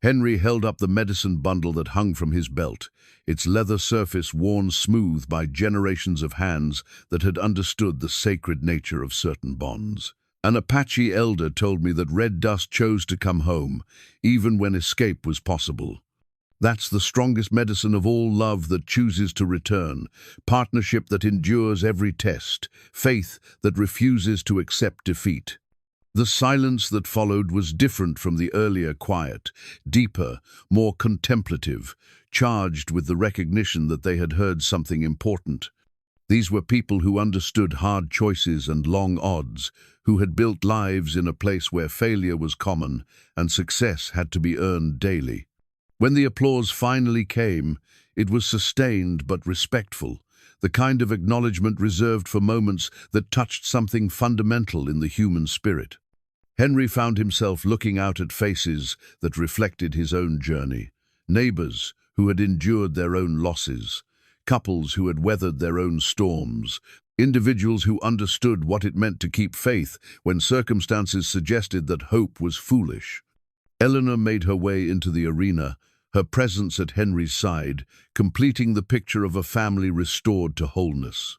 Henry held up the medicine bundle that hung from his belt, its leather surface worn smooth by generations of hands that had understood the sacred nature of certain bonds. An Apache elder told me that Red Dust chose to come home, even when escape was possible. That's the strongest medicine of all: love that chooses to return, partnership that endures every test, faith that refuses to accept defeat. The silence that followed was different from the earlier quiet, deeper, more contemplative, charged with the recognition that they had heard something important. These were people who understood hard choices and long odds, who had built lives in a place where failure was common and success had to be earned daily. When the applause finally came, it was sustained but respectful, the kind of acknowledgement reserved for moments that touched something fundamental in the human spirit. Henry found himself looking out at faces that reflected his own journey, neighbors who had endured their own losses, couples who had weathered their own storms, individuals who understood what it meant to keep faith when circumstances suggested that hope was foolish. Eleanor made her way into the arena, her presence at Henry's side, completing the picture of a family restored to wholeness.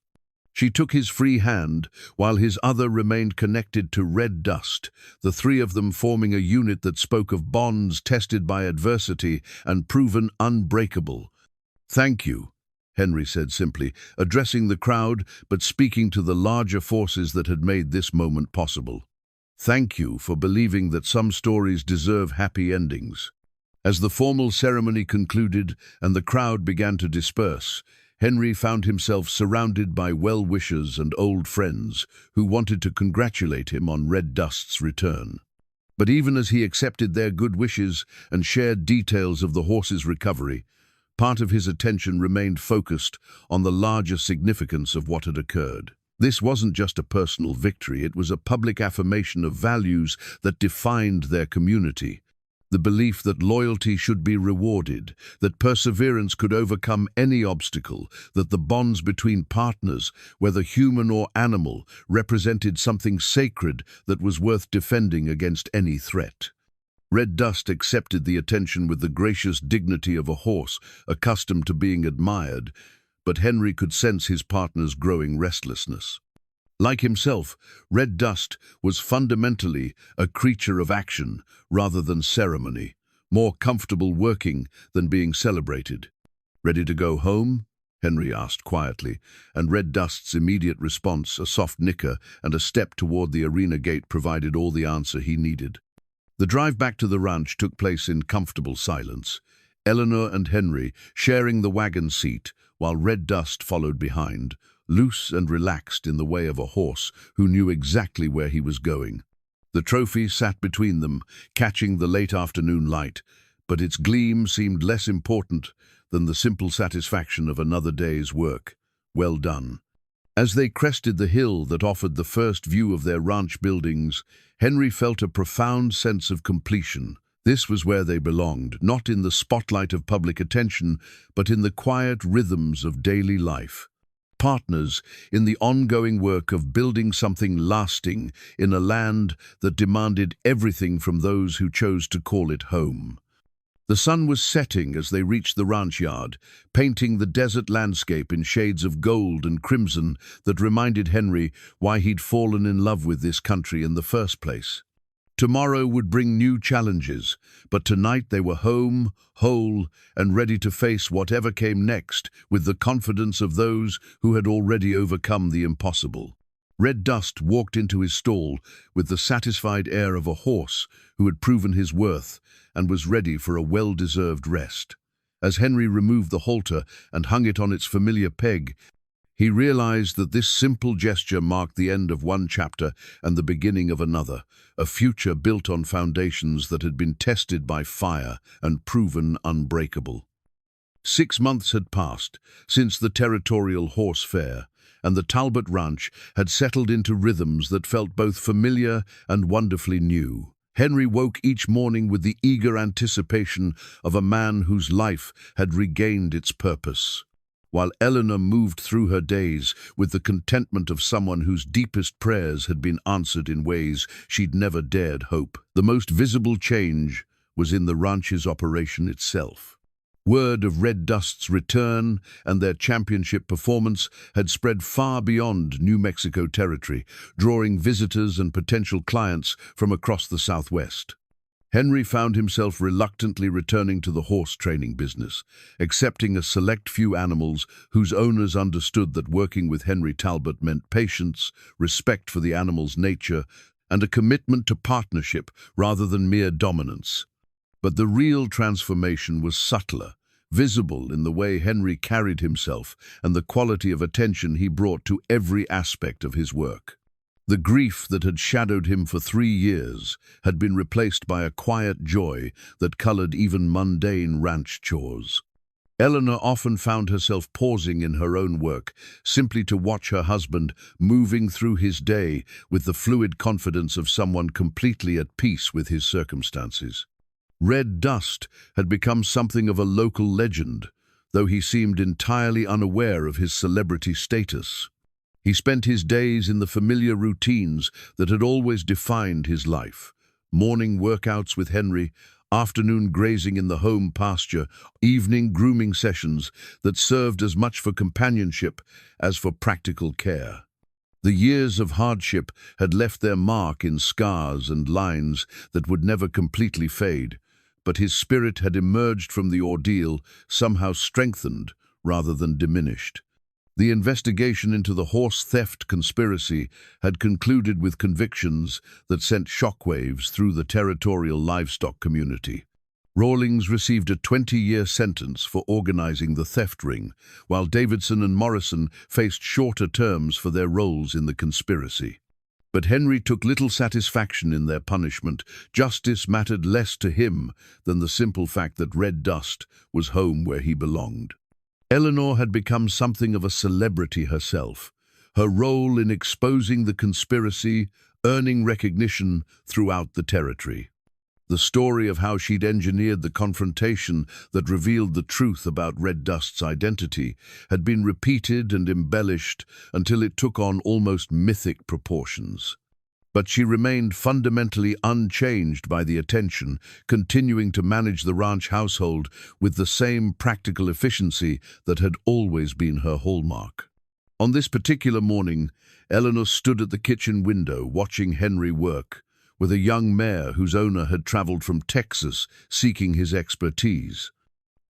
She took his free hand, while his other remained connected to Red Dust, the three of them forming a unit that spoke of bonds tested by adversity and proven unbreakable. "Thank you," Henry said simply, addressing the crowd but speaking to the larger forces that had made this moment possible. "Thank you for believing that some stories deserve happy endings." As the formal ceremony concluded and the crowd began to disperse, Henry found himself surrounded by well-wishers and old friends who wanted to congratulate him on Red Dust's return. But even as he accepted their good wishes and shared details of the horse's recovery, part of his attention remained focused on the larger significance of what had occurred. This wasn't just a personal victory, it was a public affirmation of values that defined their community. The belief that loyalty should be rewarded, that perseverance could overcome any obstacle, that the bonds between partners, whether human or animal, represented something sacred that was worth defending against any threat. Red Dust accepted the attention with the gracious dignity of a horse accustomed to being admired, but Henry could sense his partner's growing restlessness. Like himself, Red Dust was fundamentally a creature of action rather than ceremony, more comfortable working than being celebrated. "Ready to go home?" Henry asked quietly, and Red Dust's immediate response, a soft nicker and a step toward the arena gate, provided all the answer he needed. The drive back to the ranch took place in comfortable silence, Eleanor and Henry sharing the wagon seat, while Red Dust followed behind, loose and relaxed in the way of a horse who knew exactly where he was going. The trophy sat between them, catching the late afternoon light, but its gleam seemed less important than the simple satisfaction of another day's work. Well done. As they crested the hill that offered the first view of their ranch buildings, Henry felt a profound sense of completion. This was where they belonged, not in the spotlight of public attention, but in the quiet rhythms of daily life. Partners in the ongoing work of building something lasting in a land that demanded everything from those who chose to call it home. The sun was setting as they reached the ranch yard, painting the desert landscape in shades of gold and crimson that reminded Henry why he'd fallen in love with this country in the first place. Tomorrow would bring new challenges, but tonight they were home, whole, and ready to face whatever came next with the confidence of those who had already overcome the impossible. Red Dust walked into his stall with the satisfied air of a horse who had proven his worth and was ready for a well-deserved rest. As Henry removed the halter and hung it on its familiar peg, he realized that this simple gesture marked the end of one chapter and the beginning of another, a future built on foundations that had been tested by fire and proven unbreakable. 6 months had passed since the territorial horsefair, and the Talbot Ranch had settled into rhythms that felt both familiar and wonderfully new. Henry woke each morning with the eager anticipation of a man whose life had regained its purpose, while Eleanor moved through her days with the contentment of someone whose deepest prayers had been answered in ways she'd never dared hope. The most visible change was in the ranch's operation itself. Word of Red Dust's return and their championship performance had spread far beyond New Mexico territory, drawing visitors and potential clients from across the Southwest. Henry found himself reluctantly returning to the horse training business, accepting a select few animals whose owners understood that working with Henry Talbot meant patience, respect for the animal's nature, and a commitment to partnership rather than mere dominance. But the real transformation was subtler, visible in the way Henry carried himself and the quality of attention he brought to every aspect of his work. The grief that had shadowed him for 3 years had been replaced by a quiet joy that colored even mundane ranch chores. Eleanor often found herself pausing in her own work, simply to watch her husband moving through his day with the fluid confidence of someone completely at peace with his circumstances. Red Dust had become something of a local legend, though he seemed entirely unaware of his celebrity status. He spent his days in the familiar routines that had always defined his life: morning workouts with Henry, afternoon grazing in the home pasture, evening grooming sessions that served as much for companionship as for practical care. The years of hardship had left their mark in scars and lines that would never completely fade, but his spirit had emerged from the ordeal somehow strengthened rather than diminished. The investigation into the horse theft conspiracy had concluded with convictions that sent shockwaves through the territorial livestock community. Rawlings received a 20-year sentence for organizing the theft ring, while Davidson and Morrison faced shorter terms for their roles in the conspiracy. But Henry took little satisfaction in their punishment. Justice mattered less to him than the simple fact that Red Dust was home where he belonged. Eleanor had become something of a celebrity herself, her role in exposing the conspiracy earning recognition throughout the territory. The story of how she'd engineered the confrontation that revealed the truth about Red Dust's identity had been repeated and embellished until it took on almost mythic proportions. But she remained fundamentally unchanged by the attention, continuing to manage the ranch household with the same practical efficiency that had always been her hallmark. On this particular morning, Eleanor stood at the kitchen window watching Henry work, with a young mare whose owner had traveled from Texas seeking his expertise.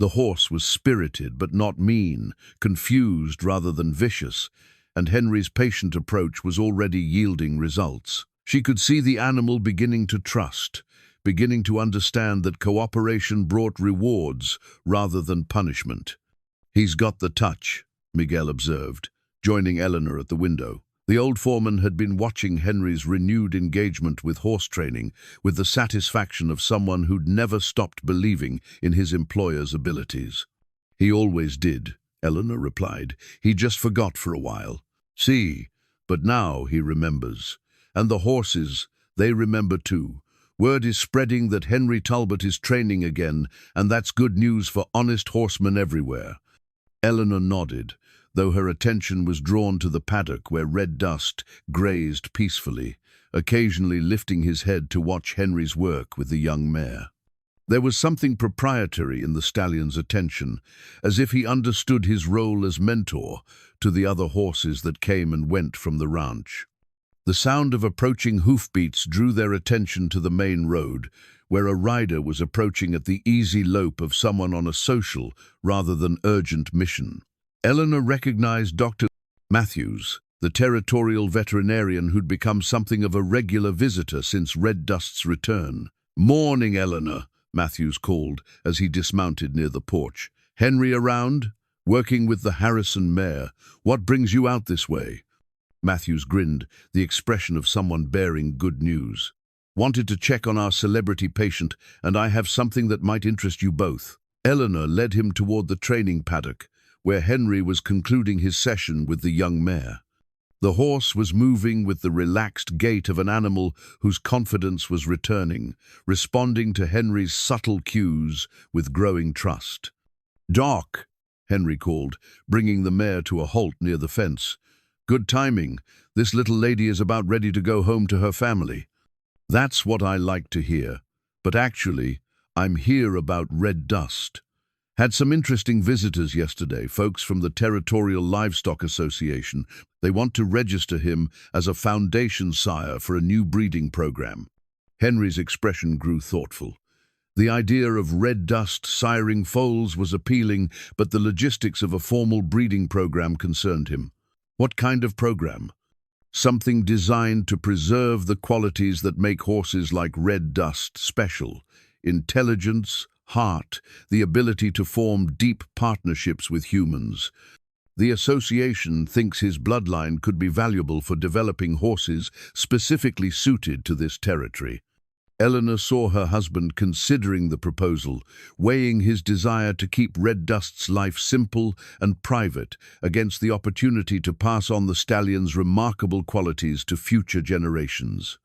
The horse was spirited but not mean, confused rather than vicious, and Henry's patient approach was already yielding results. She could see the animal beginning to trust, beginning to understand that cooperation brought rewards rather than punishment. "He's got the touch," Miguel observed, joining Eleanor at the window. The old foreman had been watching Henry's renewed engagement with horse training with the satisfaction of someone who'd never stopped believing in his employer's abilities. "He always did," Eleanor replied. "He just forgot for a while. See, but now he remembers. And the horses, they remember too. Word is spreading that Henry Talbot is training again, and that's good news for honest horsemen everywhere." Eleanor nodded, though her attention was drawn to the paddock where Red Dust grazed peacefully, occasionally lifting his head to watch Henry's work with the young mare. There was something proprietary in the stallion's attention, as if he understood his role as mentor to the other horses that came and went from the ranch. The sound of approaching hoofbeats drew their attention to the main road, where a rider was approaching at the easy lope of someone on a social rather than urgent mission. Eleanor recognized Dr. Matthews, the territorial veterinarian who'd become something of a regular visitor since Red Dust's return. "Morning, Eleanor," Matthews called as he dismounted near the porch. "Henry around? Working with the Harrison mare. What brings you out this way?" Matthews grinned, the expression of someone bearing good news. "Wanted to check on our celebrity patient, and I have something that might interest you both." Eleanor led him toward the training paddock, where Henry was concluding his session with the young mare. The horse was moving with the relaxed gait of an animal whose confidence was returning, responding to Henry's subtle cues with growing trust. "Doc," Henry called, bringing the mare to a halt near the fence. "Good timing. This little lady is about ready to go home to her family." "That's what I like to hear. But actually, I'm here about Red Dust. Had some interesting visitors yesterday, folks from the Territorial Livestock Association. They want to register him as a foundation sire for a new breeding program." Henry's expression grew thoughtful. The idea of Red Dust siring foals was appealing, but the logistics of a formal breeding program concerned him. "What kind of program?" "Something designed to preserve the qualities that make horses like Red Dust special. Intelligence, heart, the ability to form deep partnerships with humans. The association thinks his bloodline could be valuable for developing horses specifically suited to this territory." Eleanor saw her husband considering the proposal, weighing his desire to keep Red Dust's life simple and private against the opportunity to pass on the stallion's remarkable qualities to future generations.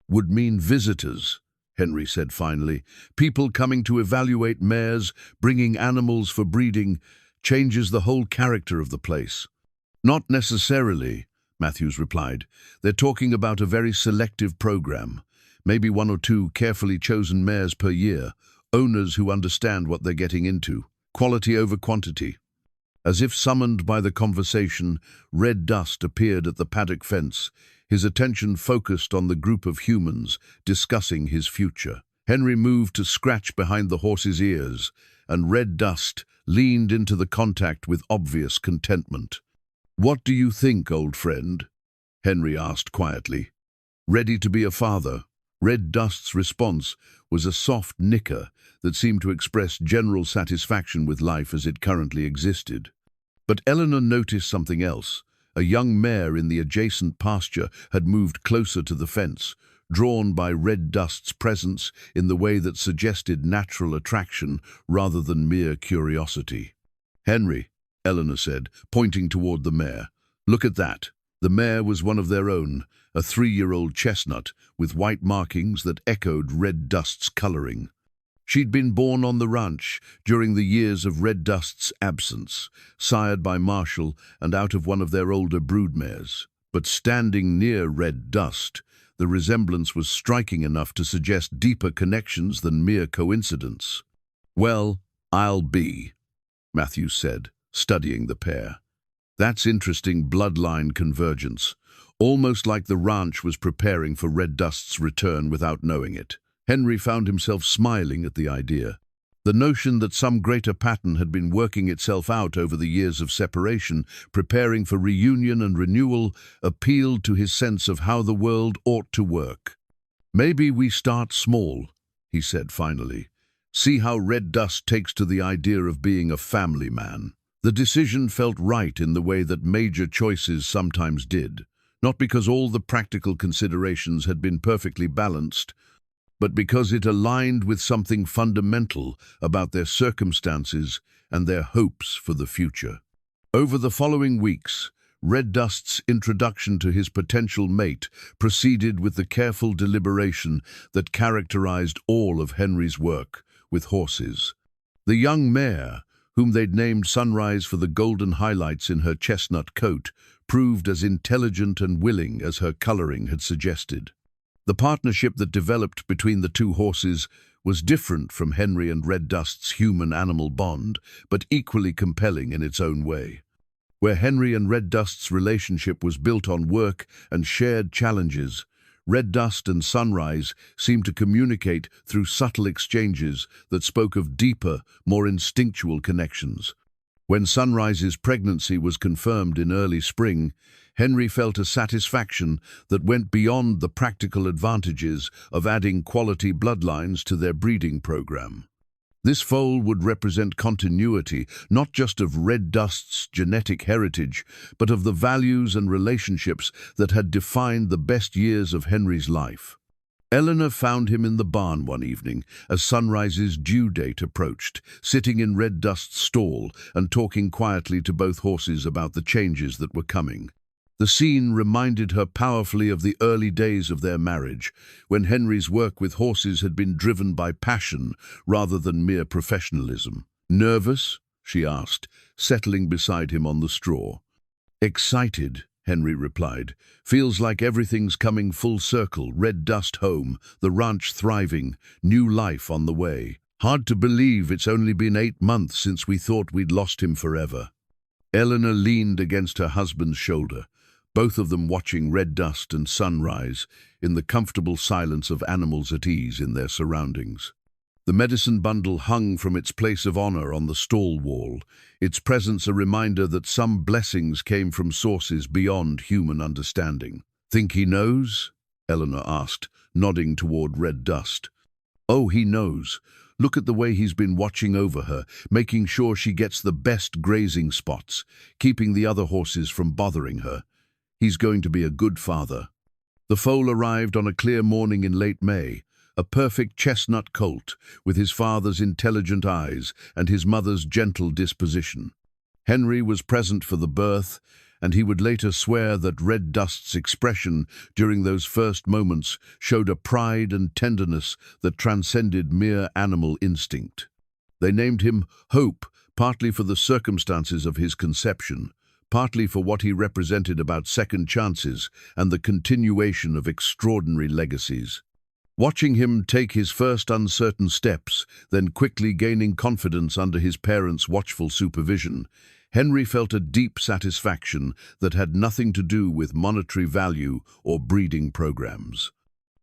"Would mean visitors," Henry said finally. "People coming to evaluate mares, bringing animals for breeding, changes the whole character of the place." "Not necessarily," Matthews replied. "They're talking about a very selective program. Maybe 1 or 2 carefully chosen mares per year, owners who understand what they're getting into. Quality over quantity." As if summoned by the conversation, Red Dust appeared at the paddock fence, his attention focused on the group of humans discussing his future. Henry moved to scratch behind the horse's ears, and Red Dust leaned into the contact with obvious contentment. "What do you think, old friend?" Henry asked quietly. "Ready to be a father?" Red Dust's response was a soft nicker that seemed to express general satisfaction with life as it currently existed. But Eleanor noticed something else. A young mare in the adjacent pasture had moved closer to the fence, drawn by Red Dust's presence in the way that suggested natural attraction rather than mere curiosity. "Henry," Eleanor said, pointing toward the mare, "look at that." The mare was one of their own, a 3-year-old chestnut with white markings that echoed Red Dust's coloring. She'd been born on the ranch during the years of Red Dust's absence, sired by Marshall and out of one of their older broodmares. But standing near Red Dust, the resemblance was striking enough to suggest deeper connections than mere coincidence. "Well, I'll be," Matthews said, studying the pair. "That's interesting bloodline convergence, almost like the ranch was preparing for Red Dust's return without knowing it." Henry found himself smiling at the idea. The notion that some greater pattern had been working itself out over the years of separation, preparing for reunion and renewal, appealed to his sense of how the world ought to work. "Maybe we start small," he said finally. "See how Red Dust takes to the idea of being a family man." The decision felt right in the way that major choices sometimes did, not because all the practical considerations had been perfectly balanced, but because it aligned with something fundamental about their circumstances and their hopes for the future. Over the following weeks, Red Dust's introduction to his potential mate proceeded with the careful deliberation that characterized all of Henry's work with horses. The young mare, whom they'd named Sunrise for the golden highlights in her chestnut coat, proved as intelligent and willing as her coloring had suggested. The partnership that developed between the 2 horses was different from Henry and Red Dust's human-animal bond, but equally compelling in its own way. Where Henry and Red Dust's relationship was built on work and shared challenges, Red Dust and Sunrise seemed to communicate through subtle exchanges that spoke of deeper, more instinctual connections. When Sunrise's pregnancy was confirmed in early spring, Henry felt a satisfaction that went beyond the practical advantages of adding quality bloodlines to their breeding program. This foal would represent continuity, not just of Red Dust's genetic heritage, but of the values and relationships that had defined the best years of Henry's life. Eleanor found him in the barn one evening as Sunrise's due date approached, sitting in Red Dust's stall and talking quietly to both horses about the changes that were coming. The scene reminded her powerfully of the early days of their marriage, when Henry's work with horses had been driven by passion rather than mere professionalism. "Nervous?" she asked, settling beside him on the straw. "Excited," Henry replied. "Feels like everything's coming full circle. Red Dust home, the ranch thriving, new life on the way. Hard to believe it's only been 8 months since we thought we'd lost him forever." Eleanor leaned against her husband's shoulder, both of them watching Red Dust and Sunrise in the comfortable silence of animals at ease in their surroundings. The medicine bundle hung from its place of honor on the stall wall, its presence a reminder that some blessings came from sources beyond human understanding. "Think he knows?" Eleanor asked, nodding toward Red Dust. "Oh, he knows. Look at the way he's been watching over her, making sure she gets the best grazing spots, keeping the other horses from bothering her. He's going to be a good father." The foal arrived on a clear morning in late May, a perfect chestnut colt, with his father's intelligent eyes and his mother's gentle disposition. Henry was present for the birth, and he would later swear that Red Dust's expression during those first moments showed a pride and tenderness that transcended mere animal instinct. They named him Hope, partly for the circumstances of his conception, partly for what he represented about second chances and the continuation of extraordinary legacies. Watching him take his first uncertain steps, then quickly gaining confidence under his parents' watchful supervision, Henry felt a deep satisfaction that had nothing to do with monetary value or breeding programs.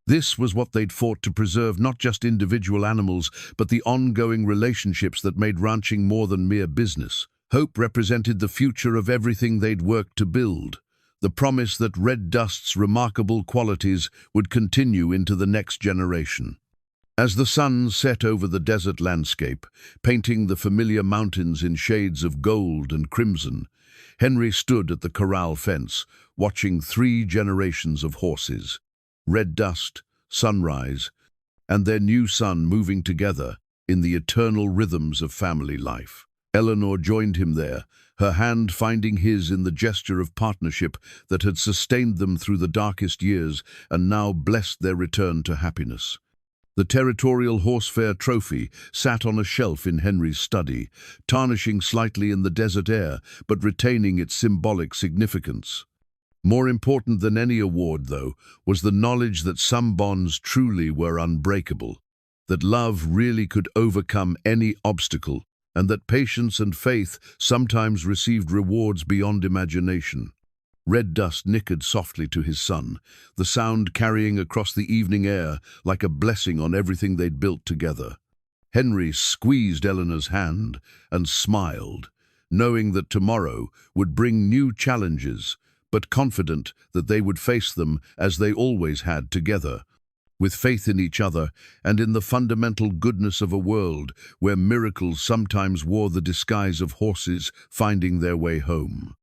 This was what they'd fought to preserve, not just individual animals, but the ongoing relationships that made ranching more than mere business. Hope represented the future of everything they'd worked to build, the promise that Red Dust's remarkable qualities would continue into the next generation. As the sun set over the desert landscape, painting the familiar mountains in shades of gold and crimson, Henry stood at the corral fence, watching 3 generations of horses, Red Dust, Sunrise, and their new son moving together in the eternal rhythms of family life. Eleanor joined him there, her hand finding his in the gesture of partnership that had sustained them through the darkest years and now blessed their return to happiness. The territorial horsefair trophy sat on a shelf in Henry's study, tarnishing slightly in the desert air, but retaining its symbolic significance. More important than any award, though, was the knowledge that some bonds truly were unbreakable, that love really could overcome any obstacle, and that patience and faith sometimes received rewards beyond imagination. Red Dust nickered softly to his son, the sound carrying across the evening air like a blessing on everything they'd built together. Henry squeezed Eleanor's hand and smiled, knowing that tomorrow would bring new challenges, but confident that they would face them as they always had together, with faith in each other and in the fundamental goodness of a world where miracles sometimes wore the disguise of horses finding their way home.